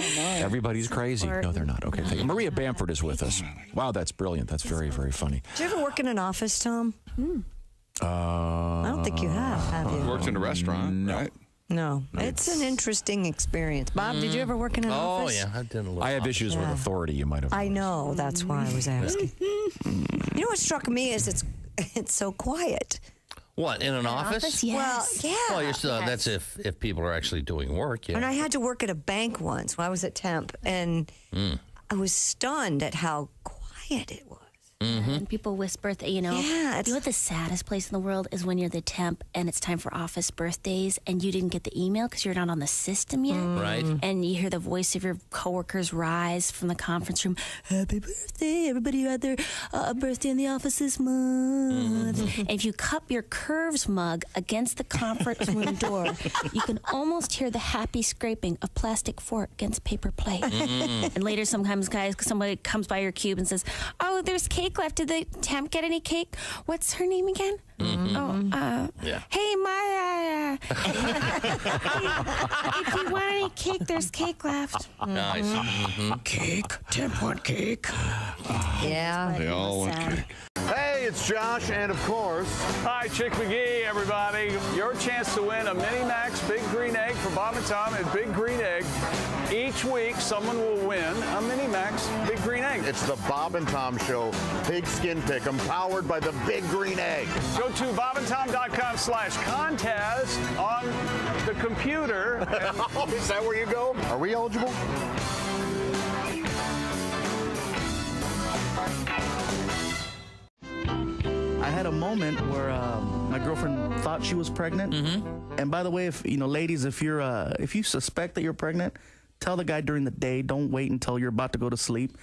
Everybody's crazy. No, they're not. Okay. Thank you. Maria Bamford is with us. Wow, that's brilliant. That's very, very funny. Did you ever work in an office, Tom? I don't think you have you? Worked in a restaurant, right? No. It's an interesting experiment. Bob, did you ever work in an office? Oh, yeah. I did a little. I have issues with authority, you might have noticed. I know. That's why I was asking. You know what struck me is it's so quiet. What, in an office? Yes. Well, yeah. Well, you're still, that's if people are actually doing work, yeah. And I had to work at a bank once when I was at Temp, and I was stunned at how quiet it was. And people whisper, you know what the saddest place in the world is when you're the temp and it's time for office birthdays and you didn't get the email because you're not on the system yet. Right. And you hear the voice of your coworkers rise from the conference room, happy birthday, everybody who had their birthday in the office this month. And if you cup your Curves mug against the conference room door, you can almost hear the happy scraping of plastic fork against paper plate. And later sometimes, somebody comes by your cube and says, oh, there's cake left. Did the temp get any cake? What's her name again? Hey, Maya. If you want any cake, there's cake left. Nice. Cake? Temp want cake? Yeah. They all want cake. Hey, it's Josh, and of course, hi, Chick McGee, everybody. Your chance to win a Mini Max Big Green Egg for Bob and Tom at Big Green Egg. Each week, someone will win a Mini Max Big Green Egg. it's the Bob and Tom Show Pigskin Pick, empowered by the Big Green Egg. Go to bobandtom.com/contest on the computer. Is that where you go? Are we eligible? I had a moment where my girlfriend thought she was pregnant. And by the way, if ladies, if you suspect that you're pregnant, tell the guy during the day. Don't wait until you're about to go to sleep.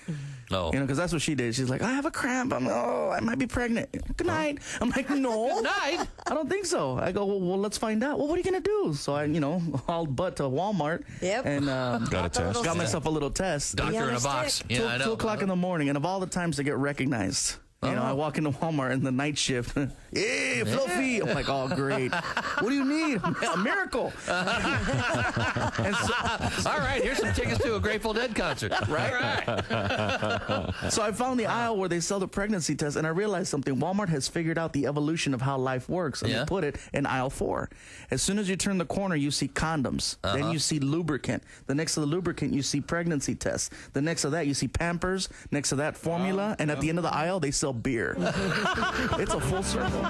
Because that's what she did. She's like, I have a cramp. I might be pregnant. Good night. I'm like, no. Good night. I don't think so. I go, well, let's find out. Well, what are you gonna do? So I, hauled butt to Walmart. Yep. And got a test. Got myself a little test. Doctor in a box. Yeah, I know. 2 o'clock in the morning, and of all the times to get recognized. I walk into Walmart in the night shift. Hey, Fluffy. I'm like, oh, great. What do you need? A miracle. All right, here's some tickets to a Grateful Dead concert. Right. So I found the aisle where they sell the pregnancy test, and I realized something. Walmart has figured out the evolution of how life works, and they put it in aisle 4. As soon as you turn the corner, you see condoms. Then you see lubricant. The next to the lubricant, you see pregnancy tests. The next to that, you see Pampers. Next to that, formula. And at the end of the aisle, they sell beer. It's a full circle.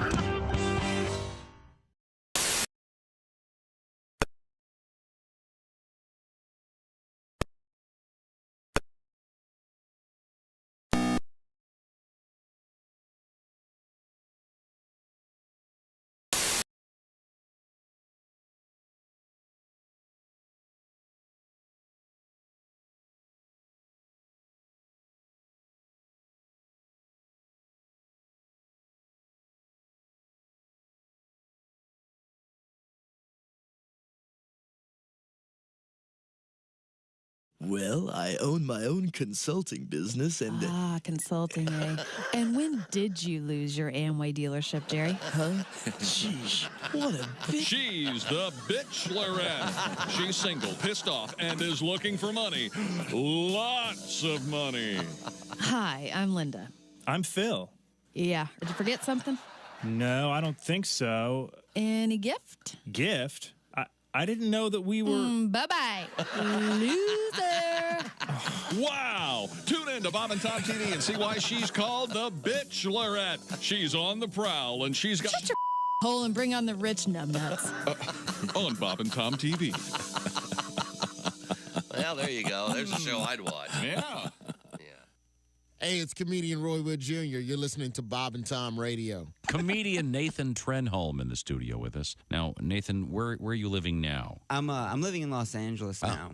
Well, I own my own consulting business and... consulting, eh? And when did you lose your Amway dealership, Jerry? Huh? Sheesh, what a bitch. She's the bitchlerette. She's single, pissed off, and is looking for money. Lots of money. Hi, I'm Linda. I'm Phil. Yeah. Did you forget something? No, I don't think so. Any gift? Gift? I didn't know that we were... Bye-bye, loser. Wow. Tune in to Bob and Tom TV and see why she's called the Bitchlorette. She's on the prowl, and she's got... Shut your hole and bring on the rich numbnuts. On Bob and Tom TV. Well, there you go. There's a show I'd watch. Yeah. Hey, it's comedian Roy Wood Jr. You're listening to Bob and Tom Radio. Comedian Nathan Trenholm in the studio with us. Now, Nathan, where are you living now? I'm living in Los Angeles now,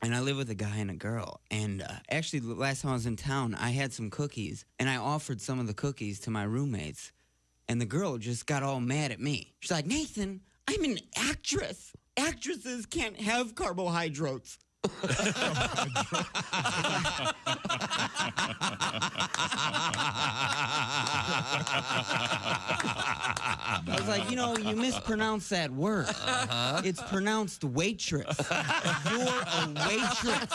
and I live with a guy and a girl. And actually, the last time I was in town, I had some cookies, and I offered some of the cookies to my roommates, and the girl just got all mad at me. She's like, Nathan, I'm an actress. Actresses can't have carbohydrates. I was like, you mispronounced that word. It's pronounced waitress. You're a waitress.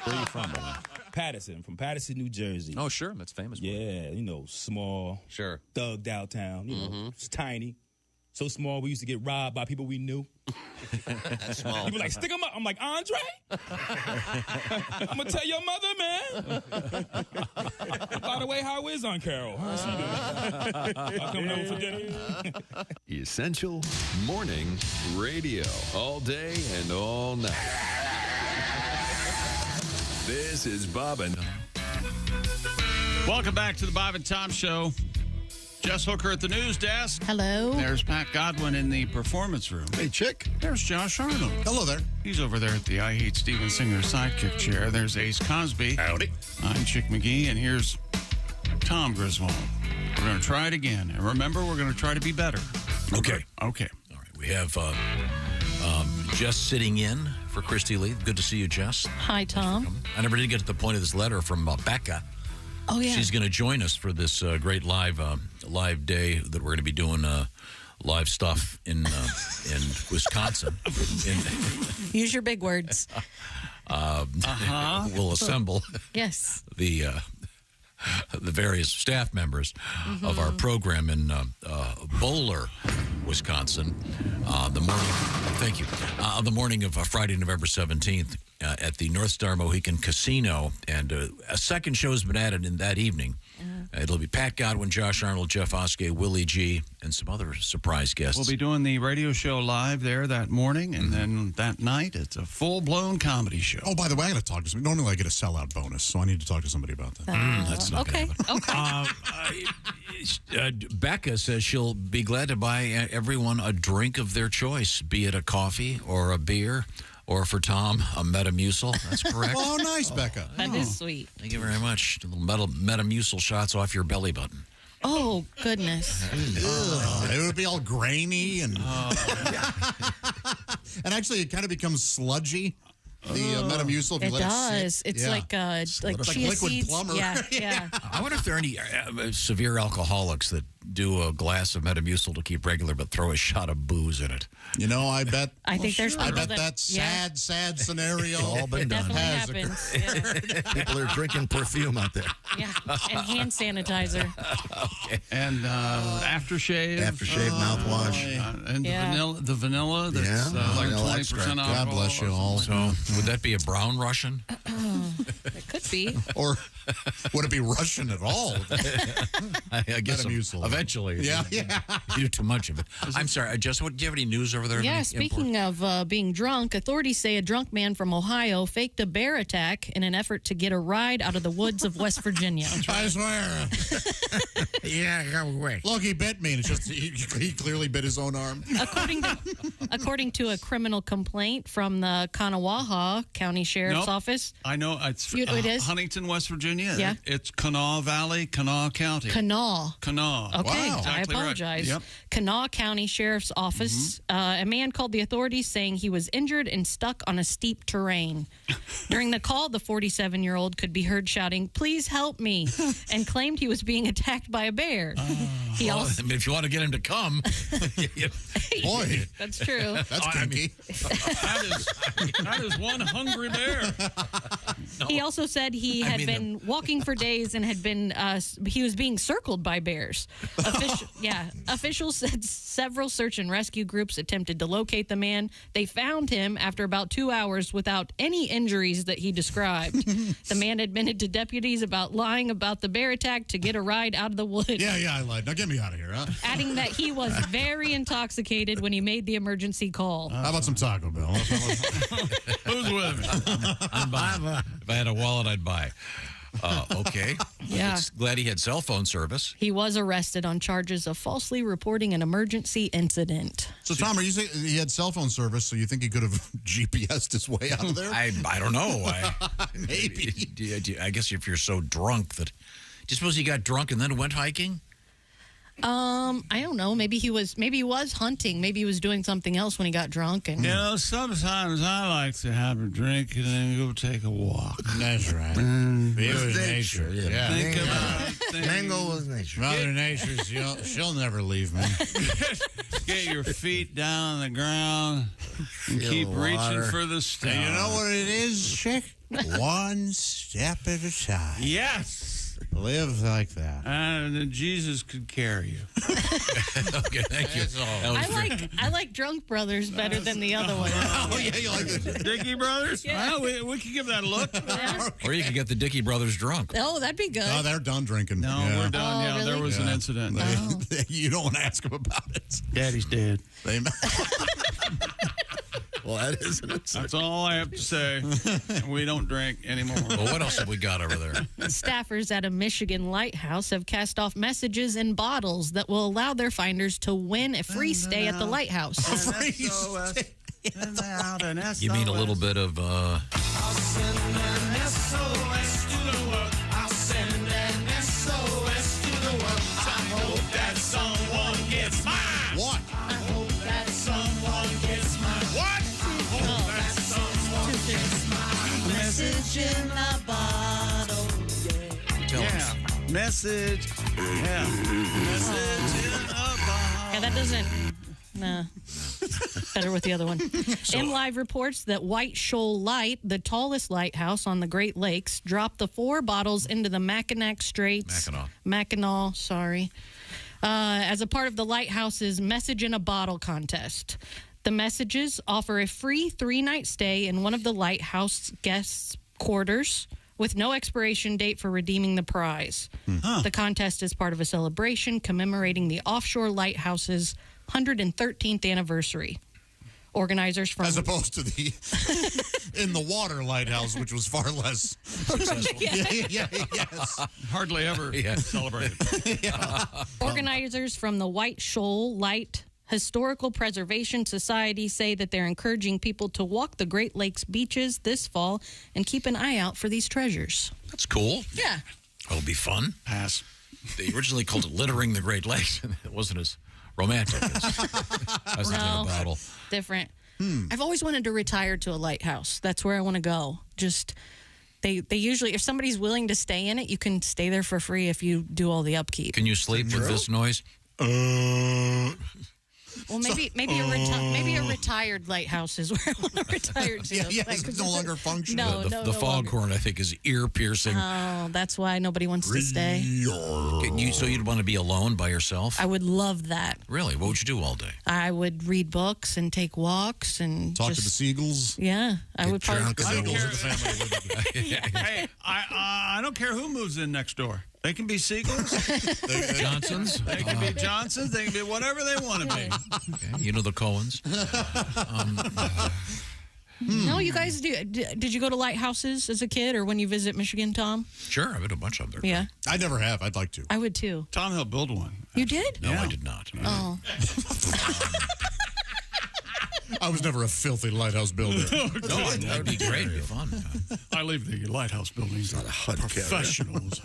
Where are you from, brother? Patterson, from Patterson, New Jersey. Oh, sure. That's famous. Yeah, small. Sure. Thug downtown. It's tiny. So small, we used to get robbed by people we knew. That's small. People like, stick them up. I'm like, Andre? I'm going to tell your mother, man. By the way, how is Aunt Carol? How's she doing? I'll come over for dinner. Essential Morning Radio. All day and all night. This is Bob and... Welcome back to the Bob and Tom Show. Jess Hooker at the news desk. Hello. There's Pat Godwin in the performance room. Hey, Chick. There's Josh Arnold. Hello there. He's over there at the I Hate Steven Singer sidekick chair. There's Ace Cosby. Howdy. I'm Chick McGee, and here's Tom Griswold. We're going to try it again. And remember, we're going to try to be better. Okay. Okay. All right. We have Jess sitting in for Kristi Lee. Good to see you, Jess. Hi, Tom. I never did get to the point of this letter from Becca. Oh, yeah. She's going to join us for this great live day that we're going to be doing live stuff in Wisconsin. Use your big words. We'll assemble Yes. the various staff members of our program in Bowler, Wisconsin. The morning of Friday, November 17th. At the North Star Mohican Casino, and a second show has been added in that evening. It'll be Pat Godwin, Josh Arnold, Jeff Oskey, Willie G, and some other surprise guests. We'll be doing the radio show live there that morning, and then that night, it's a full-blown comedy show. Oh, by the way, I got to talk to somebody. Normally I get a sellout bonus, so I need to talk to somebody about that. That's not Okay. Becca says she'll be glad to buy everyone a drink of their choice, be it a coffee or a beer. Or for Tom, a Metamucil. That's correct. Oh, nice, Becca. That is sweet. Thank you very much. Little Metamucil shots off your belly button. Oh, goodness. It would be all grainy and and actually it kind of becomes sludgy. The Metamucil, if you It let does. it sit. It's like chia liquid seeds. plumber. Yeah. I wonder if there are any severe alcoholics that do a glass of Metamucil to keep regular, but throw a shot of booze in it. I bet. I think there's I people bet that sad scenario all been done. Definitely happens. Yeah. People are drinking perfume out there. Yeah. And hand sanitizer. Okay. And aftershave. Aftershave, mouthwash. And the vanilla that's like vanilla 20% extract. off. God bless you all. So would that be a brown Russian? It could be. Or would it be Russian at all? I guess Metamucil. eventually. Yeah. You do too much of it. I'm sorry. Jess, do you have any news over there? Yeah, Any speaking of being drunk, authorities say a drunk man from Ohio faked a bear attack in an effort to get a ride out of the woods of West Virginia. I swear. Yeah, go away. Look, he bit me, and it's just he clearly bit his own arm. According to a criminal complaint from the Kanawha County Sheriff's Office. I know it's it is Huntington, West Virginia. Yeah. It's Kanawha Valley, Kanawha County. Kanawha. Kanawha. Okay, Wow. I Exactly apologize. right. Yep. Kanawha County Sheriff's Office. A man called the authorities saying he was injured and stuck on a steep terrain. During the call, the 47-year-old could be heard shouting, "Please help me," and claimed he was being attacked by a bear. If you want to get him to come, boy, that's true. That's kinky. That is one hungry bear. He also said he had been walking for days and had been he was being circled by bears. Officials said several search and rescue groups attempted to locate the man. They found him after about 2 hours without any injuries that he described. The man admitted to deputies about lying about the bear attack to get a ride out of the woods. Yeah, I lied. Now get me out of here, huh? Adding that he was very intoxicated when he made the emergency call. How about some Taco Bell? Who's with me? I'm buying. If I had a wallet, I'd buy. Okay. Yeah. Glad he had cell phone service. He was arrested on charges of falsely reporting an emergency incident. So, Tom, are you saying he had cell phone service, so you think he could have GPS'd his way out of there? I don't know. Maybe. I guess if you're so drunk that... Do you suppose he got drunk and then went hiking? I don't know. Maybe he was hunting. Maybe he was doing something else when he got drunk. And sometimes I like to have a drink and then go take a walk. That's right. It was nature. Yeah. Think about things. Mango was nature. Mother Nature, she'll never leave me. Get your feet down on the ground and keep reaching for the stars. And you know what it is, Chick? One step at a time. Yes. Live like that. And Jesus could carry you. Okay, thank you. I like Drunk Brothers better than the other one. Oh, yeah, you like the Dickey Brothers? Yeah. Well, we could give that a look. Or you could get the Dickey Brothers drunk. Oh, that'd be good. Oh, they're done drinking. No, we're done. Oh, Yeah, really? there was an incident. You don't want to ask them about it. Daddy's dead. Well, that is an incident. That's all I have to say. We don't drink anymore. Well, what else have we got over there? Staffers at a Michigan lighthouse have cast off messages in bottles that will allow their finders to win a free stay at the lighthouse. You mean a little bit of... I'll send an SOS to the world. I'll send an SOS to the world. I hope that someone gets mine. What? I hope that someone gets mine. What? I hope that someone gets mine. Message in a bottle. Yeah. Message. Yeah. Message in a bottle. Yeah, that doesn't... Nah. Better with the other one. MLive reports that White Shoal Light, the tallest lighthouse on the Great Lakes, dropped the 4 bottles into the Mackinac Straits. Mackinac, sorry. As a part of the lighthouse's Message in a Bottle contest. The messages offer a free 3-night stay in one of the lighthouse guests' quarters with no expiration date for redeeming the prize. The contest is part of a celebration commemorating the offshore lighthouse's 113th anniversary. Organizers from... As opposed to the in the water lighthouse, which was far less successful. Yes. Hardly ever celebrated. Organizers from the White Shoal Light Historical Preservation Society say that they're encouraging people to walk the Great Lakes beaches this fall and keep an eye out for these treasures. That's cool. Yeah. It'll be fun. Pass. They originally called it Littering the Great Lakes. It wasn't as romantic as in a bottle. Different. I've always wanted to retire to a lighthouse. That's where I want to go. Just they usually, if somebody's willing to stay in it, you can stay there for free if you do all the upkeep. Can you sleep with this noise? Well, maybe a retired lighthouse is where I want to retire to. It's no longer functional. The foghorn, I think, is ear piercing. Oh, that's why nobody wants to stay. So you'd want to be alone by yourself? I would love that. Really? What would you do all day? I would read books and take walks and talk to the seagulls. Yeah, I would probably. Hey, I don't care who moves in next door. They can be seagulls. Johnsons. They can be Johnsons. They can be whatever they want to be. Okay. You know the Coens. No, you guys do. Did you go to lighthouses as a kid or when you visit Michigan, Tom? Sure, I've been to a bunch of them. Yeah. I never have. I'd like to. I would too. Tom helped build one. You did? No, I did not. Oh. I was never a filthy lighthouse builder. That would be great. It'd be fun. I leave the lighthouse buildings to professionals.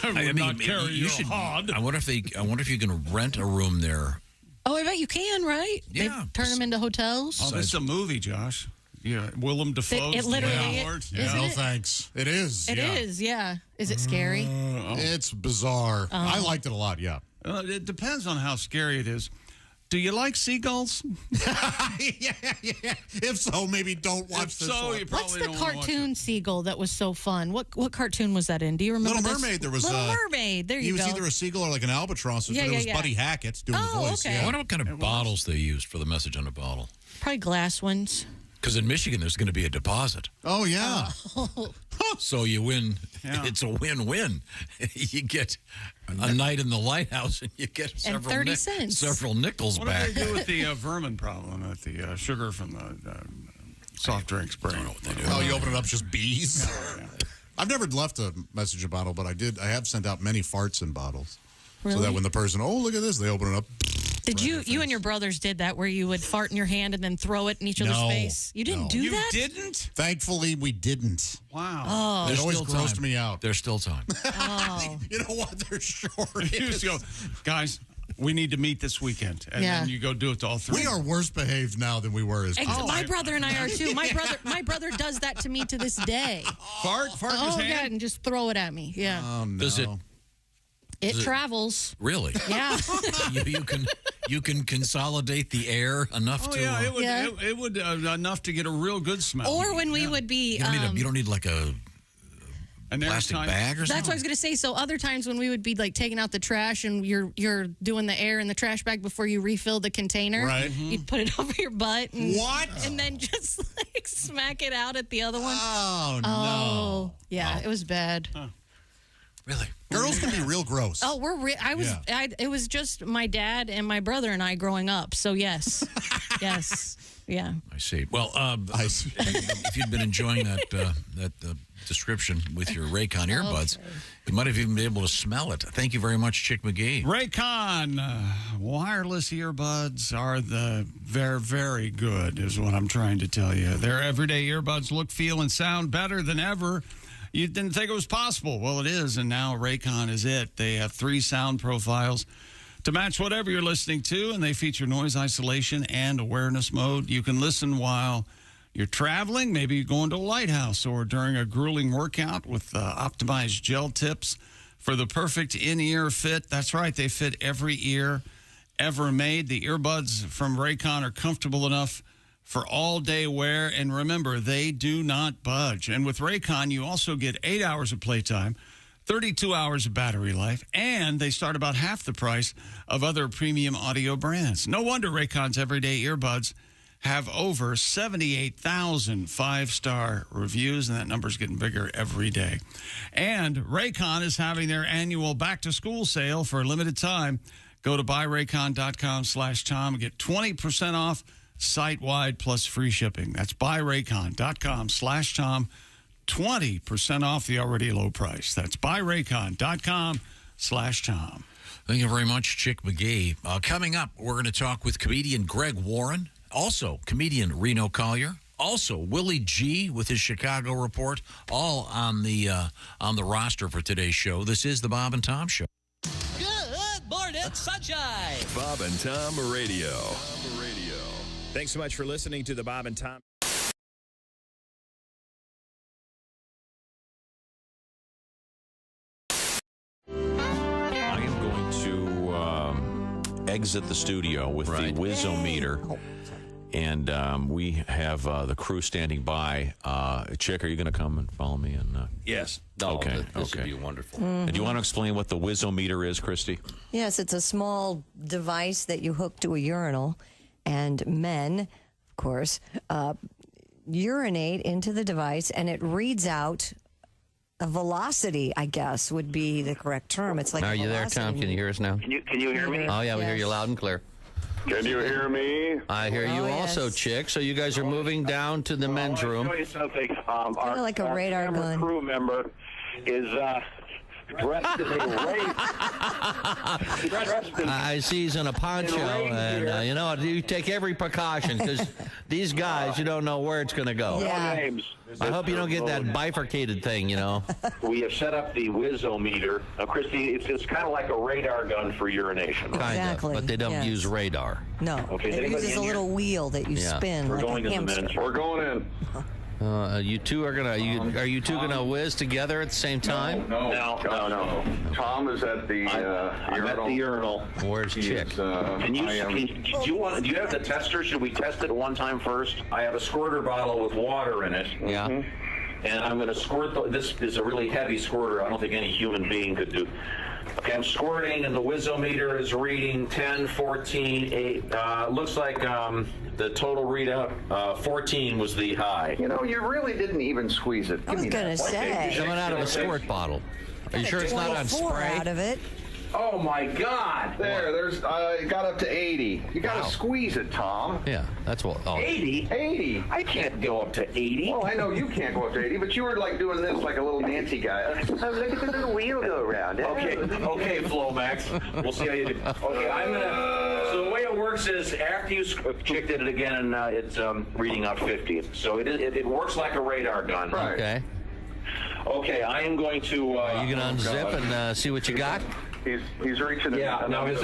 I would not carry you your hod. I wonder if you can rent a room there. Oh, I bet you can, right? Yeah. They turn them into hotels. Oh, this is a movie, Josh. Yeah, Willem Dafoe's It literally No, thanks. It is. It is, yeah. Is it scary? It's bizarre. I liked it a lot, yeah. It depends on how scary it is. Do you like seagulls? yeah. If so, maybe don't watch this one. What's the cartoon seagull that was so fun? What cartoon was that in? Do you remember Little this? Mermaid. There was Little Mermaid. There you go. He was either a seagull or like an albatross. Yeah, but it was yeah. Buddy Hackett doing the voice. Okay. I wonder what kind of bottles they used for the message on the bottle. Probably glass ones. Because in Michigan, there's going to be a deposit. Oh, yeah. So you win. Yeah. It's a win-win. You get a night in the lighthouse, and you get several 30 cents. Several nickels What back. do they do with the vermin problem, with the sugar from the soft drinks break? I don't know what they do. Oh, you open it up, just bees? I've never left a message in a bottle, but I have sent out many farts in bottles. Really? So that when the person, oh, look at this, they open it up. Did you and your brothers did that where you would fart in your hand and then throw it in each other's face? You didn't do that? You didn't? Thankfully, we didn't. Wow. Oh. It always grossed me out. There's still time. Oh. You know what? There's sure You just go, guys, we need to meet this weekend. And then you go do it to all three. We are worse behaved now than we were as kids. My brother and I are too. My brother does that to me to this day. Fart in his hand? God, and just throw it at me. Yeah. Oh, no. Does it? It travels. Really? Yeah. you can consolidate the air enough to. Yeah, it would enough to get a real good smell. Or when we would be. You don't need like a plastic bag or something. That's what I was going to say. So other times when we would be like taking out the trash and you're doing the air in the trash bag before you refill the container. Right. You'd put it over your butt. And, What? And then just like smack it out at the other one. Oh, no. Oh, yeah, it was bad. Huh. Really? Girls can be real gross. Oh, it was just my dad and my brother and I growing up. So yes. Yes. Yeah. I see. Well, if you'd been enjoying that description with your Raycon earbuds, you might have even been able to smell it. Thank you very much, Chick McGee. Raycon wireless earbuds are they're very good, is what I'm trying to tell you. Their everyday earbuds look, feel, and sound better than ever. You didn't think it was possible. Well, it is, and now Raycon is it. They have 3 sound profiles to match whatever you're listening to, and they feature noise isolation and awareness mode. You can listen while you're traveling, maybe you're going to a lighthouse, or during a grueling workout with optimized gel tips for the perfect in-ear fit. That's right, they fit every ear ever made. The earbuds from Raycon are comfortable enough for all-day wear, and remember, they do not budge. And with Raycon, you also get 8 hours of playtime, 32 hours of battery life, and they start about half the price of other premium audio brands. No wonder Raycon's everyday earbuds have over 78,000 five-star reviews, and that number's getting bigger every day. And Raycon is having their annual back-to-school sale for a limited time. Go to buyraycon.com/Tom and get 20% off site-wide plus free shipping. That's buyraycon.com/Tom. 20% off the already low price. That's buyraycon.com/Tom. Thank you very much, Chick McGee. Coming up, we're going to talk with comedian Greg Warren, also comedian Reno Collier, also Willie G with his Chicago report, all on the roster for today's show. This is the Bob and Tom Show. Good morning, sunshine. Bob and Tom Radio. Thanks so much for listening to the Bob and Tom. I am going to exit the studio with the Whiz-O-meter. And we have the crew standing by. Chick, are you going to come and follow me? Yes. Okay. This would be wonderful. Do you want to explain what the Whiz-O-meter is, Kristi? Yes, it's a small device that you hook to a urinal, and men, of course, urinate into the device, and it reads out a velocity, I guess, would be the correct term. It's like Are you there, Tom? Can you hear us now? Can you hear me? Oh, yeah, we hear you loud and clear. Can you hear me? I hear you also, Chick. So you guys are moving down to the men's room. I'll tell you something. Kind of like a radar gun. Crew member is dressed in a race. I see he's in a poncho, and you know what? You take every precaution because these guys, you don't know where it's going to go. Yeah. I hope you don't get that bifurcated thing, you know. We have set up the Whiz-O-meter. Kristi, it's kind of like a radar gun for urination. Exactly. But they don't use radar. No. Okay, it uses a little wheel that you spin. We're like going a in the hamster. men's. We're going in. You two are gonna are you two gonna whiz together at the same time? No. Tom is at the I'm at the urinal. Where's Chick? Do you have the tester? Should we test it one time first? I have a squirter bottle with water in it. Yeah. And I'm going to squirt. This is a really heavy squirter. I don't think any human being could do. Okay, I'm squirting, and the Wizometer is reading 10, 14, 8. Looks like the total readout, 14 was the high. You know, you really didn't even squeeze it. I was going to say. Coming out of a squirt bottle. Are you sure it's not on spray? Out of it. Oh my God! There's it got up to 80. You got to squeeze it, Tom. Yeah, that's what. 80? 80. I can't go up to 80. Well, I know you can't go up to 80, but you were like doing this like a little Nancy guy. Look at the little wheel go around. Okay, Flomax. We'll see how you do. Okay, I'm gonna. So the way it works is after you Chick did it again, and it's reading out 50. So it works like a radar gun. Right. Okay. Okay, I am going to. Are you gonna unzip and see what you got? He's reaching. Yeah. Now, we've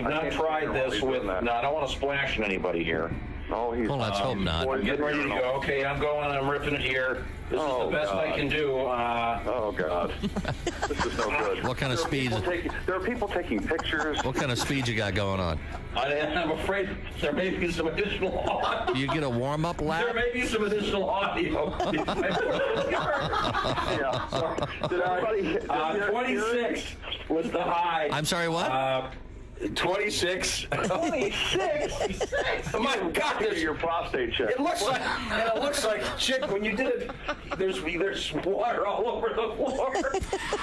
not tried this with. No, I don't want to splash anybody here. Oh, well, let's hope not. I'm getting ready to go. Okay, I'm going. I'm ripping it here. This is the best I can do. Oh God, this is no good. What kind of speed? There are people taking pictures. What kind of speed you got going on? I'm afraid there may be some additional audio. You get a warm-up lap? There may be some additional audio. Yeah. Sorry. 26 was the high. I'm sorry, what? 26. 26? Oh my God! There's your prostate check. It looks like Chick, when you did it, there's water all over the floor.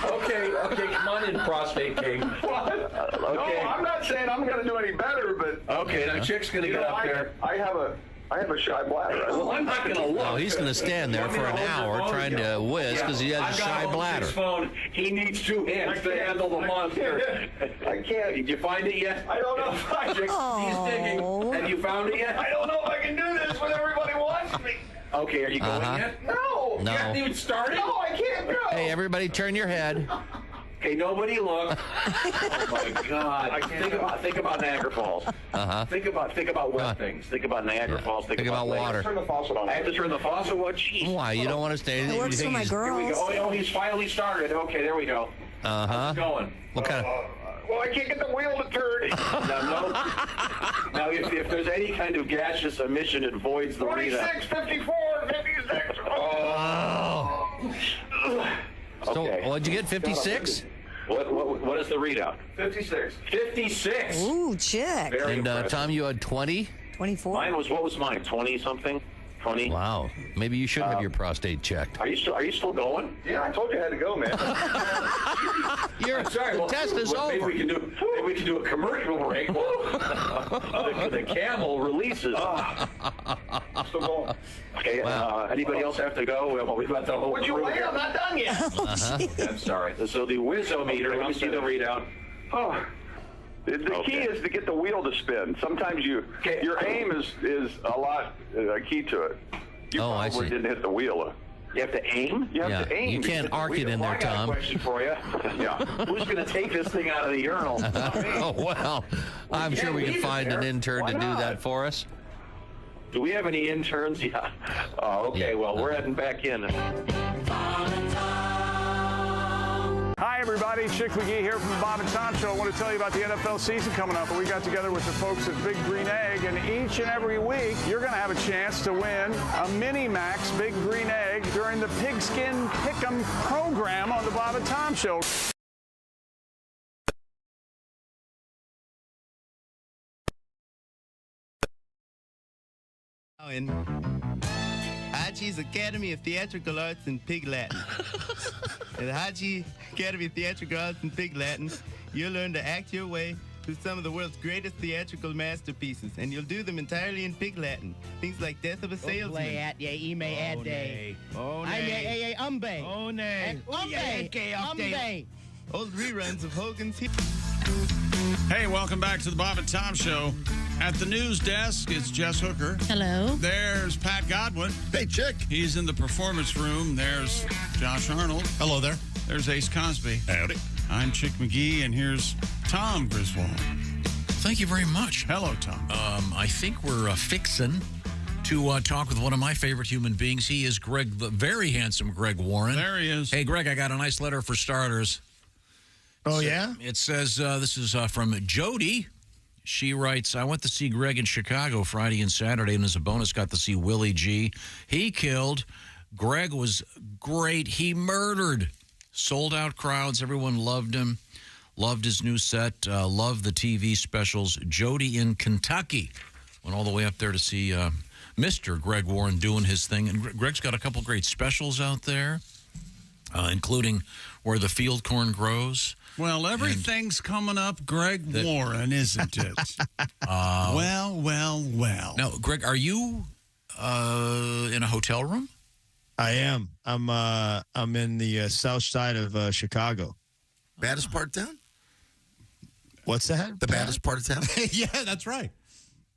Okay, come on in, prostate king. What? Okay. No, I'm not saying I'm going to do any better, but okay, now Chick's going to get up there. I have a shy bladder. Well, I'm not going to look. Oh, he's going to stand there for an hour trying to whiz because he has a shy bladder. Phone. He needs 2 hands to handle the monster. I can't. Did you find it yet? I don't know if I He's digging. Have you found it yet? I don't know if I can do this when everybody wants me. Okay, are you going yet? No. You haven't even started? No, I can't go. Hey, everybody turn your head. Okay, nobody look. Oh my God! Think about Niagara Falls. Think about wet things. Think about Niagara Falls. Think about water. Turn the faucet on. I have to turn the faucet. What? Jeez. Why? You don't want to stay? It works for my girls. Here we go. Oh, he's finally started. Okay, there we go. How's it going? What kind of? Well, I can't get the wheel to turn. Now, if there's any kind of gaseous emission, it voids the readout. 26, 54, 56. So, what'd you get? 56? What is the readout? 56. 56. Ooh, Chick. Very And impressive. Tom, you had 20? 24. What was mine? 20 something. 20. Wow. Maybe you should have your prostate checked. Are you still going? Yeah, I told you I had to go, man. The test is over. Maybe we can do a commercial break. the camel releases. Still going. Okay. Anybody else have to go? Well, we've got the whole. Would you crew wait? here. I'm not done yet. I'm sorry. So the Wizometer. Let me see the readout. Oh. The key is to get the wheel to spin. Sometimes your aim is a lot key to it. You probably didn't hit the wheel. You have to aim? You have to aim. You can't arc it in there, Tom. I got a question for you. Yeah. Who's going to take this thing out of the urinal? Oh, well, I'm sure we can find an intern to do that for us. Do we have any interns? Yeah. Oh, okay. Well, we're heading back in. Hi, everybody. Chick McGee here from the Bob and Tom Show. I want to tell you about the NFL season coming up. We got together with the folks at Big Green Egg, and each and every week, you're going to have a chance to win a Mini Max Big Green Egg during the Pigskin Pick'em program on the Bob and Tom Show. In Hachi's Academy of Theatrical Arts and Pig Latin. At Hachi Academy of Theatrical Arts and Pig Latin, you'll learn to act your way through some of the world's greatest theatrical masterpieces, and you'll do them entirely in Pig Latin. Things like Death of a Salesman. Play at ye, ime ad day. Oh, nay. Umbe. Oh, nay. Umbe. Old reruns of Hogan's Hey, welcome back to the Bob and Tom Show. At the news desk, it's Jess Hooker. Hello. There's Pat Godwin. Hey, Chick. He's in the performance room. There's Josh Arnold. Hello there. There's Ace Cosby. Howdy. I'm Chick McGee, and here's Tom Griswold. Thank you very much. Hello, Tom. I think we're fixin' to talk with one of my favorite human beings. He is Greg, the very handsome Greg Warren. There he is. Hey, Greg, I got a nice letter for starters. Oh, yeah? It says, this is from Jody. She writes, I went to see Greg in Chicago Friday and Saturday, and as a bonus got to see Willie G. He killed. Greg was great. He murdered. Sold out crowds. Everyone loved him. Loved his new set. Loved the TV specials. Jody in Kentucky. Went all the way up there to see Mr. Greg Warren doing his thing. And Greg's got a couple great specials out there, including Where the Field Corn Grows. Well, everything's coming up Greg Warren, isn't it? Well. Now, Greg, are you in a hotel room? I am. I'm in the south side of Chicago. Baddest part of town? What's that? The baddest part of town? Yeah, that's right.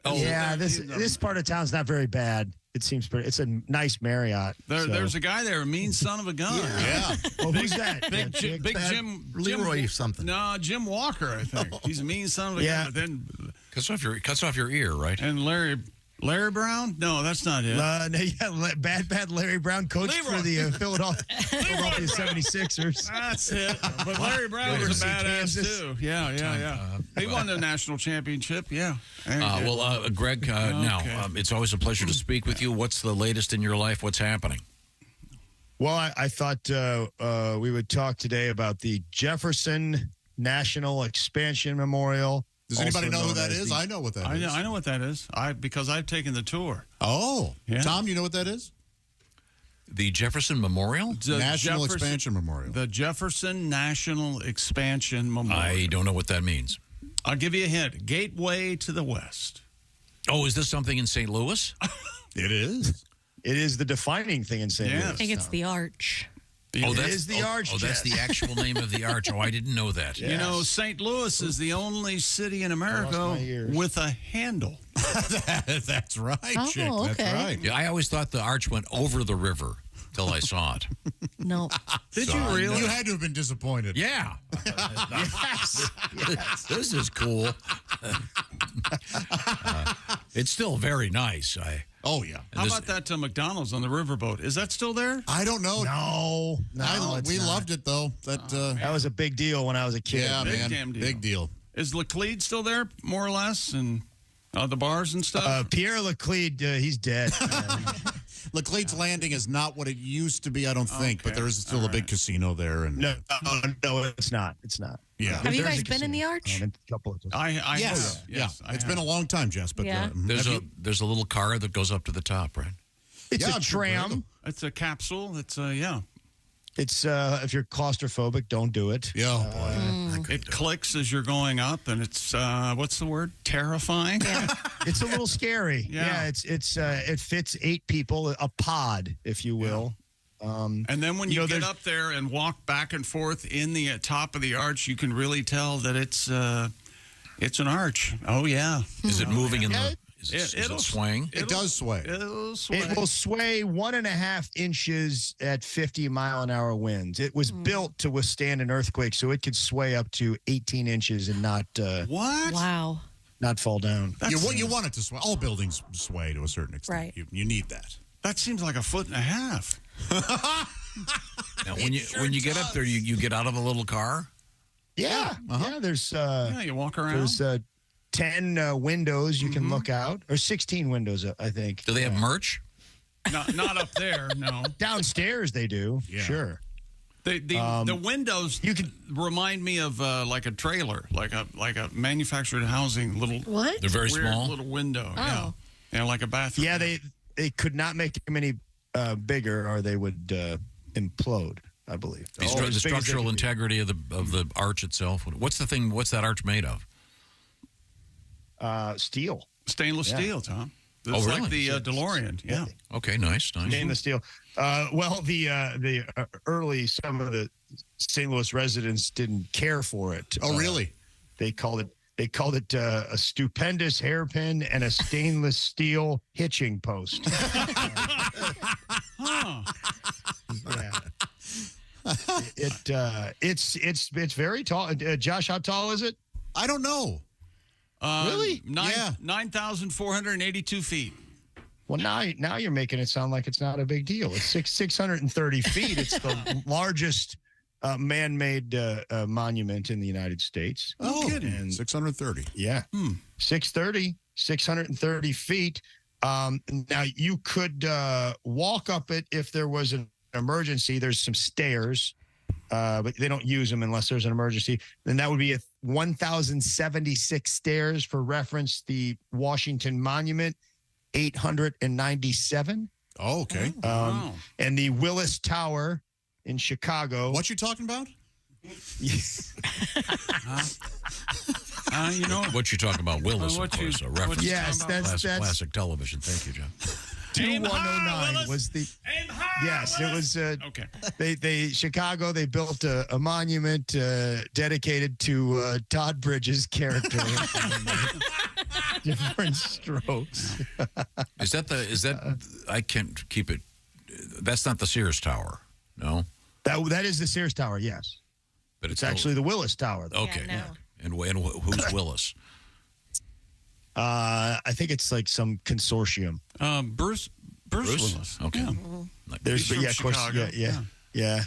Oh, yeah, this part of town's not very bad. It seems pretty. It's a nice Marriott. There's a guy there, a mean son of a gun. Yeah. Well, who's that? Big Jim Leroy something. No, Jim Walker, I think. He's a mean son of a gun. But then cuts off your ear, right? And Larry Brown? No, that's not it. Bad Larry Brown, coach for the Philadelphia 76ers. That's it. But Larry Brown was a badass, too. Yeah. He won the national championship, yeah. Greg, now, it's always a pleasure to speak with you. What's the latest in your life? What's happening? Well, I thought we would talk today about the Jefferson National Expansion Memorial. Does anybody know who that is? I know what that is. I know what that is. Because I've taken the tour. Oh. Yeah. Tom, you know what that is? The Jefferson Memorial? The National Expansion Memorial. The Jefferson National Expansion Memorial. I don't know what that means. I'll give you a hint. Gateway to the West. Oh, is this something in St. Louis? It is. It is the defining thing in St. Louis. I think it's the Arch. It is the Arch. Oh, that's the actual name of the Arch. Oh, I didn't know that. Yes. You know, St. Louis is the only city in America with a handle. That's right, Chick. Oh, okay. That's right. Yeah, I always thought the Arch went over the river till I saw it. No. Did you really? You had to have been disappointed. Yeah. Yes. This is cool. It's still very nice. Oh, yeah. How about that McDonald's on the riverboat? Is that still there? I don't know. No, we loved it, though. That was a big deal when I was a kid. Yeah, Big man. damn deal. Big deal. Is Laclede still there, more or less, and the bars and stuff? Pierre Laclede, he's dead. Laclede's Landing is not what it used to be, I don't think, but there is still a big casino there. And No, it's not. It's not. Yeah. Have you guys been in the Arch? A couple of times. Yes. It's been a long time, Jess. But Yeah. There's a little car that goes up to the top, right? It's a tram. It's a capsule. It's It's if you're claustrophobic, don't do it. Yeah, it clicks as you're going up, and it's what's the word? Terrifying. Yeah. It's a little scary. Yeah. It fits 8 people, a pod, if you will. And then when you get up there and walk back and forth in the top of the arch, you can really tell that it's an arch. Oh yeah. Is it moving in the? Is It'll it swaying? It does sway. It'll sway. It will sway 1.5 inches at 50-mile-an-hour winds. It was built to withstand an earthquake, so it could sway up to 18 inches and not What? Wow. not fall down. You want it to sway. All buildings sway to a certain extent. Right. You need that. That seems like 1.5 feet. Now, when you get up there, you get out of a little car. Yeah. Yeah, there's you walk around. There's 10 windows you can look out, or 16 windows, I think. Do they have merch? Not up there, no. Downstairs they do, sure. The windows you can remind me of like a trailer, like a manufactured housing little. What? They're very small. Little window. Oh. Yeah, like a bathroom. Yeah, they could not make them any bigger, or they would implode, I believe. The structural integrity of the arch itself. What's that arch made of? Steel. Stainless steel, Tom. It's really? like the DeLorean. Yeah. Okay, nice. Stainless steel. Well, the early, some of the St. Louis residents didn't care for it. Oh, really? They called it a stupendous hairpin and a stainless steel hitching post. It's very tall. Josh, how tall is it? I don't know. Really? 9,482 feet. Well, now you're making it sound like it's not a big deal. It's 630 feet. It's the largest man-made monument in the United States. Oh, and 630. Yeah. 630 feet. Now, you could walk up it if there was an emergency. There's some stairs, but they don't use them unless there's an emergency. Then that would be 1,076 stairs. For reference, the Washington Monument, 897. Oh, okay. And the Willis Tower in Chicago. What you talking about? You know what you're talking about, Willis, of course. A reference. Yes, that's classic television. Thank you, John. 2109 was the. Yes, it was. Okay. They Chicago. They built a monument dedicated to Todd Bridges' character. Different strokes. Is that? I can't keep it. That's not the Sears Tower. No. That is the Sears Tower. Yes. But it's actually the Willis Tower. Though. Okay. Yeah, and who's Willis? I think it's like some consortium. Bruce Willis. Okay. Yeah. There's He's from of course, Chicago. yeah.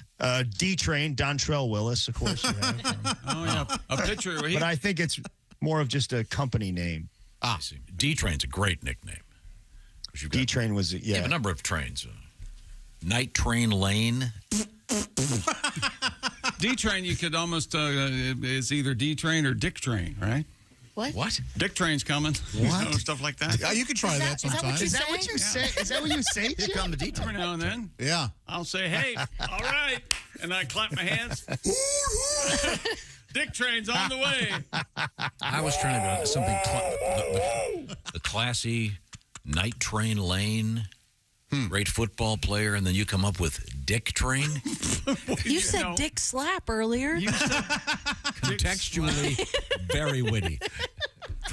D-Train, Dontrell Willis, of course. A picture. But I think it's more of just a company name. I see. D-Train's a great nickname. D-Train was You have a number of trains. Night Train Lane. D-Train, you could almost, it's either D-Train or Dick Train, right? What? Dick Train's coming. What? You know, stuff like that. Yeah, you could try that sometime. Is that what you say? Is that what you say? Here come the detail. Every now and then. Yeah. I'll say, hey, all right. And I clap my hands. Dick Train's on the way. I was trying to something the classy Night Train Lane. Great football player, and then you come up with Dick Train. You said Dick Slap earlier. Contextually, very witty.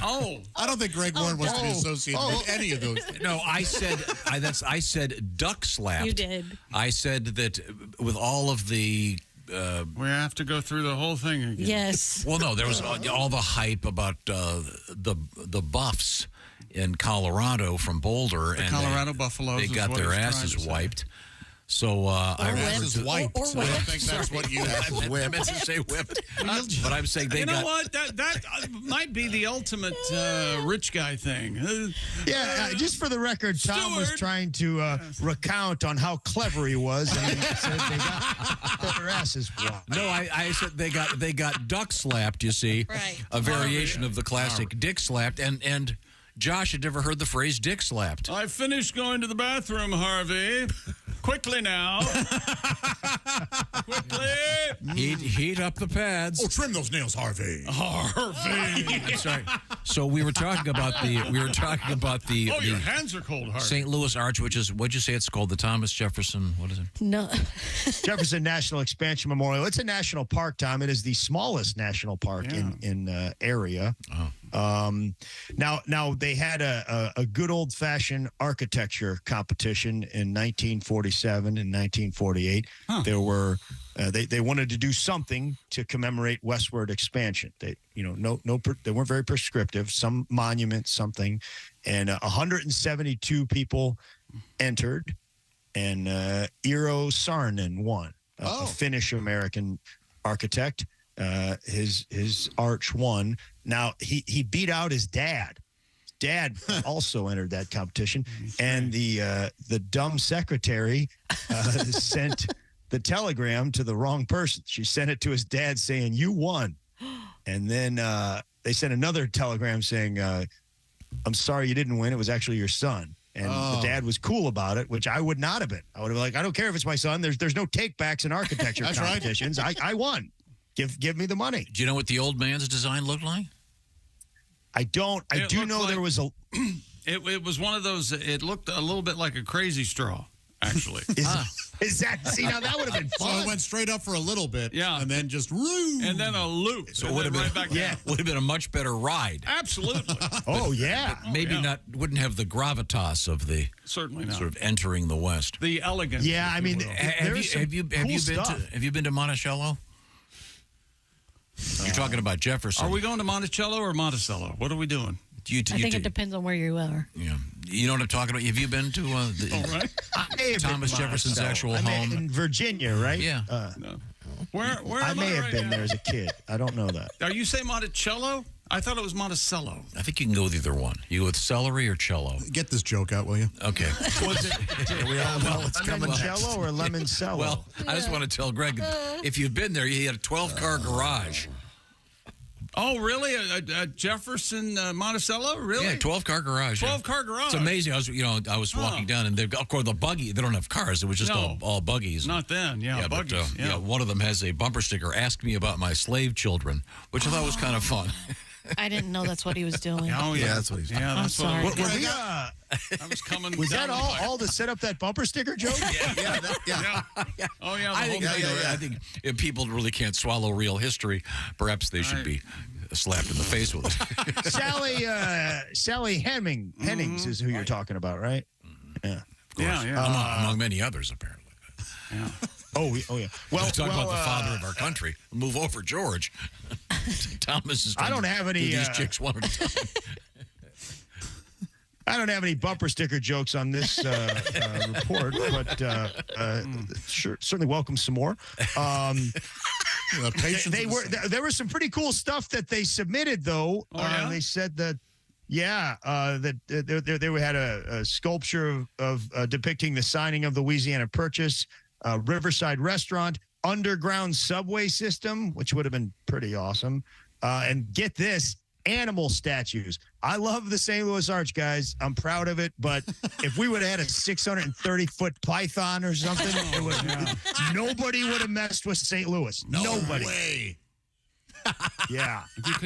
Oh, I don't think Greg Warren wants to be associated with any of those. No, I said Duck Slapped. You did. I said that with all of the. We have to go through the whole thing again. Yes. Well, no, there was all the hype about the Buffs in Colorado from Boulder, The and Colorado Buffaloes. they got their asses wiped. So I asses wiped. Or So I don't think that's what you I meant to say whipped, but I'm saying they You got. know what? That might be the ultimate rich guy thing. Yeah, just for the record, Tom was trying to recount on how clever he was, and he said they got their asses wiped. No, I said they got duck slapped. You see, Right. a variation of the classic dick slapped, and Josh had never heard the phrase dick slapped. I finished going to the bathroom, Harvey. Quickly now. Quickly. Heat up the pads. Oh, trim those nails, Harvey. Harvey. I'm sorry. So we were talking about the. Oh, your hands are cold, Harvey. St. Louis Arch, which is, what'd you say it's called? The Thomas Jefferson, what is it? No. Jefferson National Expansion Memorial. It's a national park, Tom. It is the smallest national park in area. Now they had a good old-fashioned architecture competition in 1947 and 1948. There were they wanted to do something to commemorate westward expansion. They they weren't very prescriptive. Some monument, something, and 172 people entered, and Eero Saarinen won. A Finnish American architect. His arch won. Now he beat out his dad. Dad also entered that competition, and the dumb secretary sent the telegram to the wrong person. She sent it to his dad saying, "You won," and then they sent another telegram saying, "I'm sorry you didn't win. It was actually your son." And the dad was cool about it, which I would not have been. I would have been like, "I don't care if it's my son. There's no takebacks in architecture competitions. Right. I won. Give me the money." Do you know what the old man's design looked like? I don't. I do know there was a. It was one of those. It looked a little bit like a crazy straw, actually. Is that? See, now that would have been fun. So it went straight up for a little bit, and then just and then a loop. So it would have been right back down. would have been a much better ride. Absolutely. Oh yeah. Maybe wouldn't have the gravitas of the certainly not sort of entering the West. The elegance. Yeah, I mean, have you been to Monticello? You're talking about Jefferson. Are we going to Monticello or Monticello? What are we doing? I think it depends on where you are. Yeah. You know what I'm talking about? Have you been to Thomas Jefferson's actual home? In Virginia, right? Yeah. No. Where I am may have right been now? there as a kid. I don't know that. Are you saying Monticello? I thought it was Monticello. I think you can go with either one. You go with celery or cello? Get this joke out, will you? Okay. We all know it's coming next. Limoncello or Lemoncello? Well, I just want to tell Greg, if you've been there, he had a 12-car garage. Oh, really? A Jefferson Monticello? Really? Yeah, 12-car garage. 12-car garage. It's amazing. I was walking down, and they've got, of course, the buggy. They don't have cars. It was just all buggies. Not then. Yeah, buggies. But, one of them has a bumper sticker, "Ask me about my slave children," which I thought was kind of fun. I didn't know that's what he was doing. Oh, yeah. That's what he's doing. Yeah, that's I'm what sorry. I was coming. Was down that all to set up that bumper sticker joke? Yeah. Oh, yeah. I think if people really can't swallow real history, perhaps they should be slapped in the face with it. Sally Hennings is who you're talking about, right? Yeah. Yeah. Among many others, apparently. Yeah. Oh, yeah. Well, talk about the father of our country. Move over, George. Thomas is. I don't have any. These chicks one at a time. I don't have any bumper sticker jokes on this report, but certainly welcome some more. There was some pretty cool stuff that they submitted, though. They said that. Yeah, that they had a sculpture of depicting the signing of the Louisiana Purchase, Riverside Restaurant, underground subway system, which would have been pretty awesome. And get this, animal statues. I love the St. Louis Arch, guys. I'm proud of it. But if we would have had a 630-foot python or something, nobody would have messed with St. Louis. Nobody. Way. Yeah.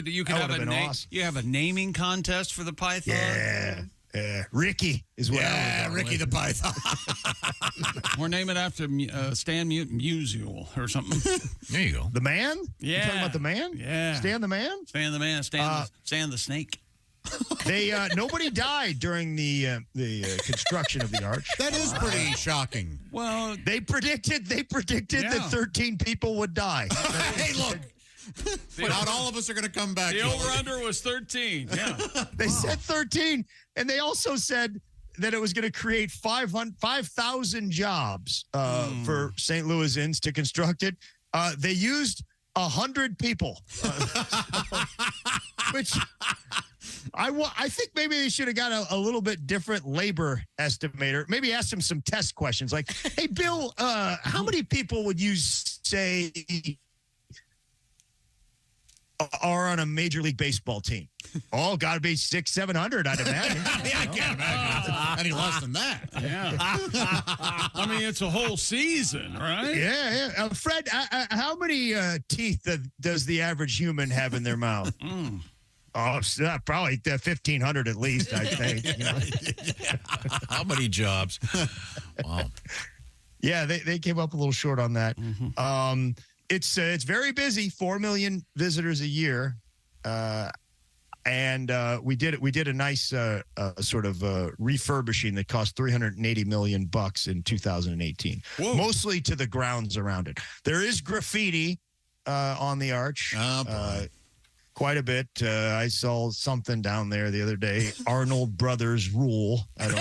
You could have awesome. You have a naming contest for the python. Yeah. Ricky is what I was Ricky the Python. Or name it after Stan Musial or something. There you go. The man? Yeah. You talking about the man? Yeah. Stan the man? Stan the man. Stan the snake. They nobody died during the construction of the arch. That is pretty shocking. Well, they predicted that 13 people would die. Hey, look. Not all of us are going to come back. The over-under was 13. Yeah. They said 13, and they also said that it was going to create 5,000 jobs for St. Louisans to construct it. They used 100 people, which I think maybe they should have got a little bit different labor estimator. Maybe ask them some test questions like, "Hey, Bill, how many people would you say are on a Major League Baseball team?" Oh, got to be 600-700, I'd imagine. I can't imagine any less than that. Yeah. I mean, it's a whole season, right? Yeah. Fred, how many teeth does the average human have in their mouth? Oh, probably 1,500 at least, I think. How many jobs? Wow. Yeah, they came up a little short on that. Mm-hmm. It's very busy, 4 million visitors a year, and we did a nice sort of refurbishing that cost $380 million in 2018, mostly to the grounds around it. There is graffiti on the arch. Quite a bit. I saw something down there the other day. Arnold Brothers Rule. I don't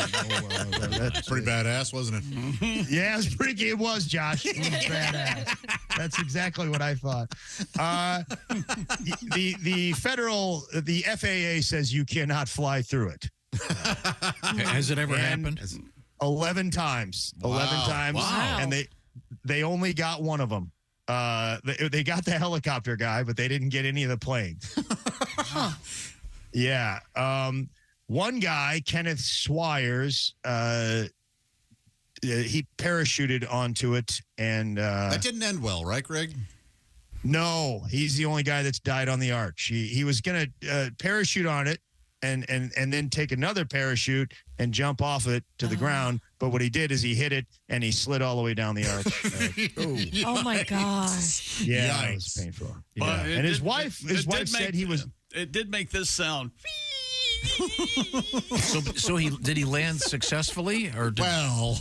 know. That's pretty badass, wasn't it? Yeah, it was pretty. It was, Josh. It was badass. That's exactly what I thought. The FAA says you cannot fly through it. Has it ever happened? 11 times. 11 times. Wow. And they only got one of them. They got the helicopter guy, but they didn't get any of the planes. Yeah. One guy, Kenneth Swires, he parachuted onto it, and that didn't end well, right, Greg? No, he's the only guy that's died on the arch. He was going to parachute on it and then take another parachute and jump off it to the ground. But what he did is he hit it and he slid all the way down the arch. Oh my gosh! Yeah, it was painful. Yeah. And his wife said he was. It did make this sound. So did he land successfully, or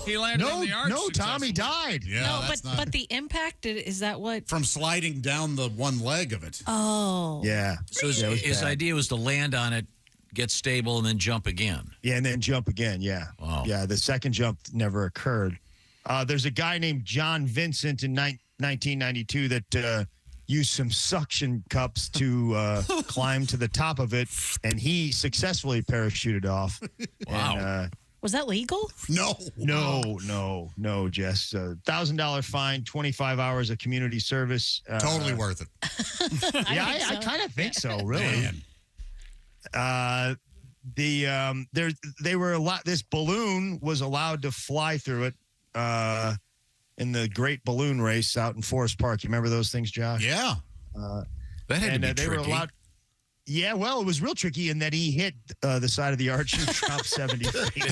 he landed on the arch? No, Tommy died. Yeah, no, but the impact, is that what? From sliding down the one leg of it. Oh, yeah. So his idea was to land on it, get stable, and then jump again. Yeah, and then jump again. Yeah. Wow. Yeah, the second jump never occurred. There's a guy named John Vincent in 1992 that used some suction cups to climb to the top of it, and he successfully parachuted off. Wow. And, Was that legal? No, Jess. $1,000 fine, 25 hours of community service. Totally worth it. Yeah, I kind of think so, really. They were this balloon was allowed to fly through it in the Great Balloon Race out in Forest Park. You remember those things, Josh? Yeah. That had to be they tricky. were allowed. Yeah, well, it was real tricky in that he hit the side of the arch and dropped 70 feet.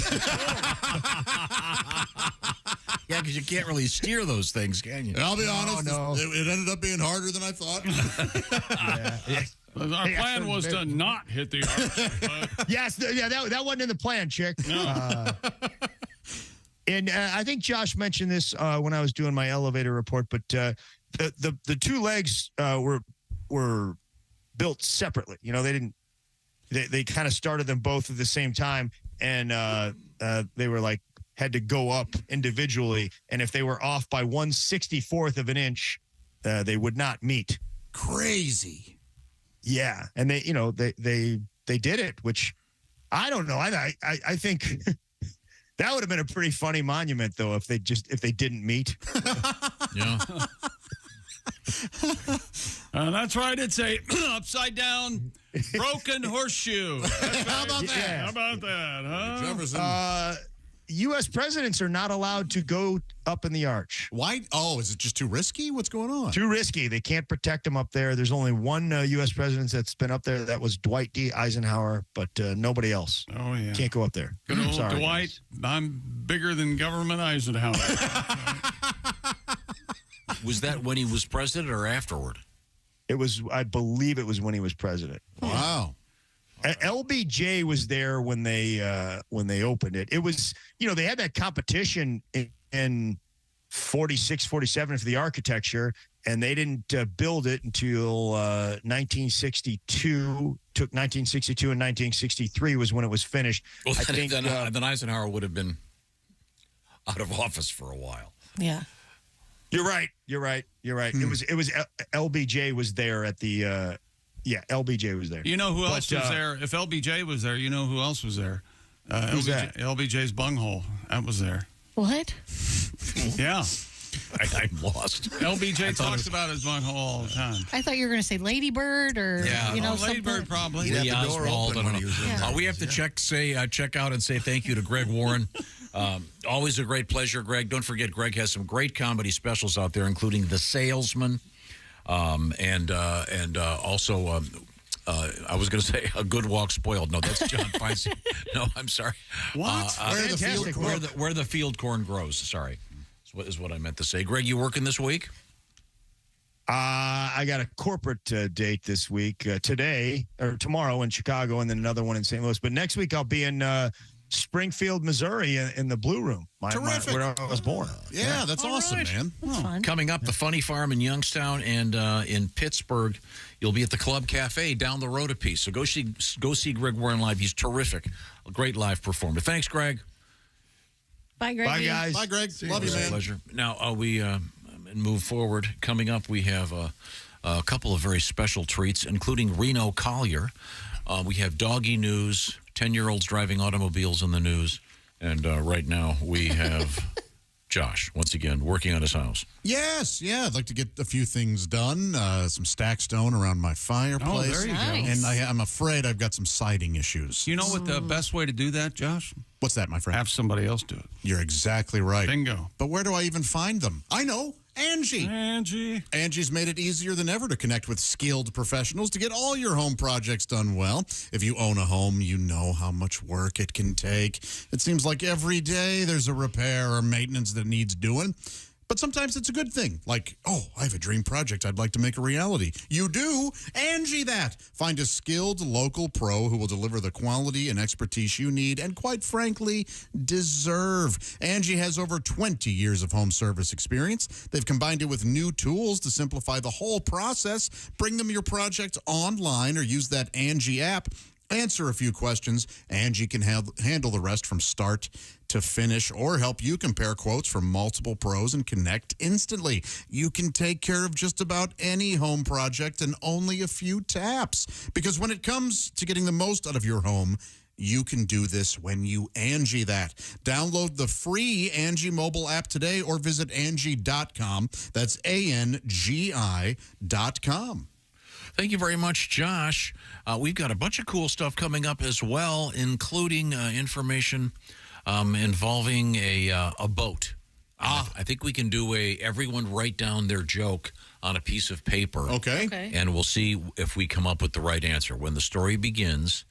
Yeah, because you can't really steer those things, can you? And I'll be honest, no. It ended up being harder than I thought. Our plan was to not hit the arch. Yes, that wasn't in the plan, chick. No. And I think Josh mentioned this when I was doing my elevator report, but the two legs were built separately. You know, they kind of started them both at the same time, and they were like had to go up individually, and if they were off by 1/64 of an inch, they would not meet. Crazy. Yeah, and they did it, which I don't know. I think that would have been a pretty funny monument, though, if they didn't meet. Yeah. That's right. It's a upside down broken horseshoe. How about that? How about that, huh? Jefferson. U.S. presidents are not allowed to go up in the arch. Why? Oh, is it just too risky? What's going on? Too risky. They can't protect them up there. There's only one U.S. president that's been up there. That was Dwight D. Eisenhower, but nobody else. Oh, yeah. Can't go up there. Good old Sorry, Dwight. I'm bigger than government Eisenhower. Was that when he was president or afterward? I believe it was when he was president. Wow. LBJ was there when they opened it. It was, they had that competition in 46, 47 for the architecture, and they didn't build it until 1962. Took 1962 and 1963 was when it was finished. Well, then Eisenhower would have been out of office for a while. Yeah. You're right. It was LBJ was there at the LBJ was there. You know who else was there? If LBJ was there, you know who else was there? Who's that? LBJ's bunghole. That was there. What? Yeah. I'm lost. LBJ talks about his bunghole all the time. I thought you were going to say Ladybird or Ladybird something. probably. Lee Oswald. We have to check out and say thank you to Greg Warren. Always a great pleasure, Greg. Don't forget, Greg has some great comedy specials out there, including The Salesman, and also I was going to say A Good Walk Spoiled. No, that's John Feinstein. No, I'm sorry. What? Where the field corn grows. Sorry, is what I meant to say. Greg, you working this week? I got a corporate date this week, today or tomorrow in Chicago, and then another one in St. Louis. But next week I'll be in Springfield, Missouri, in the Blue Room, where I was born. Yeah, that's awesome, man. That's fun. Coming up, the Funny Farm in Youngstown, and in Pittsburgh, you'll be at the Club Cafe down the road a piece. So go see Greg Warren live. He's terrific. A great live performer. Thanks, Greg. Bye, Greg. Bye, guys. Bye, Greg. Love you, man. Pleasure. Now, we move forward. Coming up, we have a couple of very special treats, including Reno Collier. We have doggy news, 10-year-olds driving automobiles in the news. And right now, we have Josh, once again, working on his house. Yes, yeah. I'd like to get a few things done. Some stacked stone around my fireplace. Oh, there you go. And I'm afraid I've got some siding issues. You know what the best way to do that, Josh? What's that, my friend? Have somebody else do it. You're exactly right. Bingo. But where do I even find them? I know. Angie. Angie's made it easier than ever to connect with skilled professionals to get all your home projects done well. If you own a home, you know how much work it can take. It seems like every day there's a repair or maintenance that needs doing. But sometimes it's a good thing, like, oh, I have a dream project I'd like to make a reality. You do? Angie that. Find a skilled local pro who will deliver the quality and expertise you need and, quite frankly, deserve. Angie has over 20 years of home service experience. They've combined it with new tools to simplify the whole process. Bring them your project online or use that Angie app. answer a few questions. Angie can handle the rest from start to finish, or help you compare quotes from multiple pros and connect instantly. You can take care of just about any home project in only a few taps. Because when it comes to getting the most out of your home, you can do this when you Angie that. Download the free Angie mobile app today or visit Angie.com. That's ANGI.com. Thank you very much, Josh. We've got a bunch of cool stuff coming up as well, including information involving a boat. I think we can do everyone write down their joke on a piece of paper. Okay. And we'll see if we come up with the right answer. When the story begins,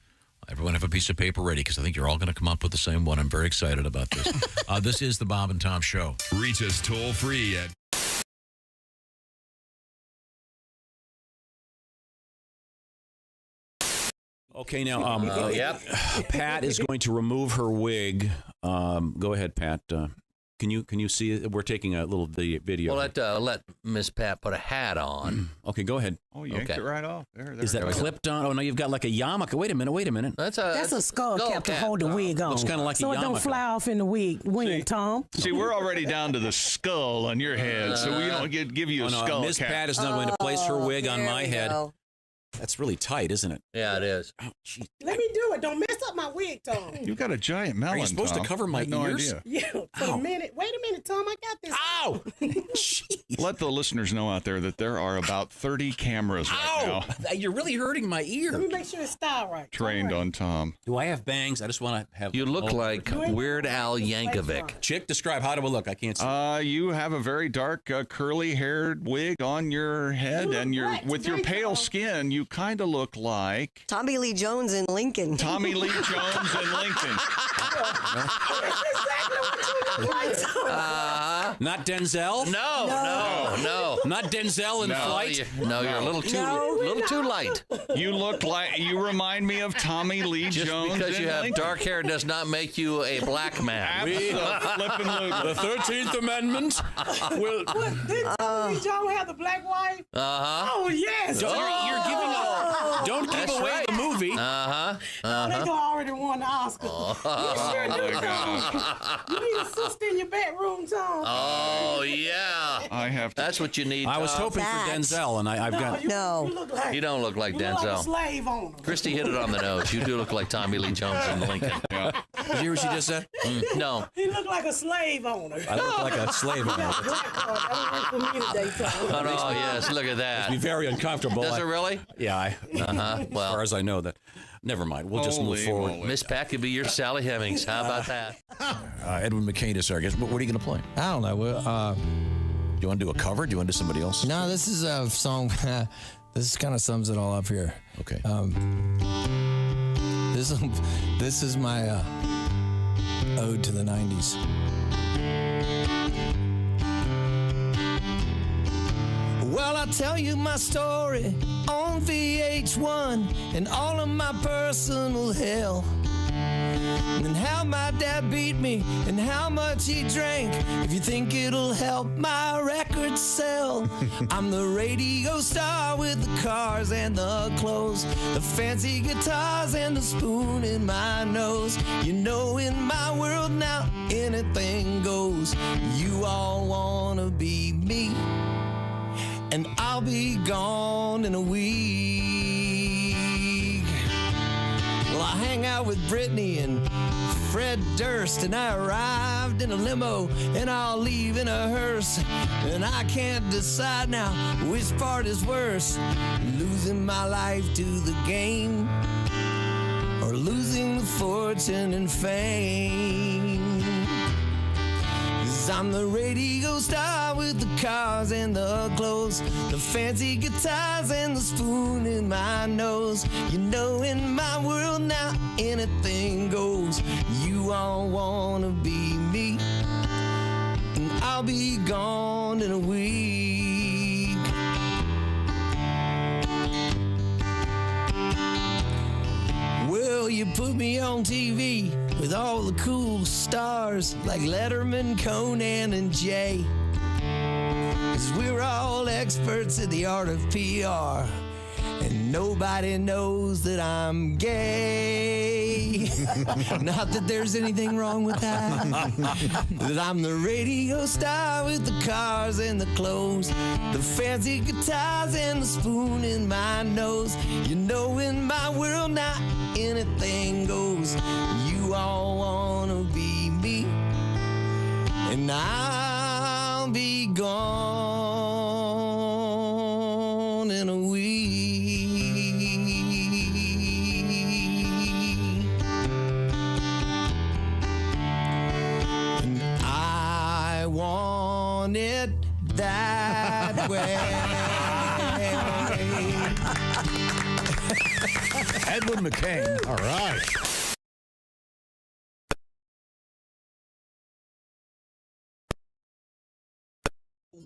everyone have a piece of paper ready, because I think you're all going to come up with the same one. I'm very excited about this. This is the Bob and Tom Show. Reach us toll free at Okay, now, Pat is going to remove her wig. Go ahead, Pat. Can you see it? We're taking a little video. Well, let Miss Pat put a hat on. Okay, go ahead. Oh, you yanked it right off. There is that clipped on? Oh, no, you've got like a yarmulke. Wait a minute. That's a skull cap to hold the wig on. Looks kind of like so a yarmulke. So it don't fly off in the wig, Tom. See, we're already down to the skull on your head, so we don't give you a skull Miss cap. Pat is not going to place her wig on my head. Go. That's really tight, isn't it? Yeah, it is. Oh, geez. Let me do it. Don't mess up my wig, Tom. You got a giant melon, Are you supposed Tom. to cover my I had no ears? idea. Yeah, for a minute. Wait a minute, Tom. I got this. Ow! Jeez. Let the listeners know out there that there are about 30 cameras right now You're really hurting my ear. Let me make sure it's styled right. trained on Tom. Do I have bangs? I just want to have... You look like Weird Al Yankovic. Chick, describe. How do I look? I can't see. You have a very dark, curly-haired wig on your head, and with your pale skin, you kind of look like Tommy Lee Jones in Lincoln. Tommy Lee Jones in Lincoln. Not Denzel? No. Not Denzel in Flight? No, you're a little too light. You remind me of Tommy Lee Just Jones. because you have Lincoln. dark hair does not make you a black man. The 13th Amendment will... Didn't Tommy Lee Jones have the black wife? Uh-huh. Oh, yes. You're giving Don't give away the movie. They already won the Oscar. You sure do, Tom. You need a sister in your bedroom, Tom. Oh, yeah. I have to. That's what you need. I was hoping for Denzel, and I've got... You don't look like you Denzel. Look like a slave owner. Kristi hit it on the nose. You do look like Tommy Lee Jones in Lincoln. Did you hear what she just said? No. He looked like a slave owner. I look like a slave owner. Oh, yes. Look at that. It'd be very uncomfortable. Does it really? Yeah. Well, as far as I know that. Never mind. We'll just move forward. Moly. Miss Pat could be your Sally Hemings. How about that? Edwin McCain is our guest. What are you going to play? I don't know. Do you want to do a cover? Do you want to do somebody else? No, this is a song. This kind of sums it all up here. Okay. This is my ode to the 90s. Well, I'll tell you my story on VH1 and all of my personal hell. And how my dad beat me and how much he drank. If you think it'll help my record sell, I'm the radio star with the cars and the clothes, the fancy guitars and the spoon in my nose. You know, in my world now, anything goes. You all wanna be me, and I'll be gone in a week. Well, I hang out with Brittany and Fred Durst, and I arrived in a limo, and I'll leave in a hearse. And I can't decide now which part is worse, losing my life to the game or losing the fortune and fame. 'Cause I'm the radio star with the cars and the clothes, the fancy guitars and the spoon in my nose. You know, in my world now, anything goes. You all wanna be me, and I'll be gone in a week. Well, you put me on TV with all the cool stars like Letterman, Conan, and Jay. 'Cause we're all experts in the art of PR, and nobody knows that I'm gay. Not that there's anything wrong with that. That I'm the radio star with the cars and the clothes, the fancy guitars and the spoon in my nose. You know, in my world now anything goes. You all wanna be me, and I'll be gone in a week. And I want it that way. Edwin McCain. All right.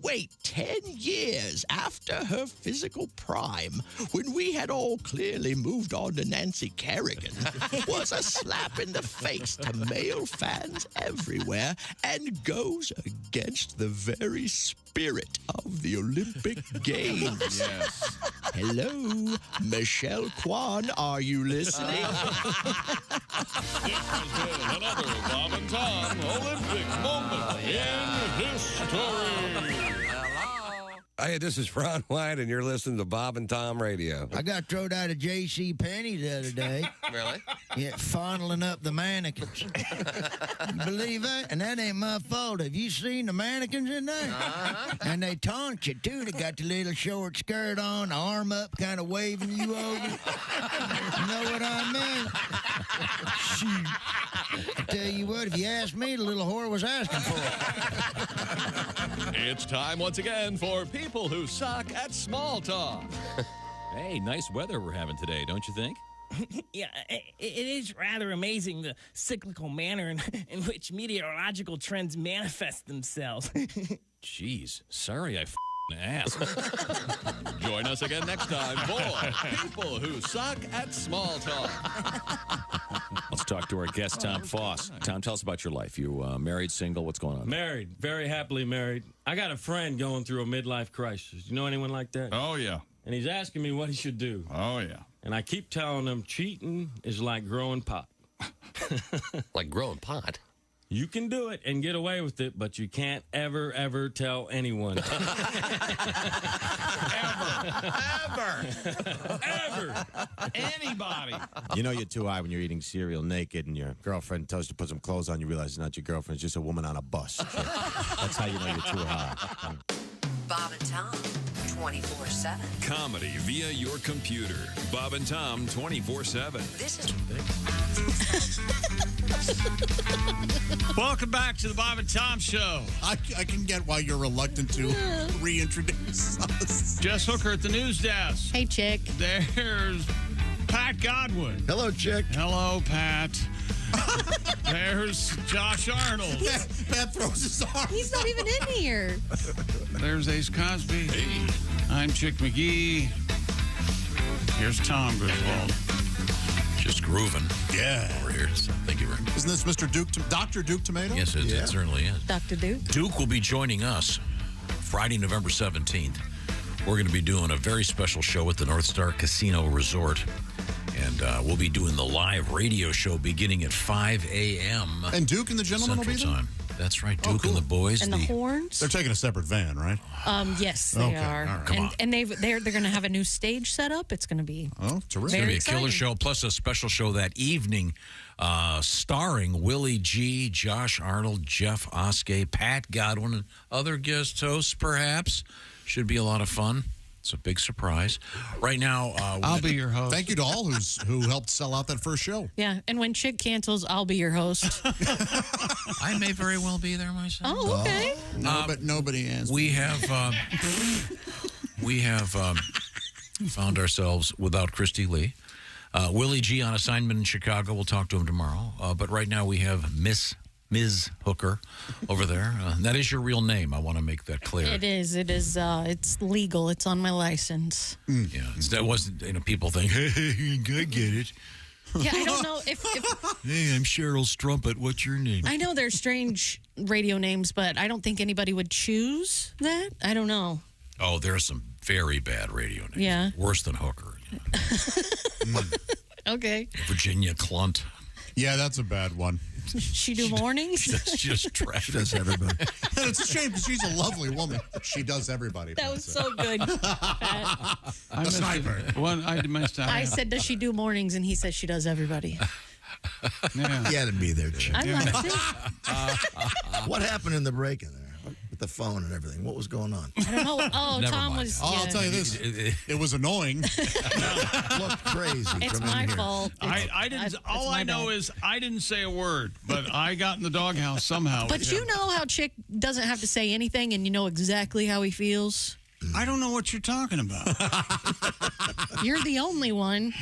Wait 10 years after her physical prime, when we had all clearly moved on to Nancy Kerrigan, was a slap in the face to male fans everywhere and goes against the very spirit of the Olympic Games. Yes. Hello, Michelle Kwan, are you listening? It has been another Bob and Tom Olympic moment in history. Hey, this is Ron White, and you're listening to Bob and Tom Radio. I got thrown out of J.C. Penney the other day. Really? Yeah, fondling up the mannequins. You believe that? And that ain't my fault. Have you seen the mannequins in there? Uh-huh. And they taunt you, too. They got the little short skirt on, the arm up, kind of waving you over. You know what I mean? Shoot. I tell you what, if you ask me, the little whore was asking for it. It's time once again for People Who Suck at Small Talk. Hey, nice weather we're having today, don't you think? Yeah, it is rather amazing the cyclical manner in which meteorological trends manifest themselves. Jeez, sorry I asked. Join us again next time for People Who Suck at Small Talk. Let's talk to our guest, Tom Foss. Tom, tell us about your life. You married, single, what's going on? Married, very happily married. I got a friend going through a midlife crisis. You know anyone like that? Oh, yeah. And he's asking me what he should do. Oh, yeah. And I keep telling him cheating is like growing pot. Like growing pot? You can do it and get away with it, but you can't ever, ever tell anyone. Ever. Anybody. You know you're too high when you're eating cereal naked and your girlfriend tells you to put some clothes on. You realize it's not your girlfriend. It's just a woman on a bus. So that's how you know you're too high. Bob and Tom, 24/7. Comedy via your computer. Bob and Tom 24/7. This is Welcome back to the Bob and Tom Show. I can get why you're reluctant to reintroduce us. Jess Hooker at the news desk. Hey, Chick. There's Pat Godwin. Hello, Chick. Hello, Pat. There's Josh Arnold. Pat throws his arm. He's not even in here. There's Ace Cosby. Hey. I'm Chick McGee. Here's Tom Griswold. Just grooving. Yeah. Over here. So thank you very much. Isn't this Mr. Duke, Dr. Duke Tomato? Yes, it certainly is. Dr. Duke. Duke will be joining us Friday, November 17th. We're going to be doing a very special show at the North Star Casino Resort. And we'll be doing the live radio show beginning at 5 a.m. And Duke and the gentleman will be there? Time. That's right. Duke and the boys. And the horns. They're taking a separate van, right? Yes, they are. All right. Come on. And they're going to have a new stage set up. It's going to be It's going to be a killer show, plus a special show that evening starring Willie G., Josh Arnold, Jeff Oskey, Pat Godwin, and other guest hosts, perhaps. Should be a lot of fun. It's a big surprise. Right now, I'll be your host. Thank you to all who helped sell out that first show. Yeah, and when Chick cancels, I'll be your host. I may very well be there myself. Oh, okay. No, but nobody answered. We have found ourselves without Kristi Lee. Willie G. on assignment in Chicago. We'll talk to him tomorrow. But right now we have Ms. Hooker over there. That is your real name. I want to make that clear. It is. It's legal. It's on my license. Yeah, that wasn't. People think, hey, I get it. Yeah, I don't know if Hey, I'm Cheryl Strumpet. What's your name? I know they're strange radio names, but I don't think anybody would choose that. I don't know. Oh, there's some very bad radio names. Yeah. Worse than Hooker. Okay. Virginia Clunt. Yeah, that's a bad one. She do mornings? She just trash. She does everybody. And it's a shame because she's a lovely woman. She does everybody. That was so good. I sniper. I missed out. I said, does she do mornings? And he said she does everybody. Yeah. You had to be there, Chick. I loved it. What happened in the break in there with the phone and everything? What was going on? I don't know. Oh, Never Tom mind. was. Oh, yeah. I'll tell you this. It was annoying. Looked crazy. It's from my in here. fault. I didn't. All I know is I didn't say a word, but I got in the doghouse somehow. But you know how Chick doesn't have to say anything, and you know exactly how he feels. I don't know what you're talking about. You're the only one.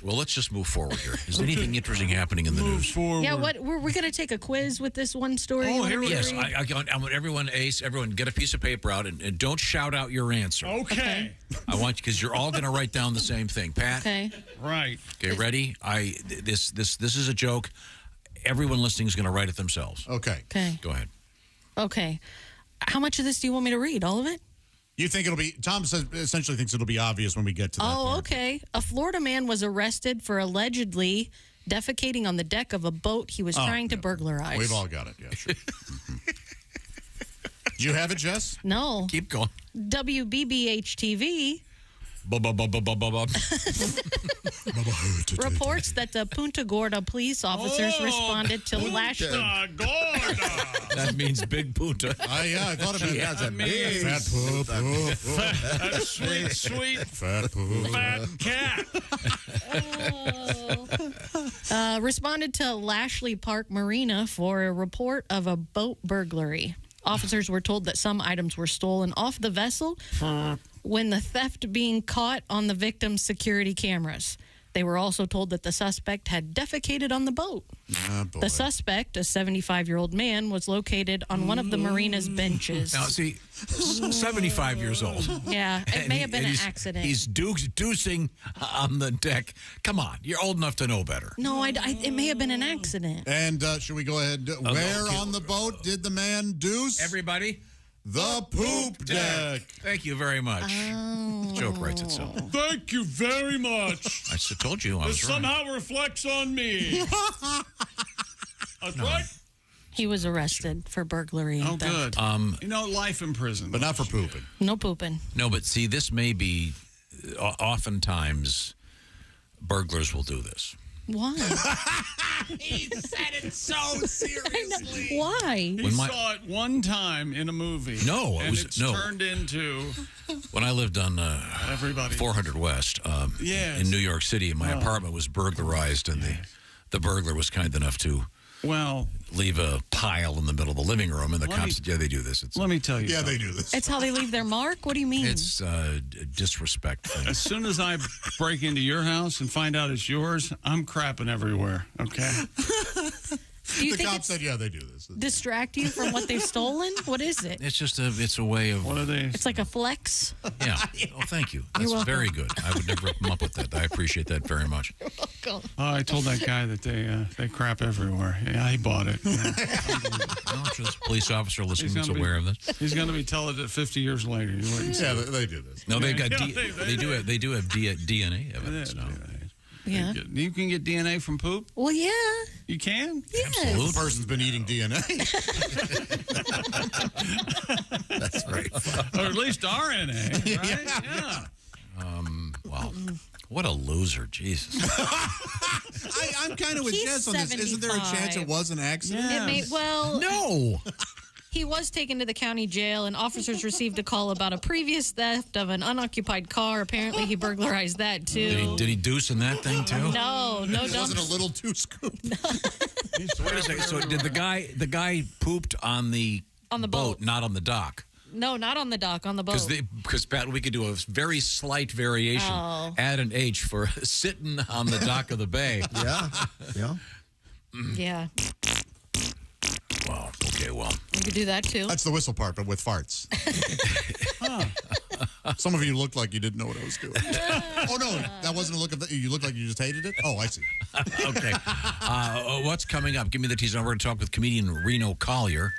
Well, let's just move forward here. Is anything interesting happening in the news? Forward. Yeah, what we're going to take a quiz with this one story. Oh, here we Yes, go. I want everyone, Ace, everyone, get a piece of paper out and don't shout out your answer. Okay. I want you, because you're all going to write down the same thing. Pat? Okay. Right. Okay, ready? This is a joke. Everyone listening is going to write it themselves. Okay. Okay. Go ahead. Okay. How much of this do you want me to read? All of it? You think it'll be, Tom says, essentially thinks it'll be obvious when we get to that part. Okay. A Florida man was arrested for allegedly defecating on the deck of a boat he was trying to burglarize. We've all got it, yeah, sure. Do you have it, Jess? No. Keep going. WBBH TV reports that the Punta Gorda police officers responded to Lashley. That means big punta. Yeah, I thought She about has a that. big Fat poop. That sweet Fat poop. fat cat. Responded to Lashley Park Marina for a report of a boat burglary. Officers were told that some items were stolen off the vessel when the theft being caught on the victim's security cameras. They were also told that the suspect had defecated on the boat. The suspect, a 75-year-old man, was located on one of the marina's benches. Now, see, 75 years old. Yeah, it may have been an accident. He's deucing on the deck. Come on, you're old enough to know better. No, it may have been an accident. And should we go ahead? Where on the boat did the man deuce? Everybody? The poop deck. Thank you very much. The joke writes itself. Thank you very much. I told you I was This right. somehow reflects on me. That's right. He was arrested for burglary and theft. Good. Life in prison. But not for pooping. No pooping. No, but see, this may be, oftentimes, burglars will do this. Why? He said it so seriously. Why? He saw it one time in a movie. No, and it's no. turned into When I lived on 400 West in New York City, my apartment was burglarized, and the burglar was kind enough to leave a pile in the middle of the living room, and the cops said, yeah, they do this. Let me tell you Yeah, something. they do this. It's how they leave their mark? What do you mean? It's a disrespect thing. As soon as I break into your house and find out it's yours, I'm crapping everywhere, okay? Do you The think cop said, yeah, they do this. distract you from what they've stolen? What is it? It's just it's a way of... What are they? It's like a flex. Yeah. Oh, thank you. That's very good. I would never come up with that. I appreciate that very much. Oh, I told that guy that they crap everywhere. Yeah, he bought it. Yeah. I'm sure this police officer listening is aware of this. He's going to be telling it 50 years later. You wait and see. Yeah, they do this. No, they've got Yeah, they do have DNA evidence now. Yeah. You can get DNA from poop? Well, yeah. You can? Yes. The person's been eating DNA. That's very funny. Or at least RNA, right? Yeah. Wow. What a loser, Jesus. I'm kind of with He's Jess on this. Isn't there a chance it was an accident? It may, well, No. he was taken to the county jail, and officers received a call about a previous theft of an unoccupied car. Apparently, he burglarized that, too. Did he deuce in that thing, too? No It wasn't dumps. a little too scooped. Wait a second. So did the guy pooped on the boat, not on the dock? No, not on the dock, on the boat. Because, Pat, we could do a very slight variation. Oh. Add an H for sitting on the dock of the bay. Yeah. Yeah. Yeah, Wow. Okay, well. you could do that, too. That's the whistle part, but with farts. Some of you looked like you didn't know what I was doing. Oh, no, that wasn't a look of that. You looked like you just hated it? Oh, I see. Okay. What's coming up? Give me the teaser. We're going to talk with comedian Reno Collier.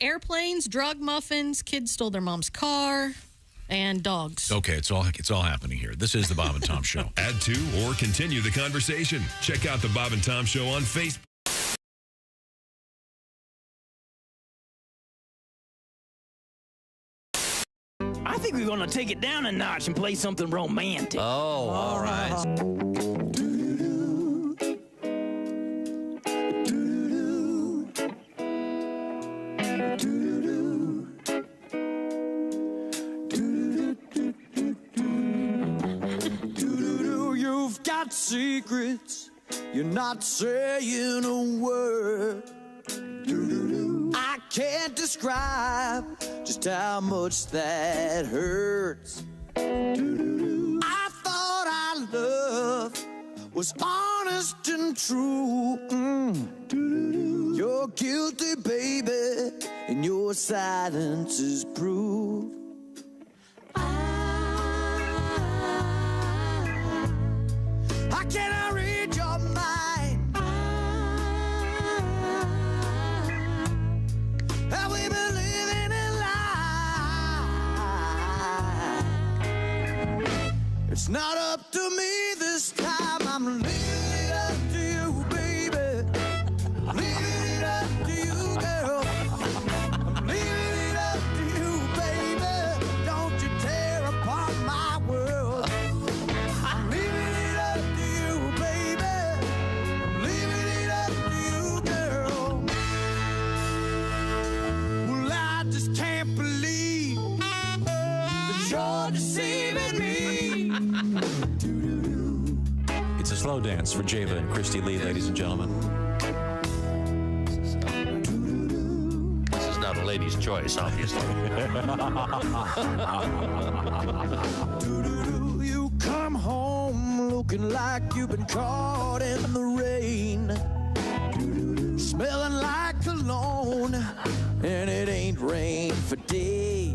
Airplanes, drug muffins, kids stole their mom's car. And dogs. Okay, it's all happening here. This is the Bob and Tom Show. Add to or continue the conversation. Check out the Bob and Tom Show on Facebook. I think we're gonna take it down a notch and play something romantic. Oh, all right. You've got secrets, you're not saying a word. I can't describe just how much that hurts. I thought our love was honest and true. You're guilty, baby, and your silence is proof. How can I read your mind? Have we been living a lie? It's not up to me this time. I'm leaving it up to you, baby. Leaving it up to you, girl. I'm leaving it up to you, baby. Don't you tear apart my world. I'm leaving it up to you, baby. I'm leaving it up to you, girl. Well, I just can't believe that you're deceiving me. It's a slow dance for Java and Kristi Lee, ladies and gentlemen. This is not a lady's choice, obviously. You come home looking like you've been caught in the rain, smelling like cologne, and it ain't rained for days.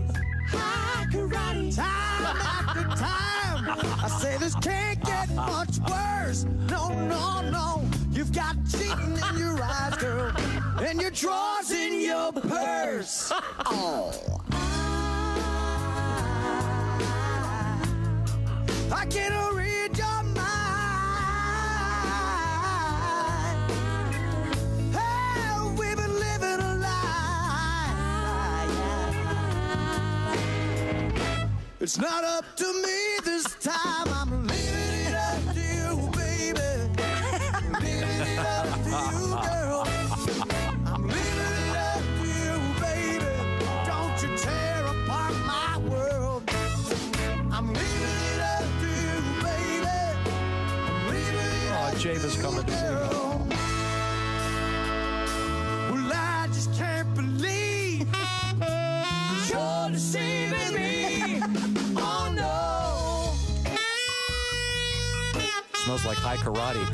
Hi, karate. Time after time, I say this can't get much worse. No, no, no. You've got cheating in your eyes, girl, and your drawers in your purse. Oh. I can't read your mind. Hey, we've been living a lie. It's not up to me this time. I'm leaving it up to you, baby. Leaving it up to you, girl. I'm leaving it up to you, baby. Don't you tear apart my world. I'm leaving it up to you, baby. I'm leaving it up Java's coming to see girl. Well, I just can't believe you're deceiving me. Oh no. Smells like high karate.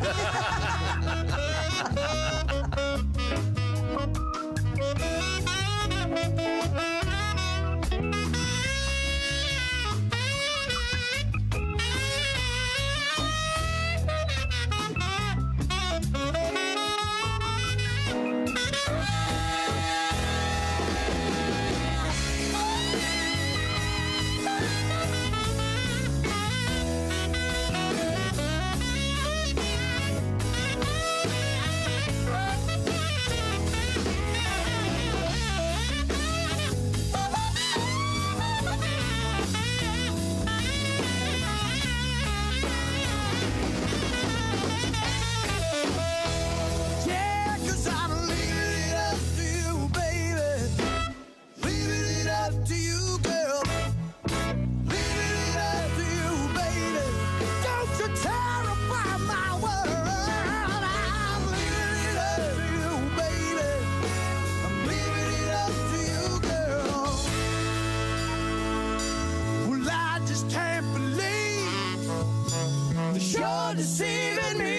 Yeah, 'cause I'm leaving it up to you, baby. Leaving it up to you, girl. Leaving it up to you, baby. Don't you tear apart my world. I'm leaving it up to you, baby. I'm leaving it up to you, girl. Well, I just can't believe that you're deceiving me.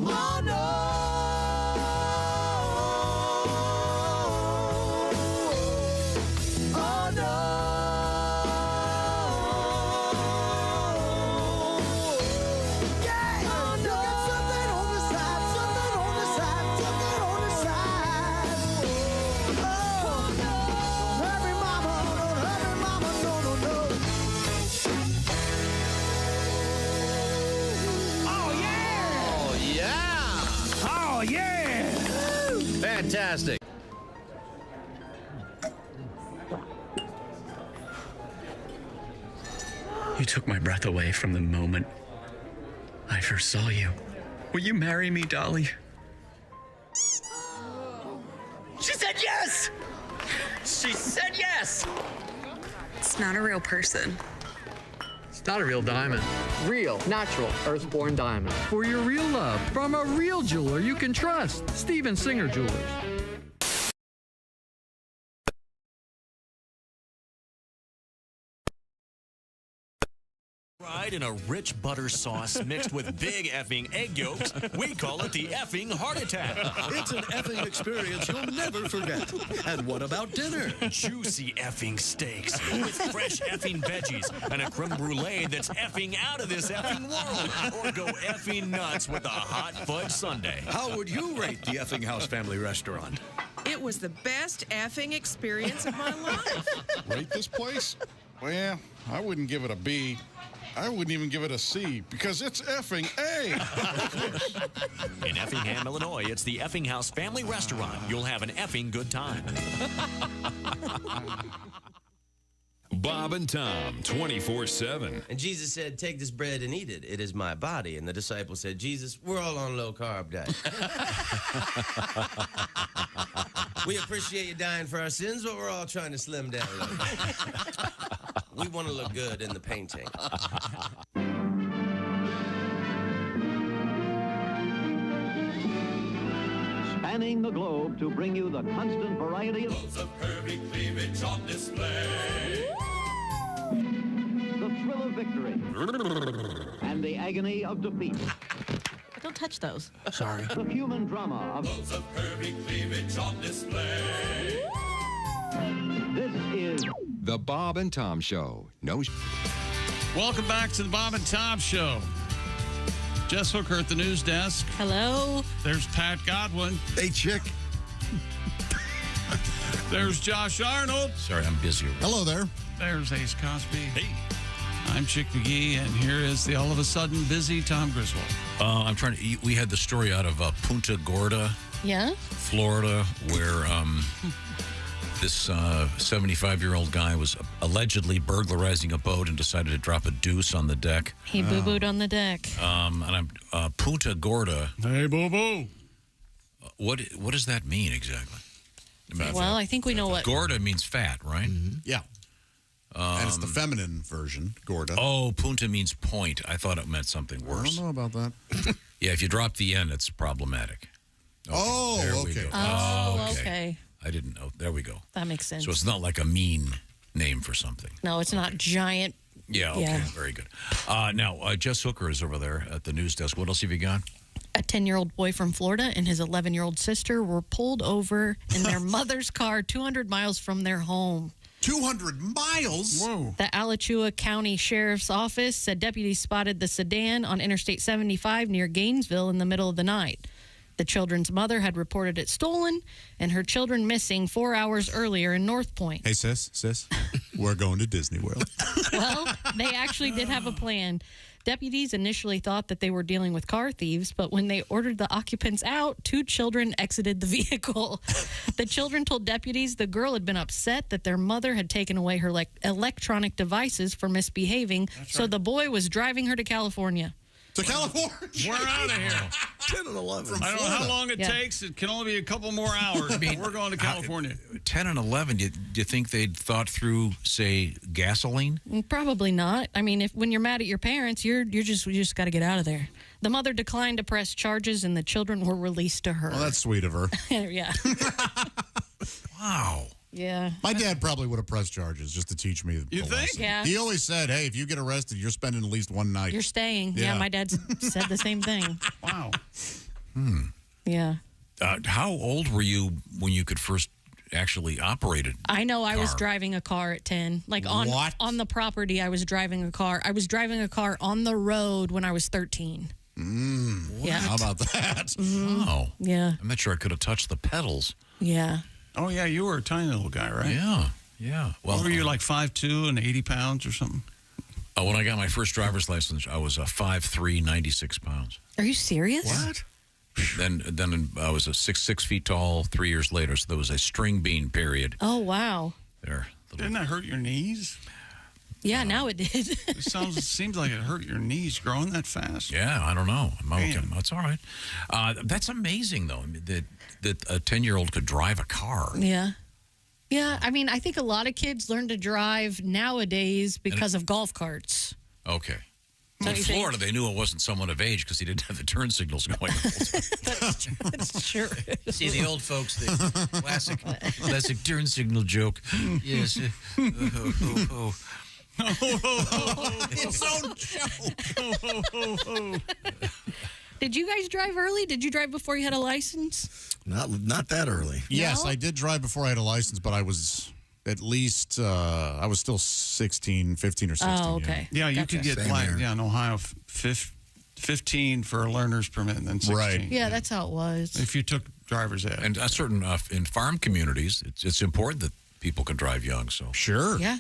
Oh no. Oh no. Yeah. Oh no. Something on the side, something on the side, something on the side. Oh no. Don't hurt me, mama, no, no, no. Fantastic. You took my breath away from the moment I first saw you. Will you marry me, Dolly? She said yes! She said yes! It's not a real person. It's not a real diamond. Real, natural, earthborn diamond. For your real love. From a real jeweler you can trust. Steven Singer Jewelers. Fried in a rich butter sauce mixed with big effing egg yolks, we call it the effing heart attack. It's an effing experience you'll never forget. And what about dinner? Juicy effing steaks with fresh effing veggies and a creme brulee that's effing out of this effing world. Or go effing nuts with a hot fudge sundae. How would you rate the Effing House Family Restaurant? It was the best effing experience of my life. Rate this place? Well, I wouldn't give it a B. I wouldn't even give it a C because it's effing A. In Effingham, Illinois, it's the Effing House Family Restaurant. You'll have an effing good time. Bob and Tom, 24/7. And Jesus said, take this bread and eat it. It is my body. And the disciples said, Jesus, we're all on a low-carb diet. We appreciate you dying for our sins, but we're all trying to slim down a little bit. We want to look good in the painting. Spanning the globe to bring you the constant variety of curvy cleavage on display. The thrill of victory and the agony of defeat. Don't touch those. Sorry. The human drama of curvy cleavage on display. This is The Bob and Tom Show. Welcome back to the Bob and Tom Show. Jess Hooker at the news desk. Hello. There's Pat Godwin. Hey, chick. There's Josh Arnold. Sorry, I'm busy. Hello there. There's Ace Cosby. Hey. I'm Chick McGee, and here is the all of a sudden busy Tom Griswold. I'm trying to. We had the story out of Punta Gorda, Yeah? Florida, where this 75-year-old guy was allegedly burglarizing a boat and decided to drop a deuce on the deck. He boo-booed on the deck. And I'm Punta Gorda. Hey, boo-boo. What does that mean exactly? Well, I think we know what. Gorda means fat, right? Mm-hmm. Yeah. And it's the feminine version, Gorda. Oh, punta means point. I thought it meant something worse. I don't know about that. Yeah, if you drop the N, it's problematic. Okay, okay. Oh, okay. I didn't know. There we go. That makes sense. So it's not like a mean name for something. No, it's not giant. Yeah, okay. Yeah. Very good. Now, Jess Hooker is over there at the news desk. What else have you got? A 10-year-old boy from Florida and his 11-year-old sister were pulled over in their mother's car 200 miles from their home. 200 miles? Whoa. The Alachua County Sheriff's Office said deputies spotted the sedan on Interstate 75 near Gainesville in the middle of the night. The children's mother had reported it stolen and her children missing 4 hours earlier in North Point. Hey, sis, we're going to Disney World. Well, they actually did have a plan. Deputies initially thought that they were dealing with car thieves, but when they ordered the occupants out, 2 children exited the vehicle. The children told deputies the girl had been upset that their mother had taken away her electronic devices for misbehaving, so the boy was driving her to California. To California? We're out of here. 10 and 11. I don't know how long it takes. It can only be a couple more hours. We're going to California. 10 and 11, do you think they'd thought through, say, gasoline? Probably not. I mean, when you're mad at your parents, you just got to get out of there. The mother declined to press charges, and the children were released to her. Well, that's sweet of her. Yeah. Wow. Yeah. My dad probably would have pressed charges just to teach me. You think? Lesson. Yeah. He always said, hey, if you get arrested, you're spending at least one night. You're staying. Yeah, my dad said the same thing. Wow. Yeah. How old were you when you could first actually operate it? I know I was driving a car at 10. Like on the property, I was driving a car. I was driving a car on the road when I was 13. Yeah. How about that? Mm-hmm. Wow. Yeah. I'm not sure I could have touched the pedals. Yeah. Oh, yeah, you were a tiny little guy, right? Yeah. Well, were you like 5'2" and 80 pounds or something? When I got my first driver's license, I was 5'3", 96 pounds. Are you serious? What? Then I was a 6 feet tall 3 years later, so there was a string bean period. Oh, wow. There. Didn't that hurt your knees? Yeah, now it did. It seems like it hurt your knees growing that fast. Yeah, I don't know. That's all right. That's amazing, though, that a 10-year-old could drive a car. Yeah. Yeah, I mean, I think a lot of kids learn to drive nowadays because of golf carts. Okay. Well, in Florida, they knew it wasn't someone of age because he didn't have the turn signals going. That's true. See, the old folks, the classic turn signal joke. Yes. Its own joke. Did you guys drive early? Did you drive before you had a license? Not that early. Yes, I did drive before I had a license, but I was at least, I was still 15 or 16. Oh, okay. Yeah, you could get, in Ohio, 15 for a learner's permit and then 16. Right. Yeah, that's how it was. If you took driver's ed. And in farm communities, it's important that people can drive young. So sure. Yeah.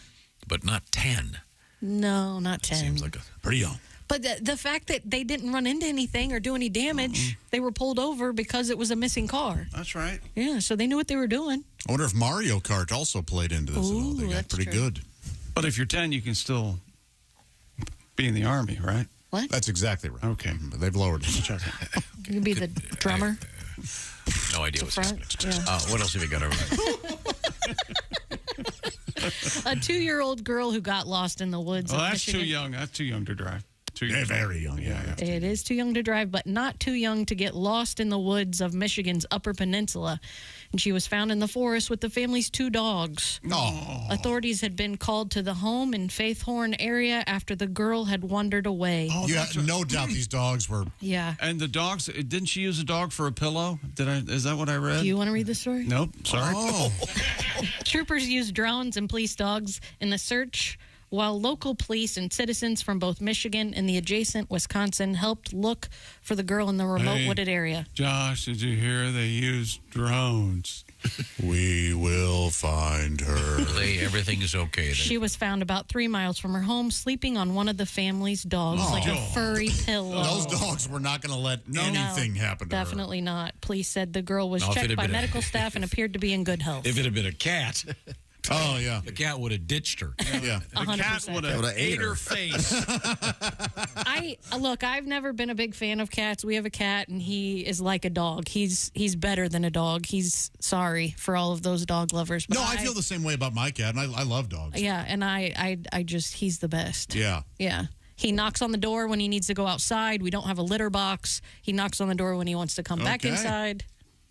But not 10. No, not 10. Seems like pretty young. But the fact that they didn't run into anything or do any damage, they were pulled over because it was a missing car. That's right. Yeah, so they knew what they were doing. I wonder if Mario Kart also played into this at all. They got pretty good. But if you're 10, you can still be in the Army, right? What? That's exactly right. Okay. But they've lowered it. You can be the drummer. No idea what's happening. Yeah. What else have we got over there? A 2-year-old girl who got lost in the woods. Well, of that's Michigan. too young. That's too young to drive. They're very young. Yeah. It is too young to drive, but not too young to get lost in the woods of Michigan's Upper Peninsula. And she was found in the forest with the family's 2 dogs. Oh. Authorities had been called to the home in Faithhorn area after the girl had wandered away. Oh, yeah, no doubt these dogs were. Yeah. And the dogs, didn't she use a dog for a pillow? Is that what I read? Do you want to read the story? Nope, sorry. Oh. Troopers used drones and police dogs in the search, while local police and citizens from both Michigan and the adjacent Wisconsin helped look for the girl in the remote wooded area. Josh, did you hear they used drones? We will find her. Everything is okay. Then. She was found about 3 miles from her home, sleeping on one of the family's dogs, like a furry pillow. Those dogs were not going to let anything happen to her. Definitely not. Police said the girl was checked by medical staff and appeared to be in good health. If it had been a cat. Oh, yeah. The cat would have ditched her. Yeah. The cat would have ate her face. Look, I've never been a big fan of cats. We have a cat, and he is like a dog. He's better than a dog. He's sorry for all of those dog lovers. But No, I feel the same way about my cat, and I love dogs. Yeah, and I just, he's the best. Yeah. Yeah. He knocks on the door when he needs to go outside. We don't have a litter box. He knocks on the door when he wants to come back inside.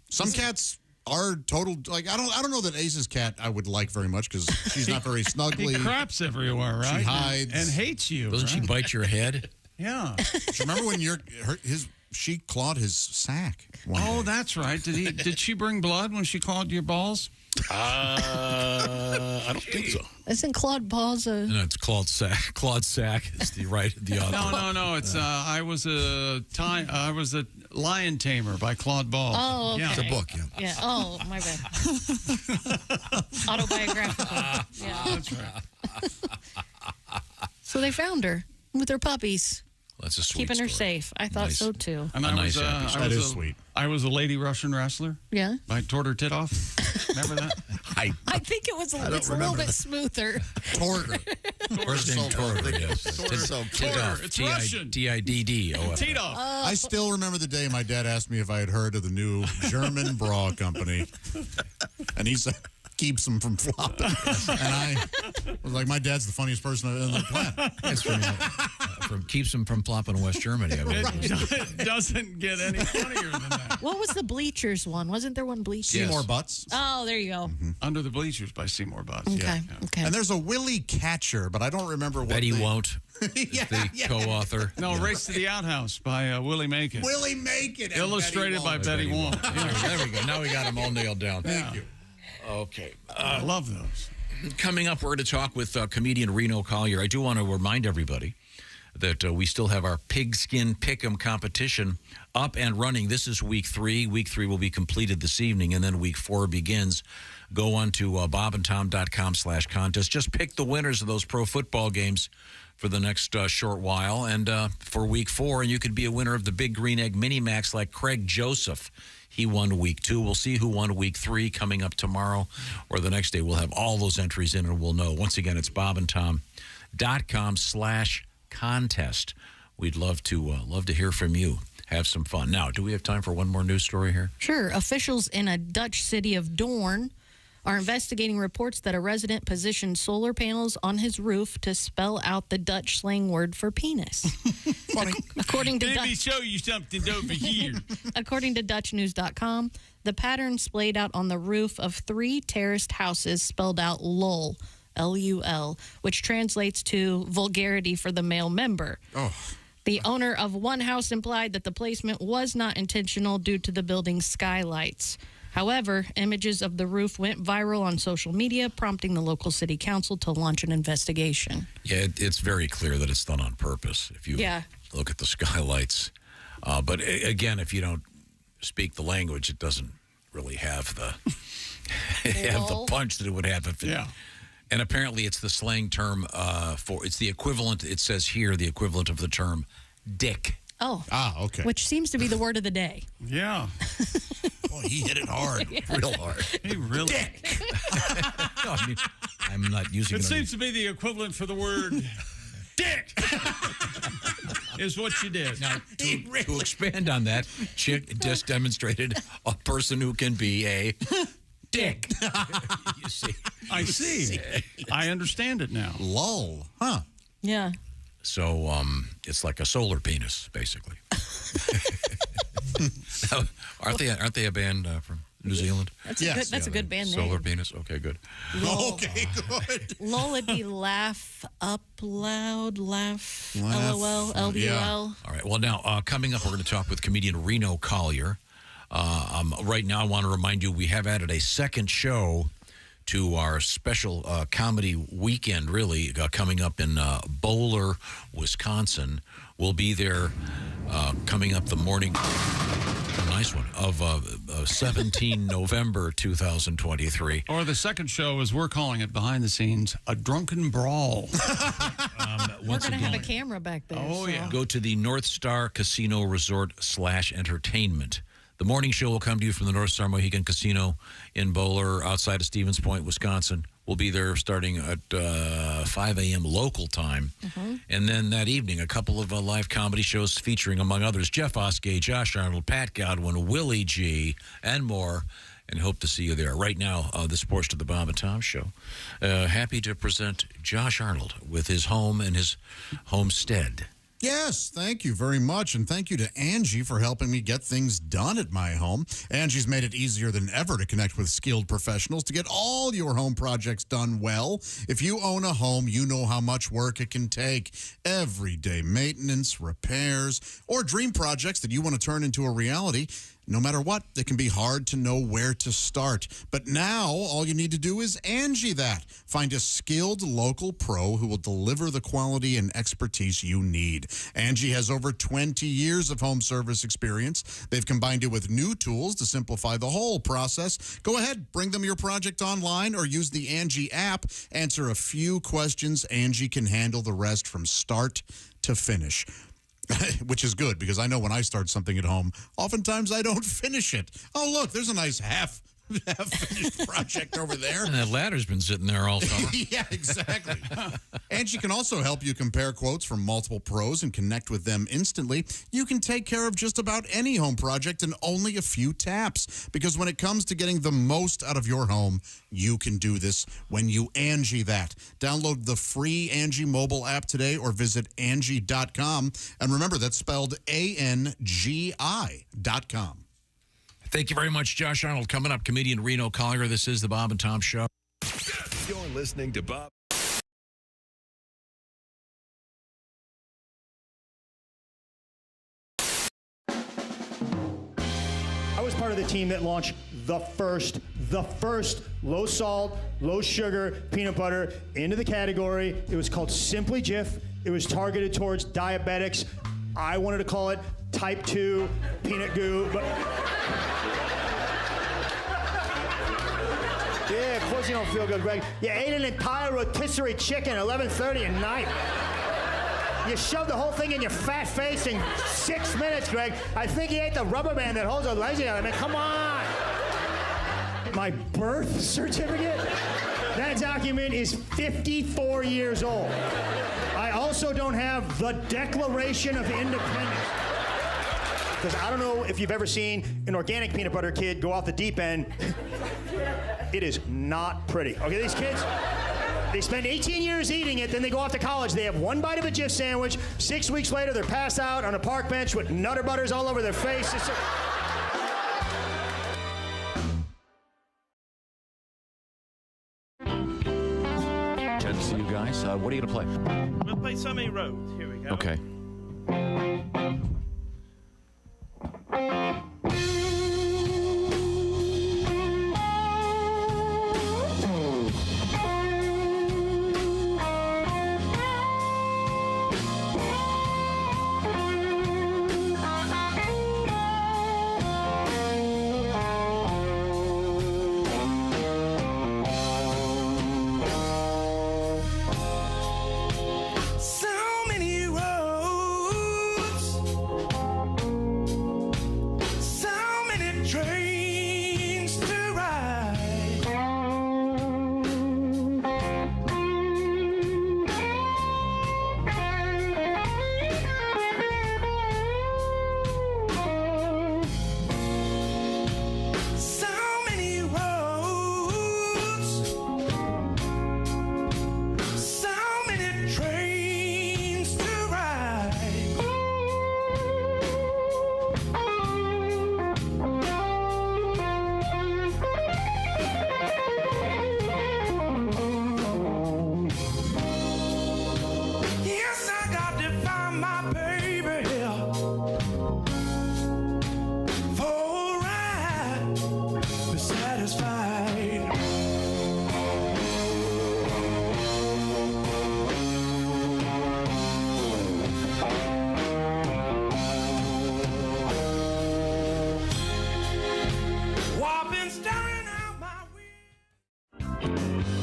Some cats are total, like, I don't know that Ace's cat I would like very much because she's not very snuggly. He craps everywhere, right? She hides. And hates you. Doesn't she bite your head? Yeah. Remember when she clawed his sack? Oh, that's right. Did she bring blood when she clawed your balls? I don't think so. Isn't Claude Balls a... No, it's Claude Sack. Claude Sack is the author. No. It's I was a lion tamer by Claude Ball. Oh, okay. Yeah. It's a book, Yeah. Oh, my bad. Autobiographical. Yeah. That's right. So they found her with her puppies. That's a sweet Keeping her story. safe. I thought so, too. And That is sweet. I was a lady Russian wrestler. Yeah. I tore her tit off. Remember that? I think it was a little bit smoother. Torger. First name Torger, yes. It's Russian. T-I-D-D. Tito. I still remember the day my dad asked me if I had heard of the new German bra company. And he said, keeps them from flopping. And I was like, my dad's the funniest person on the planet. It's from keeps them from flopping in West Germany. I mean, It doesn't get any funnier than that. What was the Bleachers one? Wasn't there one Bleachers? Seymour Butts. Oh, there you go. Under the Bleachers by Seymour Butts. Okay. And there's a Willie Catcher, but I don't remember what Betty Won't is the co-author. No, Race to the Outhouse by Willie Macon. Willie Macon. Illustrated by Betty Wong. There we go. Now we got them all nailed down. Thank you. Okay. I love those. Coming up, we're going to talk with comedian Reno Collier. I do want to remind everybody that we still have our pigskin pick'em competition up and running. This is week 3. Week 3 will be completed this evening, and then week 4 begins. Go on to bobandtom.com/contest. Just pick the winners of those pro football games for the next short while, and for week 4, and you could be a winner of the Big Green Egg Mini Max like Craig Joseph. He won week 2. We'll see who won week 3 coming up tomorrow or the next day. We'll have all those entries in, and we'll know. Once again, it's bobandtom.com/contest. We'd love to hear from you. Have some fun. Now, do we have time for one more news story here? Sure. Officials in a Dutch city of Doorn are investigating reports that a resident positioned solar panels on his roof to spell out the Dutch slang word for penis. According to Let me show you something over here. According to DutchNews.com, the pattern splayed out on the roof of 3 terraced houses spelled out LUL, L-U-L, which translates to vulgarity for the male member. Oh. The owner of one house implied that the placement was not intentional due to the building's skylights. However, images of the roof went viral on social media, prompting the local city council to launch an investigation. Yeah, it's very clear that it's done on purpose if you look at the skylights. But again, if you don't speak the language, it doesn't really have the punch that it would have if it... And apparently it's the slang term it's the equivalent, it says here, the equivalent of the term dick. Oh. Okay. Which seems to be the word of the day. Yeah. Boy, he hit it hard, real hard. He really. Dick. No, I mean, I'm not using it. It seems to be the equivalent for the word dick. Is what you did. Now, to expand on that, Chick just demonstrated a person who can be a dick. You see. I see. I understand it now. Lol. Huh. Yeah. So it's like a solar penis, basically. Aren't they a band from New Zealand? That's a good band name. Solar penis. Okay, good. Okay, good. LOL would be laugh up loud, laugh LOL, LBOL. Yeah. All right. Well, now coming up, we're going to talk with comedian Reno Collier. Right now, I want to remind you we have added a second show to our special comedy weekend, really, coming up in Bowler, Wisconsin. We'll be there coming up the morning, a nice one, of 17 November 2023. Or the second show, as we're calling it behind the scenes, a drunken brawl. We're going to have a camera back there. Oh, yeah. Go to the North Star Casino Resort /Entertainment. The morning show will come to you from the North Star Mohegan Casino in Bowler, outside of Stevens Point, Wisconsin. We'll be there starting at 5 a.m. local time. Mm-hmm. And then that evening, a couple of live comedy shows featuring, among others, Jeff Oskey, Josh Arnold, Pat Godwin, Willie G., and more. And hope to see you there. Right now, this portion of the Bob and Tom Show. Happy to present Josh Arnold with his home and his homestead. Yes, thank you very much. And thank you to Angie for helping me get things done at my home. Angie's made it easier than ever to connect with skilled professionals to get all your home projects done well. If you own a home, you know how much work it can take. Everyday maintenance, repairs, or dream projects that you want to turn into a reality. No matter what, it can be hard to know where to start. But now, all you need to do is Angie that. Find a skilled local pro who will deliver the quality and expertise you need. Angie has over 20 years of home service experience. They've combined it with new tools to simplify the whole process. Go ahead, bring them your project online or use the Angie app. Answer a few questions. Angie can handle the rest from start to finish. Which is good, because I know when I start something at home, oftentimes I don't finish it. Oh, look, there's a nice half-finished project over there. And that ladder's been sitting there all summer. Yeah, exactly. And she can also help you compare quotes from multiple pros and connect with them instantly. You can take care of just about any home project in only a few taps. Because when it comes to getting the most out of your home, you can do this when you Angie that. Download the free Angie mobile app today or visit Angie.com. And remember, that's spelled ANGI.com. Thank you very much, Josh Arnold. Coming up, comedian Reno Collier. This is the Bob and Tom Show. You're listening to Bob. I was part of the team that launched the first low salt, low sugar peanut butter into the category. It was called Simply Jif. It was targeted towards diabetics. I wanted to call it Type 2 Peanut Goo, but... Yeah, of course you don't feel good, Greg. You ate an entire rotisserie chicken at 11:30 at night. You shoved the whole thing in your fat face in 6 minutes, Greg. I think he ate the rubber band that holds the legs together. I mean, come on. My birth certificate? That document is 54 years old. I also don't have the Declaration of Independence. Because I don't know if you've ever seen an organic peanut butter kid go off the deep end. It is not pretty. Okay, these kids, they spend 18 years eating it, then they go off to college. They have one bite of a Jif sandwich. 6 weeks later, they're passed out on a park bench with Nutter Butters all over their face. Good to see you guys. What are you going to play? We'll play So Many Roads. Here we go. Okay.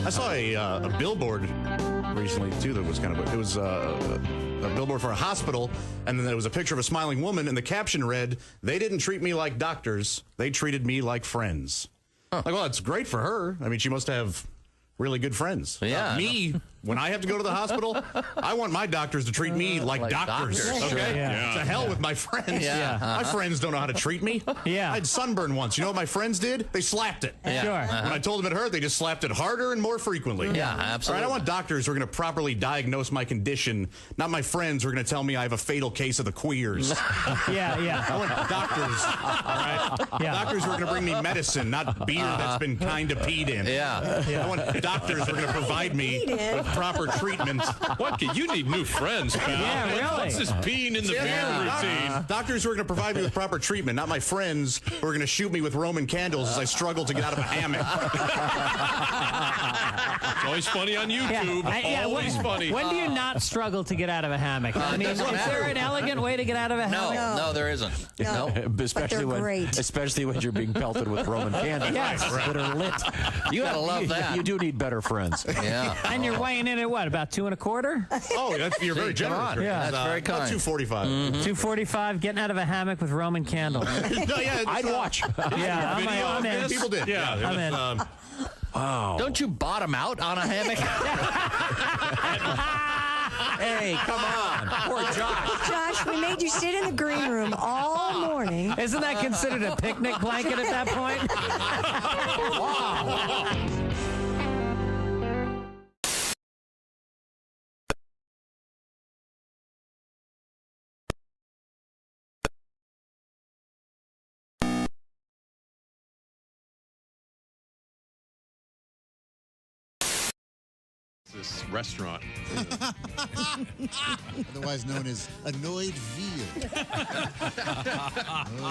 I saw a billboard recently too that was kind of it was a billboard for a hospital, and then there was a picture of a smiling woman, and the caption read, "They didn't treat me like doctors, they treated me like friends." Like, well, it's great for her. I mean, she must have really good friends. Yeah. Me, when I have to go to the hospital, I want my doctors to treat me like doctors. Okay? Sure. To hell with my friends. Yeah. My friends don't know how to treat me. Yeah. I had sunburn once. You know what my friends did? They slapped it. Yeah. Sure. When I told them it hurt, they just slapped it harder and more frequently. Yeah, All absolutely. right, I want doctors who are going to properly diagnose my condition, not my friends who are going to tell me I have a fatal case of the queers. Yeah. I want doctors, all right? Yeah. Doctors who are going to bring me medicine, not beer that's been kind of peed in. Yeah. I want doctors who are going to provide me with proper treatment. What? You need new friends, pal. Yeah, really. What's this peeing in the beer routine? Doctors who are going to provide me with proper treatment, not my friends who are going to shoot me with Roman candles as I struggle to get out of a hammock. It's always funny on YouTube. Always funny. When do you not struggle to get out of a hammock? I mean, is there an elegant way to get out of a hammock? No, there isn't. No. Especially when you're being pelted with Roman candles that are lit. You gotta love that. You do need better friends. Yeah. And you're weighing in at what, about 2 1/4? Oh, you're very generous. Yeah. That's very kind. 245. 245, getting out of a hammock with Roman candles. No, yeah, I'd watch. Yeah, I'm in. People did. Yeah. I'm in. Wow. Don't you bottom out on a hammock? Hey, come on. Poor Josh. Josh, we made you sit in the green room all morning. Isn't that considered a picnic blanket at that point? Wow. This restaurant. Otherwise known as annoyed veal.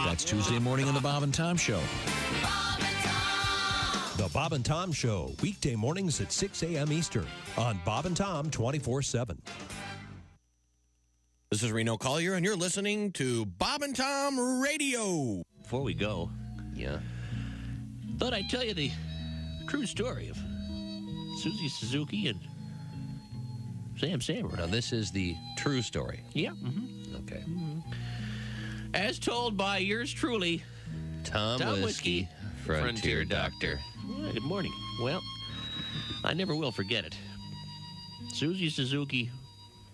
That's Tuesday morning on the Bob and Tom Show. The Bob and Tom Show, weekday mornings at 6 a.m. Eastern on Bob and Tom 24/7. This is Reno Collier, and you're listening to Bob and Tom Radio. Before we go, thought I'd tell you the true story of Susie Suzuki and Sam. Now, this is the true story. Yeah. Okay. As told by yours truly, Tom Whiskey, Frontier Doctor. Yeah, good morning. Well, I never will forget it. Susie Suzuki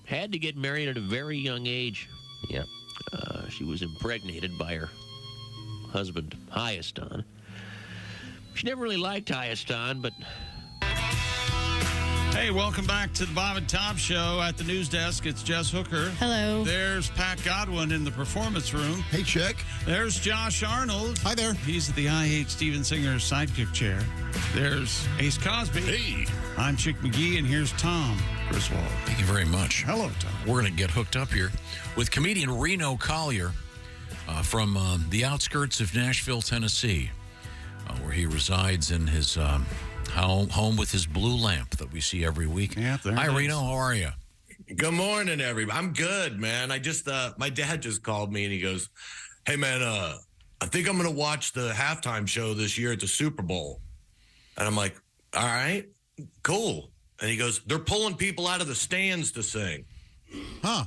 had to get married at a very young age. Yeah. She was impregnated by her husband, Hyaston. She never really liked Hyaston, but... Hey, welcome back to the Bob and Tom Show. At the news desk, it's Jess Hooker. Hello. There's Pat Godwin in the performance room. Hey, Chick. There's Josh Arnold. Hi there. He's at the I Hate Steven Singer's sidekick chair. There's Ace Cosby. Hey. I'm Chick McGee, and here's Tom Griswold. Thank you very much. Hello, Tom. We're going to get hooked up here with comedian Reno Collier from the outskirts of Nashville, Tennessee, where he resides in his... home with his blue lamp that we see every week. Yeah, Hi, Reno. How are you? Good morning, everybody. I'm good, man. I just, my dad just called me and he goes, hey, man, I think I'm going to watch the halftime show this year at the Super Bowl. And I'm like, all right, cool. And he goes, they're pulling people out of the stands to sing. Huh.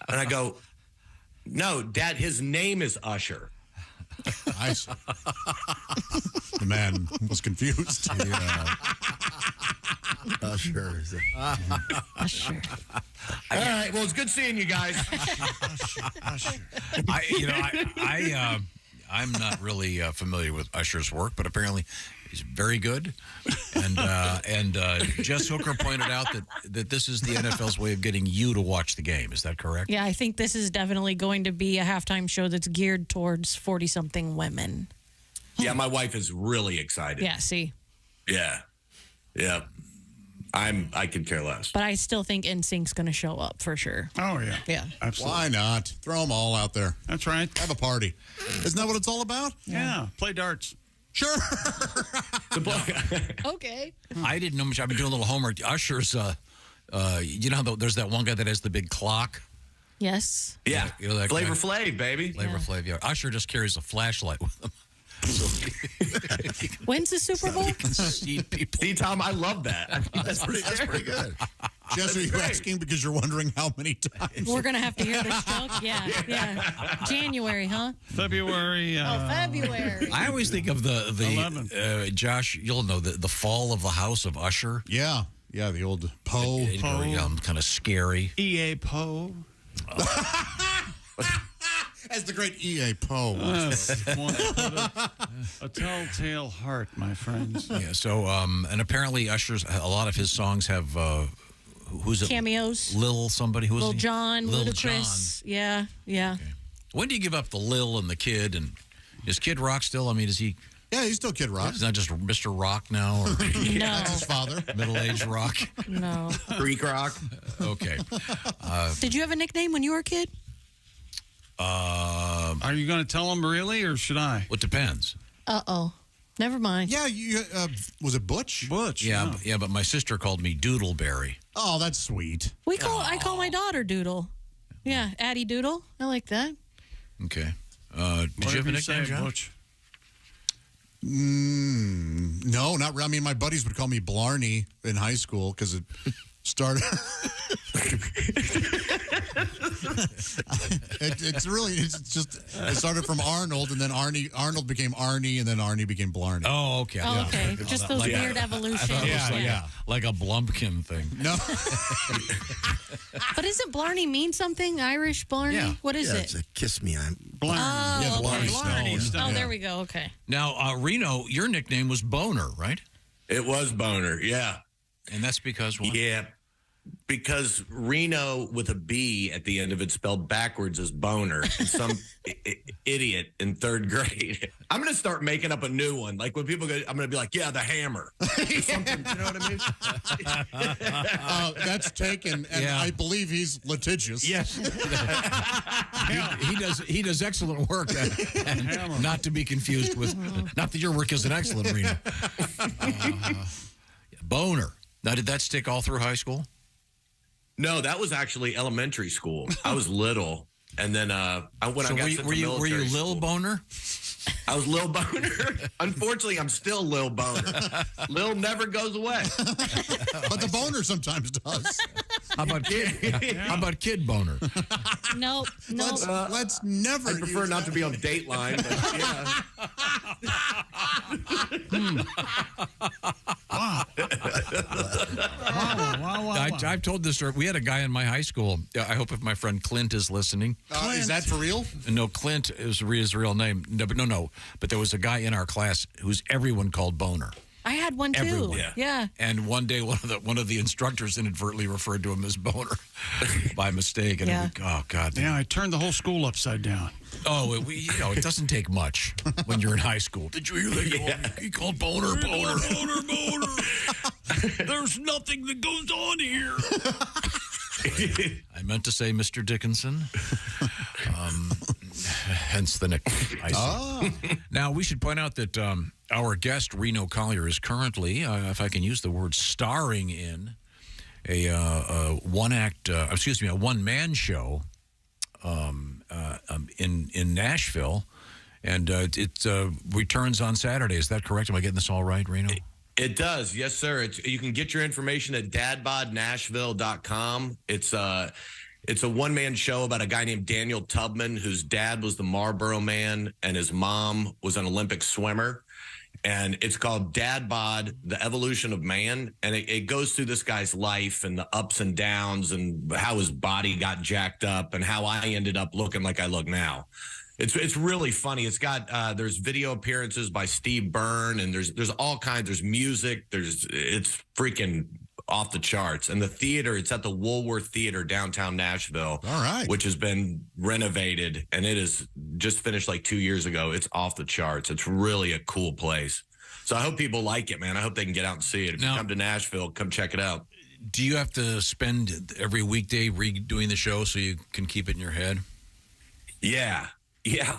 And I go, no, Dad, his name is Usher. I see. The man was confused. Yeah. Usher. Usher. All right. Well, it's good seeing you guys. Usher. I'm not really familiar with Usher's work, but apparently he's very good. And Jess Hooker pointed out that this is the NFL's way of getting you to watch the game. Is that correct? Yeah, I think this is definitely going to be a halftime show that's geared towards 40-something women. Yeah, my wife is really excited. Yeah, see. Yeah. I could care less. But I still think NSYNC's going to show up for sure. Oh, yeah. Yeah. Absolutely. Why not? Throw them all out there. That's right. Have a party. Isn't that what it's all about? Yeah. Play darts. Sure. Okay. I didn't know much. I've been doing a little homework. Usher's, there's that one guy that has the big clock. Yes. Yeah. You know that Flavor guy? Flav, baby. Flavor Flav, yeah. Usher just carries a flashlight with him. When's the Super Bowl? See people. See, Tom, I love that. That's pretty good. Jess, are you asking because you're wondering how many times? We're going to have to hear this joke? Yeah. January, huh? February. February. I always think of the Josh, you'll know, the fall of the house of Usher. Yeah, the old Poe. Kind of scary. E.A. Poe. As the great E.A. Poe. A telltale heart, my friends. Yeah, so, and apparently Usher's, a lot of his songs have, who's it? Cameos. Lil somebody. Who's Lil he? Jon, Lil Ludacris. John. Yeah. Okay. When do you give up the Lil and the Kid? And is Kid Rock still? I mean, is he? Yeah, he's still Kid Rock. He's not just Mr. Rock now? Or No. That's his father. Middle-aged Rock? No. Greek Rock. Okay. Did you have a nickname when you were a kid? Are you going to tell him really, or should I? Well, it depends. Uh-oh. Never mind. Yeah, was it Butch? Butch. Yeah, but my sister called me Doodleberry. Oh, that's sweet. I call my daughter Doodle. Yeah, Addie Doodle. I like that. Okay. Did you have a nickname, John? Butch? No, not really. I mean, my buddies would call me Blarney in high school because it started. It started from Arnold, and then Arnold became Arnie, and then Arnie became Blarney. Oh, okay. Oh, okay. Just those weird evolutions. Yeah. Like a Blumpkin thing. No. But isn't Blarney mean something? Irish Blarney? Yeah. What is it? It's a kiss me. I'm Blarney. Oh, Blarney Stone. Oh, there we go. Okay. Now, Reno, your nickname was Boner, right? It was Boner, yeah. And that's because what? Yeah. Because Reno with a B at the end of it spelled backwards as boner. And some idiot in third grade. I'm going to start making up a new one. Like when people go, I'm going to be like, yeah, the hammer. Or something, you know what I mean? That's taken, and I believe he's litigious. Yes. He does excellent work. And not to be confused with, not that your work isn't excellent, Reno. Boner. Now, did that stick all through high school? No, that was actually elementary school. I was little, and then were you Lil Boner? I was Lil Boner. Unfortunately, I'm still Lil Boner. Lil never goes away. But the boner sometimes does. How about kid boner? Nope. Let's never. I prefer not to be on Dateline, but Wow. I've told this story. We had a guy in my high school. I hope if my friend Clint is listening. Is that for real? No, Clint is his real name. No. But there was a guy in our class who's everyone called Boner. I had one too. Everyone. Yeah. And one day, one of the instructors inadvertently referred to him as Boner by mistake. And oh God! Yeah, I turned the whole school upside down. Oh, it doesn't take much when you're in high school. Did you hear that? He called Boner. There's nothing that goes on here. I meant to say Mr. Dickinson. Hence the nickname. Now, we should point out that our guest, Reno Collier, is currently, if I can use the word, starring in a one-man show in Nashville, and it returns on Saturday. Is that correct? Am I getting this all right, Reno? It does. Yes, sir. You can get your information at dadbodnashville.com. It's a one-man show about a guy named Daniel Tubman, whose dad was the Marlboro Man and his mom was an Olympic swimmer. And it's called Dad Bod, The Evolution of Man. And it goes through this guy's life and the ups and downs and how his body got jacked up and how I ended up looking like I look now. It's really funny. It's got there's video appearances by Steve Byrne, and there's all kinds. There's music. It's freaking off the charts. And the theater, it's at the Woolworth Theater downtown Nashville. All right. Which has been renovated, and it is just finished like 2 years ago. It's off the charts. It's really a cool place. So I hope people like it, man. I hope they can get out and see it. If you come to Nashville, come check it out. Do you have to spend every weekday redoing the show so you can keep it in your head? Yeah,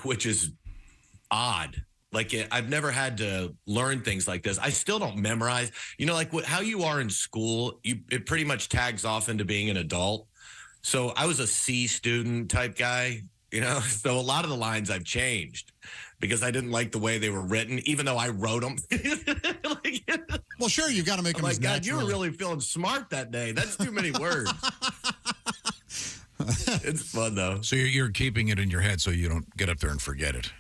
which is odd. Like, I've never had to learn things like this. I still don't memorize. You know, like how you are in school, it pretty much tags off into being an adult. So I was a C student type guy, you know, so a lot of the lines I've changed because I didn't like the way they were written, even though I wrote them. Well, sure, you've got to make them as God, natural. you were really feeling smart that day. That's too many words. It's fun, though. So you're keeping it in your head so you don't get up there and forget it.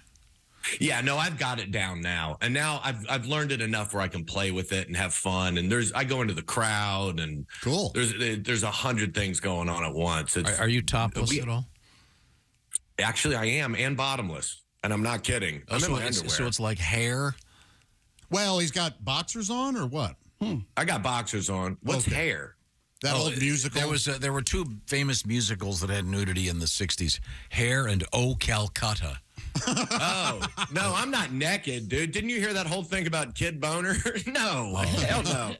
Yeah, no, I've got it down now. And now I've learned it enough where I can play with it and have fun. And I go into the crowd and cool. There's 100 things going on at once. Are you topless at all? Actually, I am, and bottomless. And I'm not kidding. I'm in my underwear. So it's like hair? Well, he's got boxers on or what? I got boxers on. What's hair? That old musical? There were two famous musicals that had nudity in the 60s, Hair and Oh, Calcutta. Oh, no, I'm not naked, dude. Didn't you hear that whole thing about kid boner? No, hell no.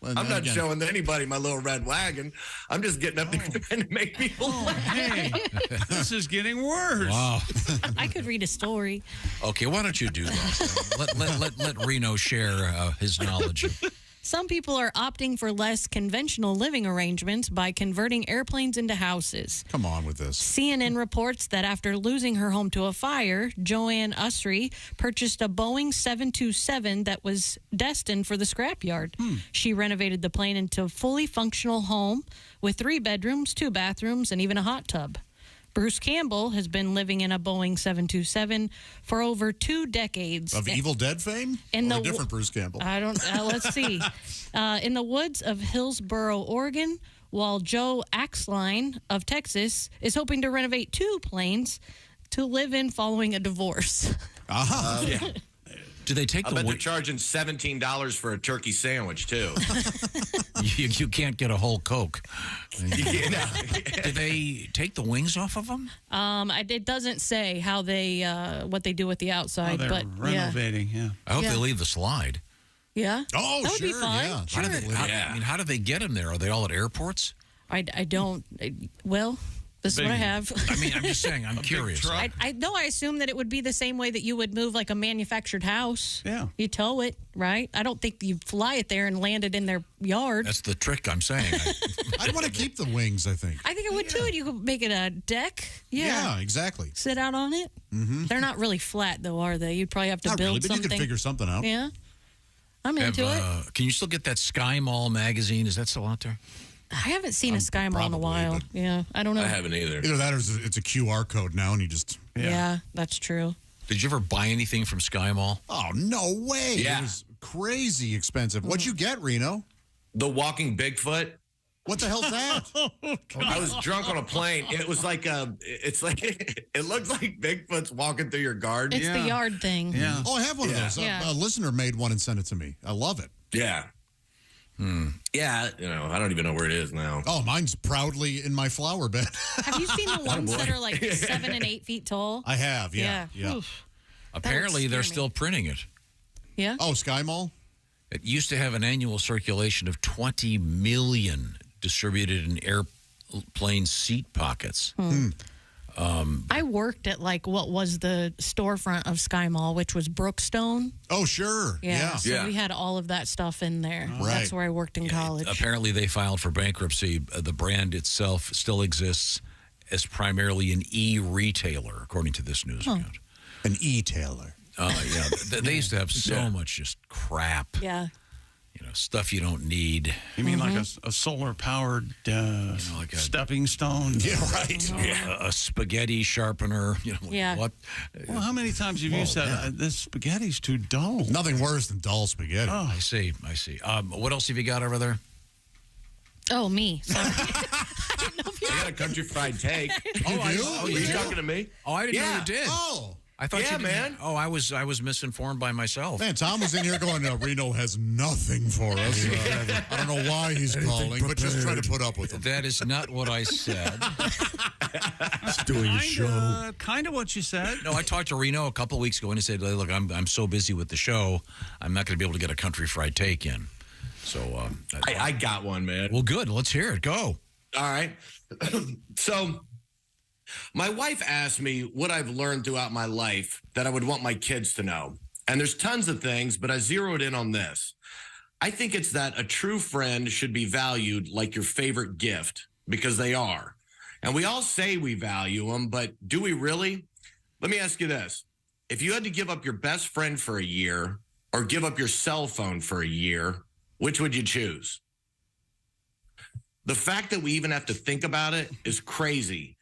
Well, I'm not showing anybody my little red wagon. I'm just getting up there trying to make people laugh. Hey, this is getting worse. Wow. I could read a story. Okay, why don't you do that? Let Reno share his knowledge. Some people are opting for less conventional living arrangements by converting airplanes into houses. Come on with this. CNN reports that after losing her home to a fire, Joanne Usher purchased a Boeing 727 that was destined for the scrapyard. She renovated the plane into a fully functional home with 3 bedrooms, 2 bathrooms, and even a hot tub. Bruce Campbell has been living in a Boeing 727 for over 2 decades. Of Evil Dead fame? In or the a different Bruce Campbell? I don't. Let's see. In the woods of Hillsboro, Oregon, while Joe Axline of Texas is hoping to renovate 2 planes to live in following a divorce. Yeah. Do they take I bet they're charging $17 for a turkey sandwich, too. You can't get a whole Coke. You know. Do they take the wings off of them? It doesn't say how they what they do with the outside, they're but renovating. Yeah. I hope they leave the slide. Yeah. Oh, that would sure. be fun. Yeah. Sure. How do they get them there? Are they all at airports? I don't. Well. This is what I have. I mean, I'm just saying, I'm curious. I assume that it would be the same way that you would move like a manufactured house. Yeah. You tow it, right? I don't think you fly it there and land it in their yard. That's the trick I'm saying. I'd want to keep the wings, I think. I think I would too. You could make it a deck. Yeah. Exactly. Sit out on it. Mm-hmm. They're not really flat, though, are they? You'd probably have to Not build really, but something. you could figure something out. Yeah. I'm into it. Can you still get that Sky Mall magazine? Is that still out there? I haven't seen a Sky Mall in a while. Yeah, I don't know. I haven't either. Either that or it's a QR code now, and you just Yeah, that's true. Did you ever buy anything from Sky Mall? Oh, no way. Yeah. It was crazy expensive. What'd you get, Reno? The walking Bigfoot. What the hell's that? I was drunk on a plane. It was like it looks like Bigfoot's walking through your garden. It's the yard thing. Yeah. Oh, I have one of those. Yeah. A listener made one and sent it to me. I love it. Yeah. Yeah, I don't even know where it is now. Oh, mine's proudly in my flower bed. Have you seen the ones that are like 7 and 8 feet tall? I have, yeah. Apparently, they're still printing it. Yeah. Oh, Sky Mall? It used to have an annual circulation of 20 million distributed in airplane seat pockets. I worked at what was the storefront of Sky Mall, which was Brookstone. Oh, sure. Yeah. So we had all of that stuff in there. Right. That's where I worked in college. Apparently, they filed for bankruptcy. The brand itself still exists as primarily an e-retailer, according to this news account. An e-tailer. Yeah. They used to have so much just crap. Yeah. Stuff you don't need. You mean like a solar-powered like a stepping stone? Yeah, right. A spaghetti sharpener. Yeah. What? Well, how many times have you used that? This spaghetti's too dull. Nothing worse than dull spaghetti. Oh. I see. What else have you got over there? Oh, me. Sorry. I got a country fried take. Oh, Were you talking to me? Oh, I didn't know you did. Oh. I thought Yeah, you did. man. Oh, I was misinformed by myself. Man, Tom was in here going, Reno has nothing for us. I don't know why he's calling, but just try to put up with him. That is not what I said. He's doing a show. Kind of what you said. No, I talked to Reno a couple of weeks ago and he said, look, I'm so busy with the show, I'm not going to be able to get a country fried take in. So I got one, man. Well, good. Let's hear it. Go. All right. So my wife asked me what I've learned throughout my life that I would want my kids to know. And there's tons of things, but I zeroed in on this. I think it's that a true friend should be valued like your favorite gift, because they are. And we all say we value them, but do we really? Let me ask you this. If you had to give up your best friend for a year or give up your cell phone for a year, which would you choose? The fact that we even have to think about it is crazy.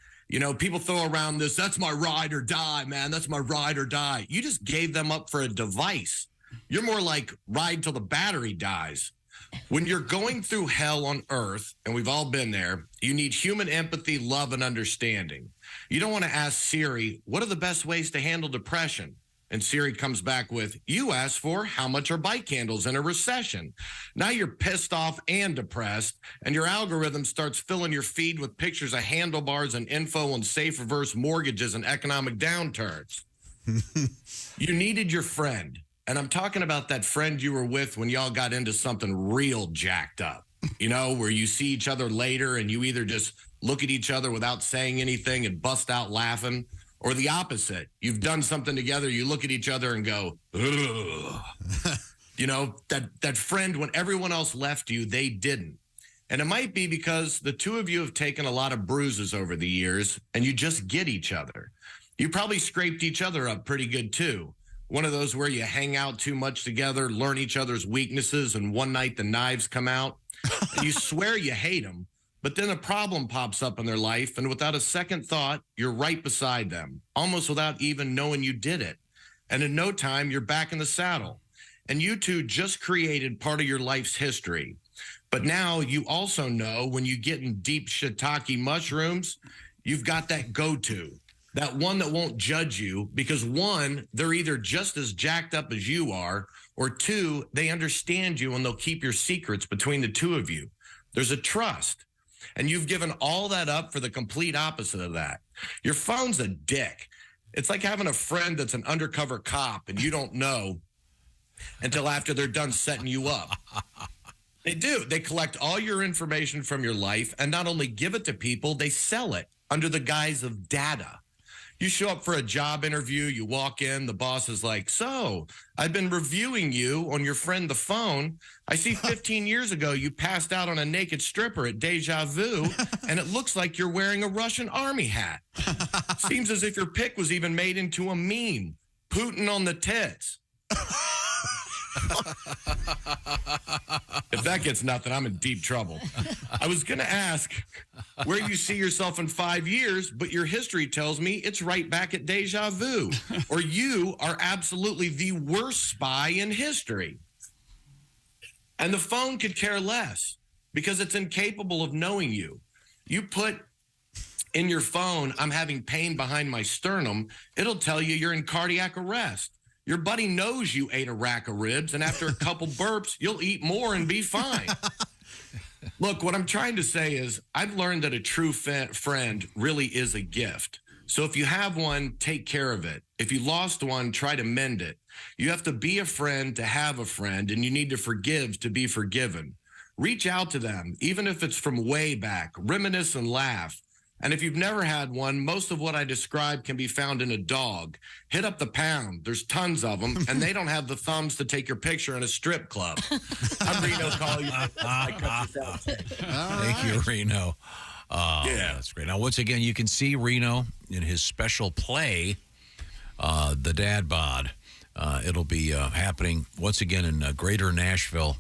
People throw around this, that's my ride or die, man. That's my ride or die. You just gave them up for a device. You're more like ride till the battery dies. When you're going through hell on earth, and we've all been there, you need human empathy, love, and understanding. You don't want to ask Siri, what are the best ways to handle depression? And Siri comes back with, you asked for how much are bike handles in a recession. Now you're pissed off and depressed, and your algorithm starts filling your feed with pictures of handlebars and info on safe reverse mortgages and economic downturns. You needed your friend. And I'm talking about that friend you were with when y'all got into something real jacked up, where you see each other later and you either just look at each other without saying anything and bust out laughing. Or the opposite. You've done something together, you look at each other and go, ugh. That friend, when everyone else left you, they didn't. And it might be because the two of you have taken a lot of bruises over the years and you just get each other. You probably scraped each other up pretty good too. One of those where you hang out too much together, learn each other's weaknesses, and one night the knives come out. And you swear you hate them. But then a problem pops up in their life, and without a second thought, you're right beside them, almost without even knowing you did it. And in no time, you're back in the saddle. And you two just created part of your life's history. But now you also know when you get in deep shiitake mushrooms, you've got that go-to, that one that won't judge you because, one, they're either just as jacked up as you are, or two, they understand you and they'll keep your secrets between the two of you. There's a trust. And you've given all that up for the complete opposite of that. Your phone's a dick. It's like having a friend that's an undercover cop and you don't know until after they're done setting you up. They do. They collect all your information from your life and not only give it to people, they sell it under the guise of data. You show up for a job interview, you walk in, the boss is like, so I've been reviewing you on your friend the phone. I see 15 years ago you passed out on a naked stripper at Deja Vu, and it looks like you're wearing a Russian army hat. Seems as if your pic was even made into a meme. Putin on the tits. If that gets nothing, I'm in deep trouble. I was going to ask where you see yourself in 5 years, but your history tells me it's right back at deja vu, or you are absolutely the worst spy in history. And the phone could care less because it's incapable of knowing you. You put in your phone, I'm having pain behind my sternum, it'll tell you you're in cardiac arrest. Your buddy knows you ate a rack of ribs, and after a couple burps, you'll eat more and be fine. Look, what I'm trying to say is I've learned that a true friend really is a gift. So if you have one, take care of it. If you lost one, try to mend it. You have to be a friend to have a friend, and you need to forgive to be forgiven. Reach out to them, even if it's from way back. Reminisce and laugh. And if you've never had one, most of what I described can be found in a dog. Hit up the pound. There's tons of them, and they don't have the thumbs to take your picture in a strip club. I'm Reno Collier. Thank you, Reno. Yeah, that's great. Now, once again, you can see Reno in his special play, The Dad Bod. It'll be happening once again in Greater Nashville,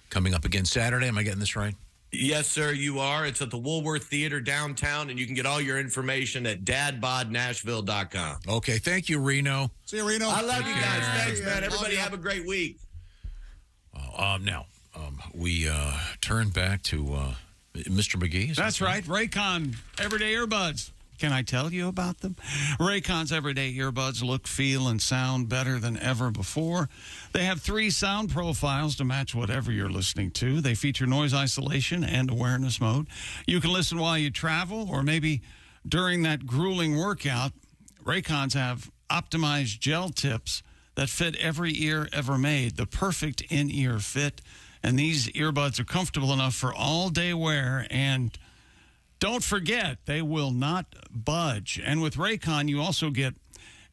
coming up again Saturday. Am I getting this right? Yes, sir, you are. It's at the Woolworth Theater downtown, and you can get all your information at dadbodnashville.com. Okay, thank you, Reno. See you, Reno. I love you guys. Thanks, man. Everybody have a great week. Now, we turn back to Mr. McGee. That's right. Raycon Everyday Earbuds. Can I tell you about them? Raycon's Everyday Earbuds look, feel, and sound better than ever before. They have 3 sound profiles to match whatever you're listening to. They feature noise isolation and awareness mode. You can listen while you travel or maybe during that grueling workout. Raycons have optimized gel tips that fit every ear ever made, the perfect in-ear fit. And these earbuds are comfortable enough for all-day wear, and don't forget, they will not budge. And with Raycon, you also get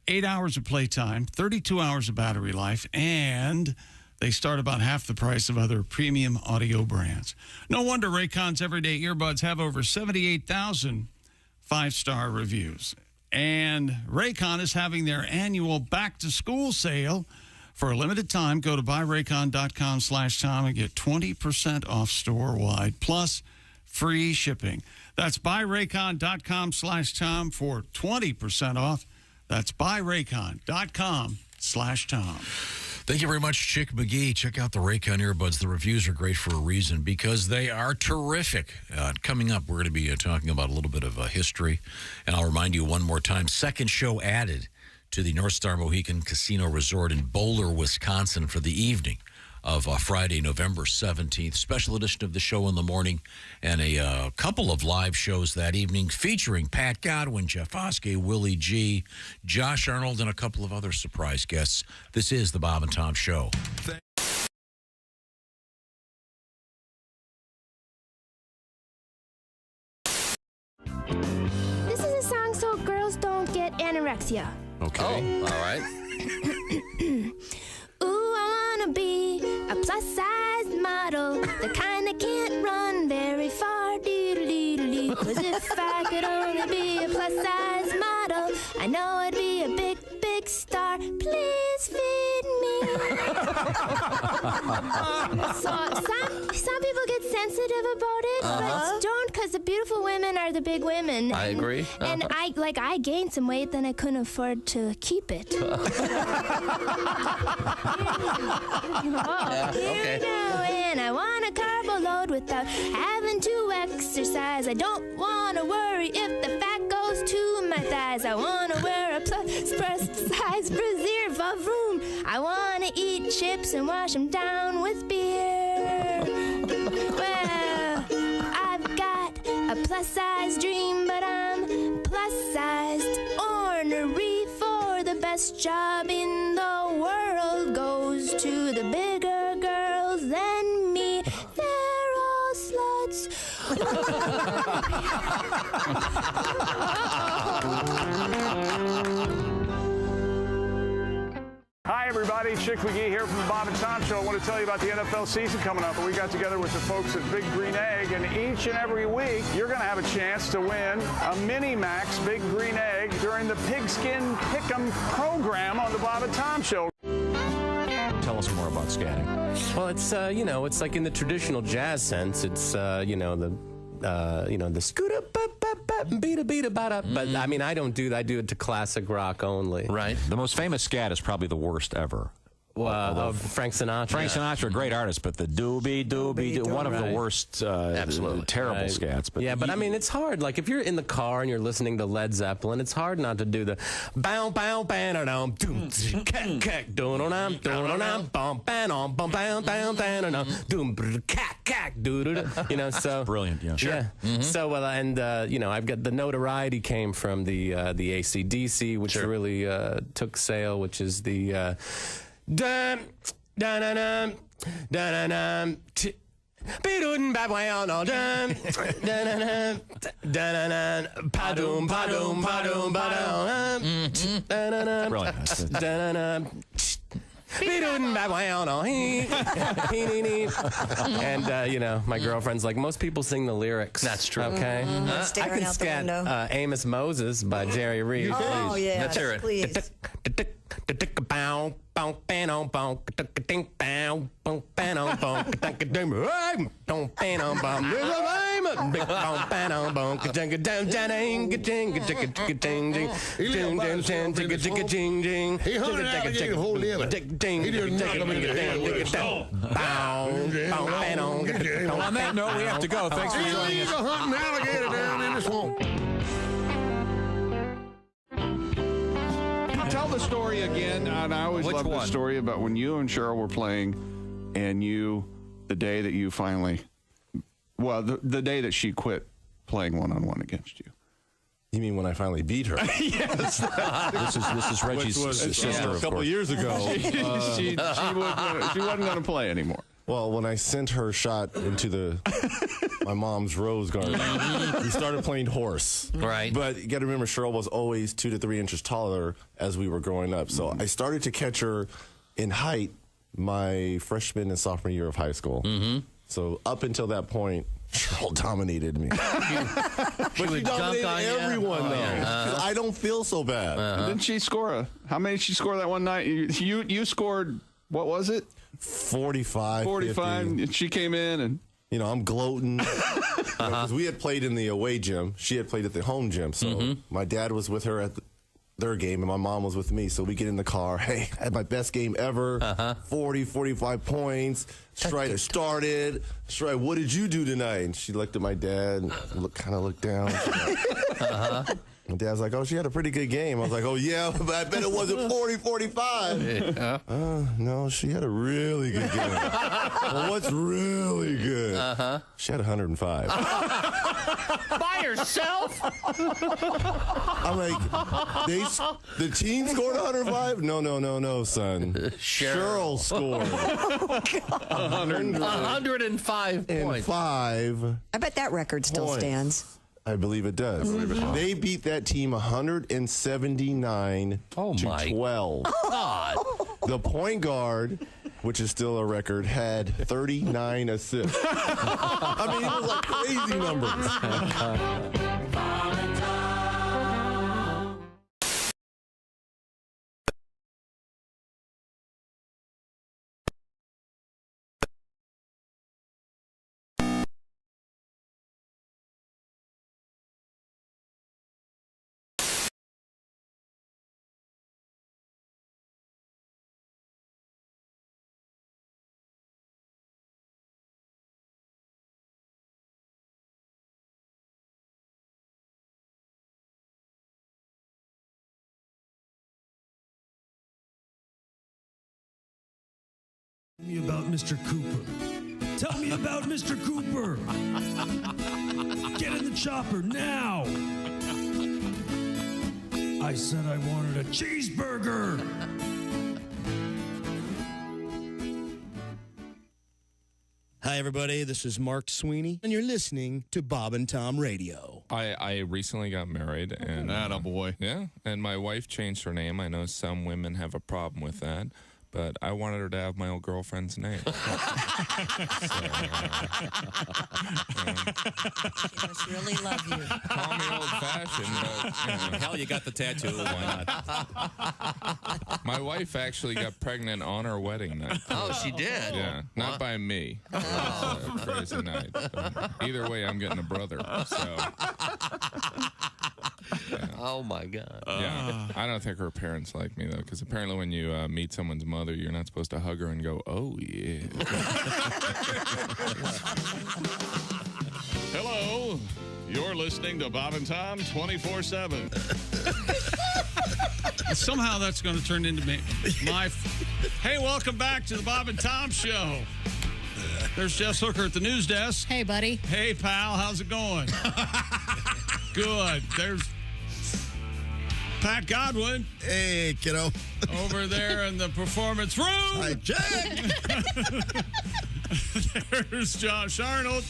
8 hours of playtime, 32 hours of battery life, and they start about half the price of other premium audio brands. No wonder Raycon's Everyday Earbuds have over 78,000 5-star reviews. And Raycon is having their annual back-to-school sale. For a limited time, go to buyraycon.com/Tom and get 20% off store-wide, plus free shipping. That's buyraycon.com/Tom for 20% off. That's buyraycon.com/Tom. Thank you very much, Chick McGee. Check out the Raycon earbuds. The reviews are great for a reason because they are terrific. Coming up, we're going to be talking about a little bit of history. And I'll remind you one more time, second show added to the North Star Mohegan Casino Resort in Boulder, Wisconsin for the evening of Friday, November 17th. Special edition of the show in the morning and a couple of live shows that evening featuring Pat Godwin, Jeff Oskey, Willie G., Josh Arnold, and a couple of other surprise guests. This is the Bob and Tom Show. This is a song so girls don't get anorexia. Okay. All right. Ooh, I wanna be a plus-size model, the kind that can't run very far. Doodle-doodle-doo. 'Cause if I could only be a plus-size model, I know I'd be a big, big star. Please feed me. So some people get sensitive about it, but don't, because the beautiful women are the big women. I agree. And I gained some weight, then I couldn't afford to keep it. Here we go, and I want a carbo load without having to exercise. I don't want to worry if the fat goes to my thighs. I want to wear a plus-size brassiere for room. I want to eat chips and wash them down with beer. Well, I've got a plus-size dream, but I'm plus-sized. Ornery for the best job in the world goes to the bigger girls than me. They're all sluts. Hi, everybody. Chick McGee here from the Bob and Tom Show. I want to tell you about the NFL season coming up. We got together with the folks at Big Green Egg, and each and every week, you're going to have a chance to win a Mini Max Big Green Egg during the Pigskin Pick'em program on the Bob and Tom Show. Tell us more about scatting. Well, it's, it's like in the traditional jazz sense. It's, the the scooter, beat a but I mean, I don't do that. I do it to classic rock only. Right. The most famous scat is probably the worst ever. Frank Sinatra. Frank Sinatra, a great artist, but the doobie, one of the worst, absolutely terrible scats. But yeah, but I mean, it's hard. Like if you're in the car and you're listening to Led Zeppelin, it's hard not to do the bow bow bam dum doom cack cack dum dum dum bum bam bum bam bam bam doom cack cack doo. So brilliant. Yeah, sure. Yeah. Mm-hmm. So and I've got the notoriety came from the AC/DC, which really took sail, which is the dum dum dum dum dum Bidun babwayon all dum dun dun padum padum padum padum brilliant. Bidun babwayon all and my girlfriend's like, most people sing the lyrics. That's true. Okay. I can scat Amos Moses by Jerry Reed. Oh yeah, let's hear it. Please. On that note, we have to go. Thanks for joining us. He's a hunting alligator down in the swamp. Tell the story again, and I always love the story about when you and Cheryl were playing, and the day that you finally, the day that she quit playing one-on-one against you. You mean when I finally beat her? Yes. This is Reggie's sister, a couple years ago. She wasn't going to play anymore. Well, when I sent her shot into my mom's rose garden, we started playing horse. Right. But you got to remember, Cheryl was always 2 to 3 inches taller as we were growing up. So I started to catch her in height my freshman and sophomore year of high school. Mm-hmm. So up until that point, Cheryl dominated me. But she dominated everyone, though. Yeah. I don't feel so bad. Didn't she score how many did she score that one night? You scored, what was it? 45. 50. She came in and I'm gloating because we had played in the away gym. She had played at the home gym. So my dad was with her at their game, and my mom was with me. So we get in the car. Hey, I had my best game ever. 40, 45 points. Strider started. Strider, what did you do tonight? And she looked at my dad and kind of looked down. My dad's like, oh, she had a pretty good game. I was like, oh, yeah, but I bet it wasn't 40, 45. Yeah. No, she had a really good game. Well, what's really good? She had 105. By herself? I'm like, the team scored 105? No, son. Cheryl scored 105 points. I bet that record still stands. I believe it does. They beat that team 179 to 12. God. The point guard, which is still a record, had 39 assists. I mean, it was like crazy numbers. Tell me about Mr. Cooper. Tell me about Mr. Cooper. Get in the chopper now. I said I wanted a cheeseburger. Hi, everybody. This is Mark Sweeney, and you're listening to Bob and Tom Radio. I recently got married, and attaboy. Yeah, and my wife changed her name. I know some women have a problem with that. but I wanted her to have my old girlfriend's name. She must really love you. Call me old-fashioned, but Hell, you got the tattoo. Why not? my wife actually got pregnant on our wedding night. Oh, she did? Yeah, not by me. It was a crazy night. But either way, I'm getting a brother. So. Yeah. Oh, my God. Yeah, I don't think her parents like me, though, because apparently when you meet someone's mother, you're not supposed to hug her and go, oh, yeah. Hello. You're listening to Bob and Tom 24/7. Somehow that's going to turn into my... Hey, welcome back to the Bob and Tom Show. There's Jess Hooker at the news desk. Hey, buddy. Hey, pal. How's it going? Good. There's Pat Godwin. Hey, kiddo. Over there in the performance room. Hi, Jack. There's Josh Arnold.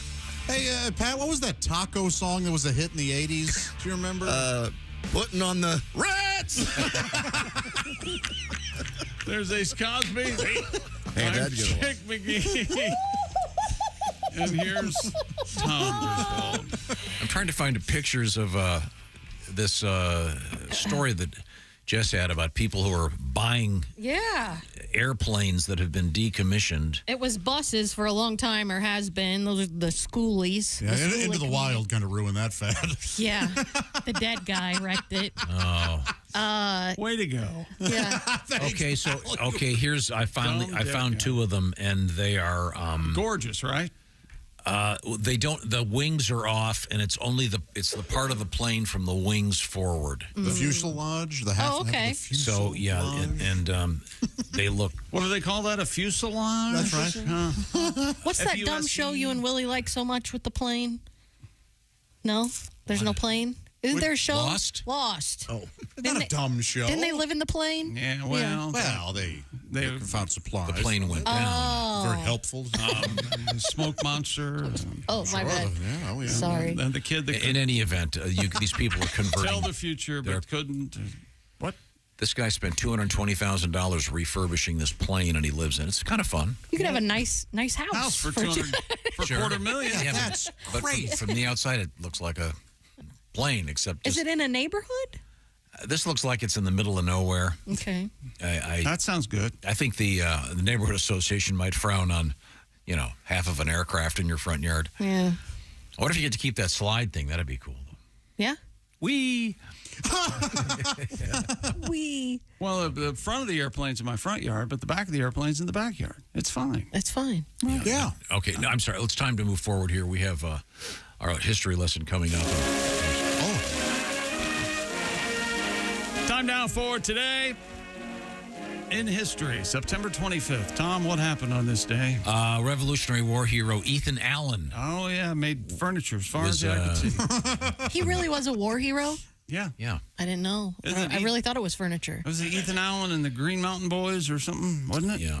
Hey, Pat, what was that taco song that was a hit in the 80s? Do you remember? Putting on the Rats. There's Ace Cosby. Hey, I'm that'd get Chick McGee. And here's Tom. I'm trying to find pictures of this story that Jess had about people who are buying airplanes that have been decommissioned. It was buses for a long time, or has been. Those are the schoolies. Yeah, Into the Wild kind of ruined that fad. Yeah, the dead guy wrecked it. Oh. Way to go. Yeah. Here's I found two of them, and they are gorgeous, right? They don't. The wings are off, and it's the part of the plane from the wings forward. The fuselage, the half. Oh, okay. The fuselage. So yeah, and they look. What do they call that? A fuselage? That's right. What's that dumb F-U-S-E? show you and Willie like so much with the plane? No, there's no plane. Isn't there a show? Lost? Oh, not a dumb show. Didn't they live in the plane? Yeah, well, they found supplies. The plane went down. Oh. Very helpful. Smoke Monster. Oh, my bad. Yeah. Sorry. And the kid that In any event, these people are converting. tell the future, but couldn't. What? This guy spent $220,000 refurbishing this plane, and he lives in it. It's kind of fun. You could have a nice house For $250,000. Yeah, That's but great. from the outside, it looks like a plane, except Is it in a neighborhood? this looks like it's in the middle of nowhere. Okay. That sounds good. I think the neighborhood association might frown on, half of an aircraft in your front yard. Yeah. What if you get to keep that slide thing? That'd be cool. Yeah. Wee. Wee. Well, the front of the airplane's in my front yard, but the back of the airplane's in the backyard. It's fine. It's fine. Yeah. Okay. No, I'm sorry. It's time to move forward here. We have our history lesson coming up. Time now for today in history, September 25th. Tom, what happened on this day? Revolutionary War hero Ethan Allen. Oh, yeah, made furniture as far as I could see. He really was a war hero? Yeah. I didn't know. I really thought it was furniture. Was it Ethan Allen and the Green Mountain Boys or something, wasn't it? Yeah.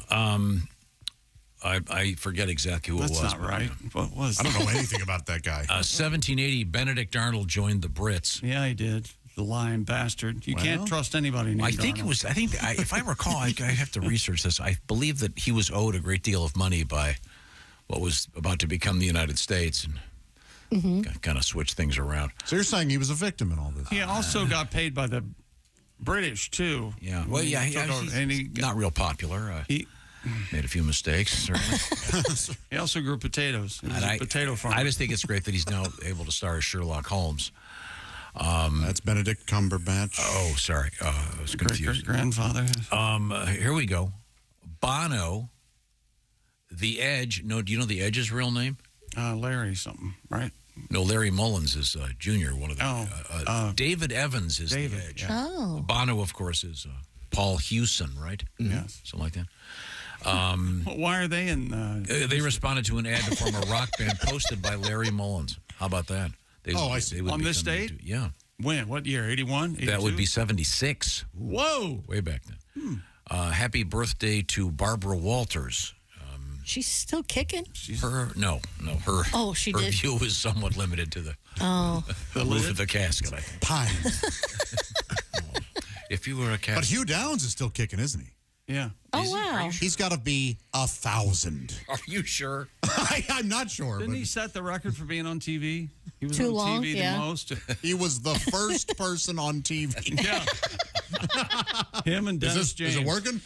I forget exactly who it was. That's not right. What was I don't know anything about that guy. 1780, Benedict Arnold joined the Brits. Yeah, he did. The lying bastard. You can't trust anybody named Arnold. If I recall, I have to research this. I believe that he was owed a great deal of money by what was about to become the United States, and kind of switched things around. So you're saying he was a victim in all this? He also got paid by the British, too. Yeah. Well, yeah, he's not real popular. He made a few mistakes, certainly. He also grew potatoes. He was a potato farmer. I just think it's great that he's now able to star as Sherlock Holmes. That's Benedict Cumberbatch. Oh, sorry. I was confused. Great-grandfather. Here we go. Bono, The Edge. No, do you know The Edge's real name? Larry something, right? No, Larry Mullins is Junior, one of the... David Evans is The Edge. Yeah. Oh. Bono, of course, is Paul Hewson, right? Yes. Something like that. Why are they in... they responded to an ad to form a rock band posted by Larry Mullins. How about that? I see. On this date? Yeah. When? What year? 81? That would be 76. Whoa. Way back then. Happy birthday to Barbara Walters. She's still kicking? No. Her. Oh, she her did. view is somewhat limited to the the roof of the casket. I think. Pine. If you were a cat. But Hugh Downs is still kicking, isn't he? Yeah. Oh, wow. He's got to be 1,000. Are you sure? I'm not sure. Didn't but he set the record for being on TV? He was Too on long, TV yeah. the most. He was the first person on TV. Yeah. Him and Dennis James. Is it working?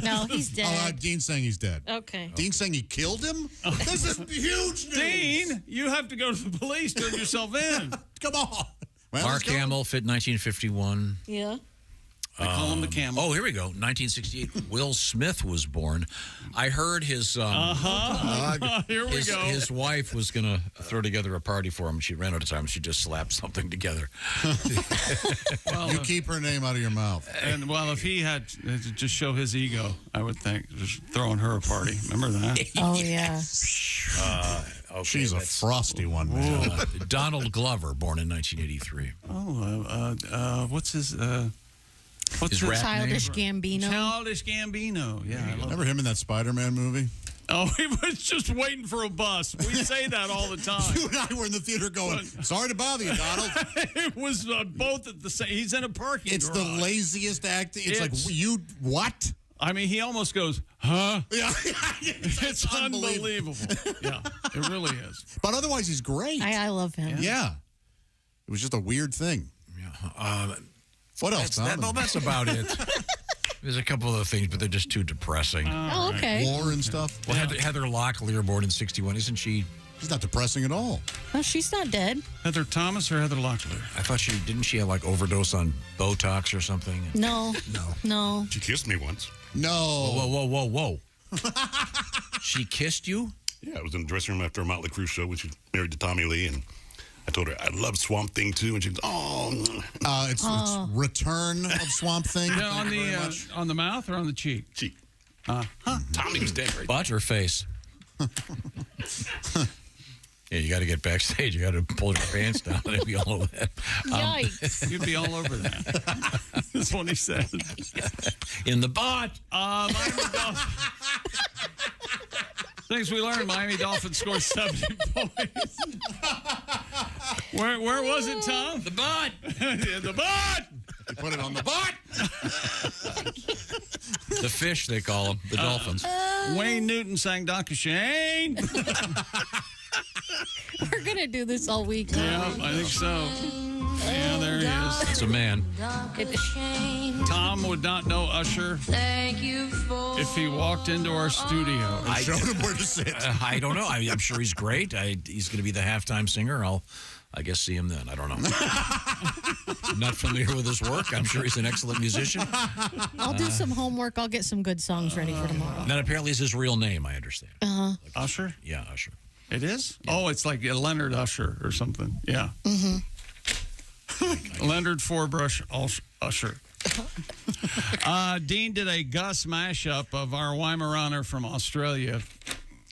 No, he's dead. Dean's saying he's dead. Okay. Dean's saying he killed him? This is huge news. Dean, you have to go to the police. Turn yourself in. Come on. Well, Mark Hamill, fit 1951. Yeah. They call him the Camel. Oh, here we go. 1968. Will Smith was born. I heard his. Here we go. His wife was going to throw together a party for him. She ran out of time. She just slapped something together. Well, You keep her name out of your mouth. And well, if he had to just show his ego, I would think just throwing her a party. Remember that? Oh, yeah. Okay, She's a frosty one, man. Donald Glover, born in 1983. Oh, what's his? What's His rap Childish Gambino. Childish Gambino. Yeah, I love Remember him in that Spider-Man movie? Oh, he was just waiting for a bus. We say that all the time. You and I were in the theater going, sorry to bother you, Donald. It was both at the same. He's in a parking It's garage. the laziest acting. It's like, you, what? I mean, he almost goes, huh? Yeah. It's unbelievable. Yeah, it really is. But otherwise, he's great. I love him. Yeah. It was just a weird thing. Yeah. What else, Tom? That's about it. There's a couple other things, but they're just too depressing. Oh, okay. War and stuff. Well, Heather Locklear, born in 61, isn't she? She's not depressing at all. Well, she's not dead. Heather Thomas or Heather Locklear? I thought didn't she have like overdose on Botox or something? No. No. She kissed me once. No. Whoa. She kissed you? Yeah, I was in the dressing room after a Motley Crue show when she was married to Tommy Lee, and I told her I love Swamp Thing too, and she goes, "Oh." It's Return of Swamp Thing. Yeah, on the mouth or on the cheek? Cheek. Tommy was dead right. Butt or face? Yeah, you got to get backstage. You got to pull your pants down. It'd be all over that. Yikes. You'd be all over that. That's what he said. In the butt. Miami Dolphins. Things we learned: Miami Dolphins scored 70 points. Where was it, Tom? The butt. The butt. You put it on the butt. The fish, they call them. The Dolphins. Wayne Newton sang Dr. Shane. We're going to do this all week. Yeah, I think so. Yeah, there he is. It's a man. Tom would not know Usher if he walked into our studio. I showed him where to sit. I don't know. I'm sure he's great. He's going to be the halftime singer. I guess see him then. I don't know. I'm not familiar with his work. I'm sure he's an excellent musician. I'll do some homework. I'll get some good songs ready for tomorrow. That apparently is his real name, I understand. Usher? Yeah, Usher. It is? Yeah. Oh, it's like Leonard Usher or something. Yeah. Mm-hmm. Leonard Forbrush Usher. Dean did a Gus mashup of our Weimaraner from Australia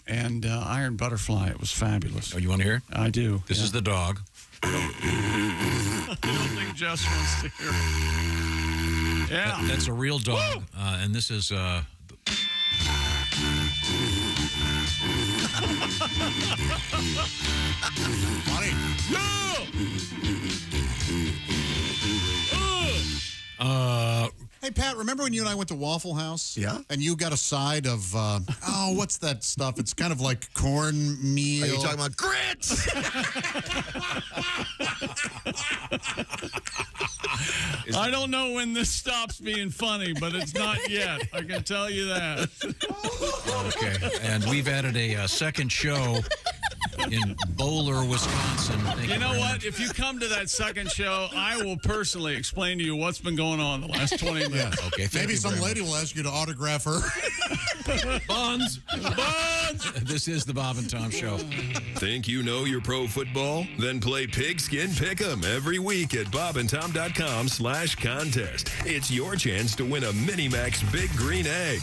and Iron Butterfly. It was fabulous. Oh, you want to hear? I do. This is the dog. I don't think Jess wants to hear. Yeah. That's a real dog. And this is... Money. Hey, Pat, remember when you and I went to Waffle House? Yeah. And you got a side of, what's that stuff? It's kind of like cornmeal. Are you talking about grits? I don't know when this stops being funny, but it's not yet. I can tell you that. Okay. And we've added a second show in Bowler, Wisconsin. You know what? If you come to that second show, I will personally explain to you what's been going on the last 20 minutes. Yeah. Okay. Maybe some lady will ask you to autograph her. Buns. This is the Bob and Tom Show. Think you know your pro football? Then play Pigskin Pick'em every week at bobandtom.com/contest. It's your chance to win a Minimax Big Green Egg.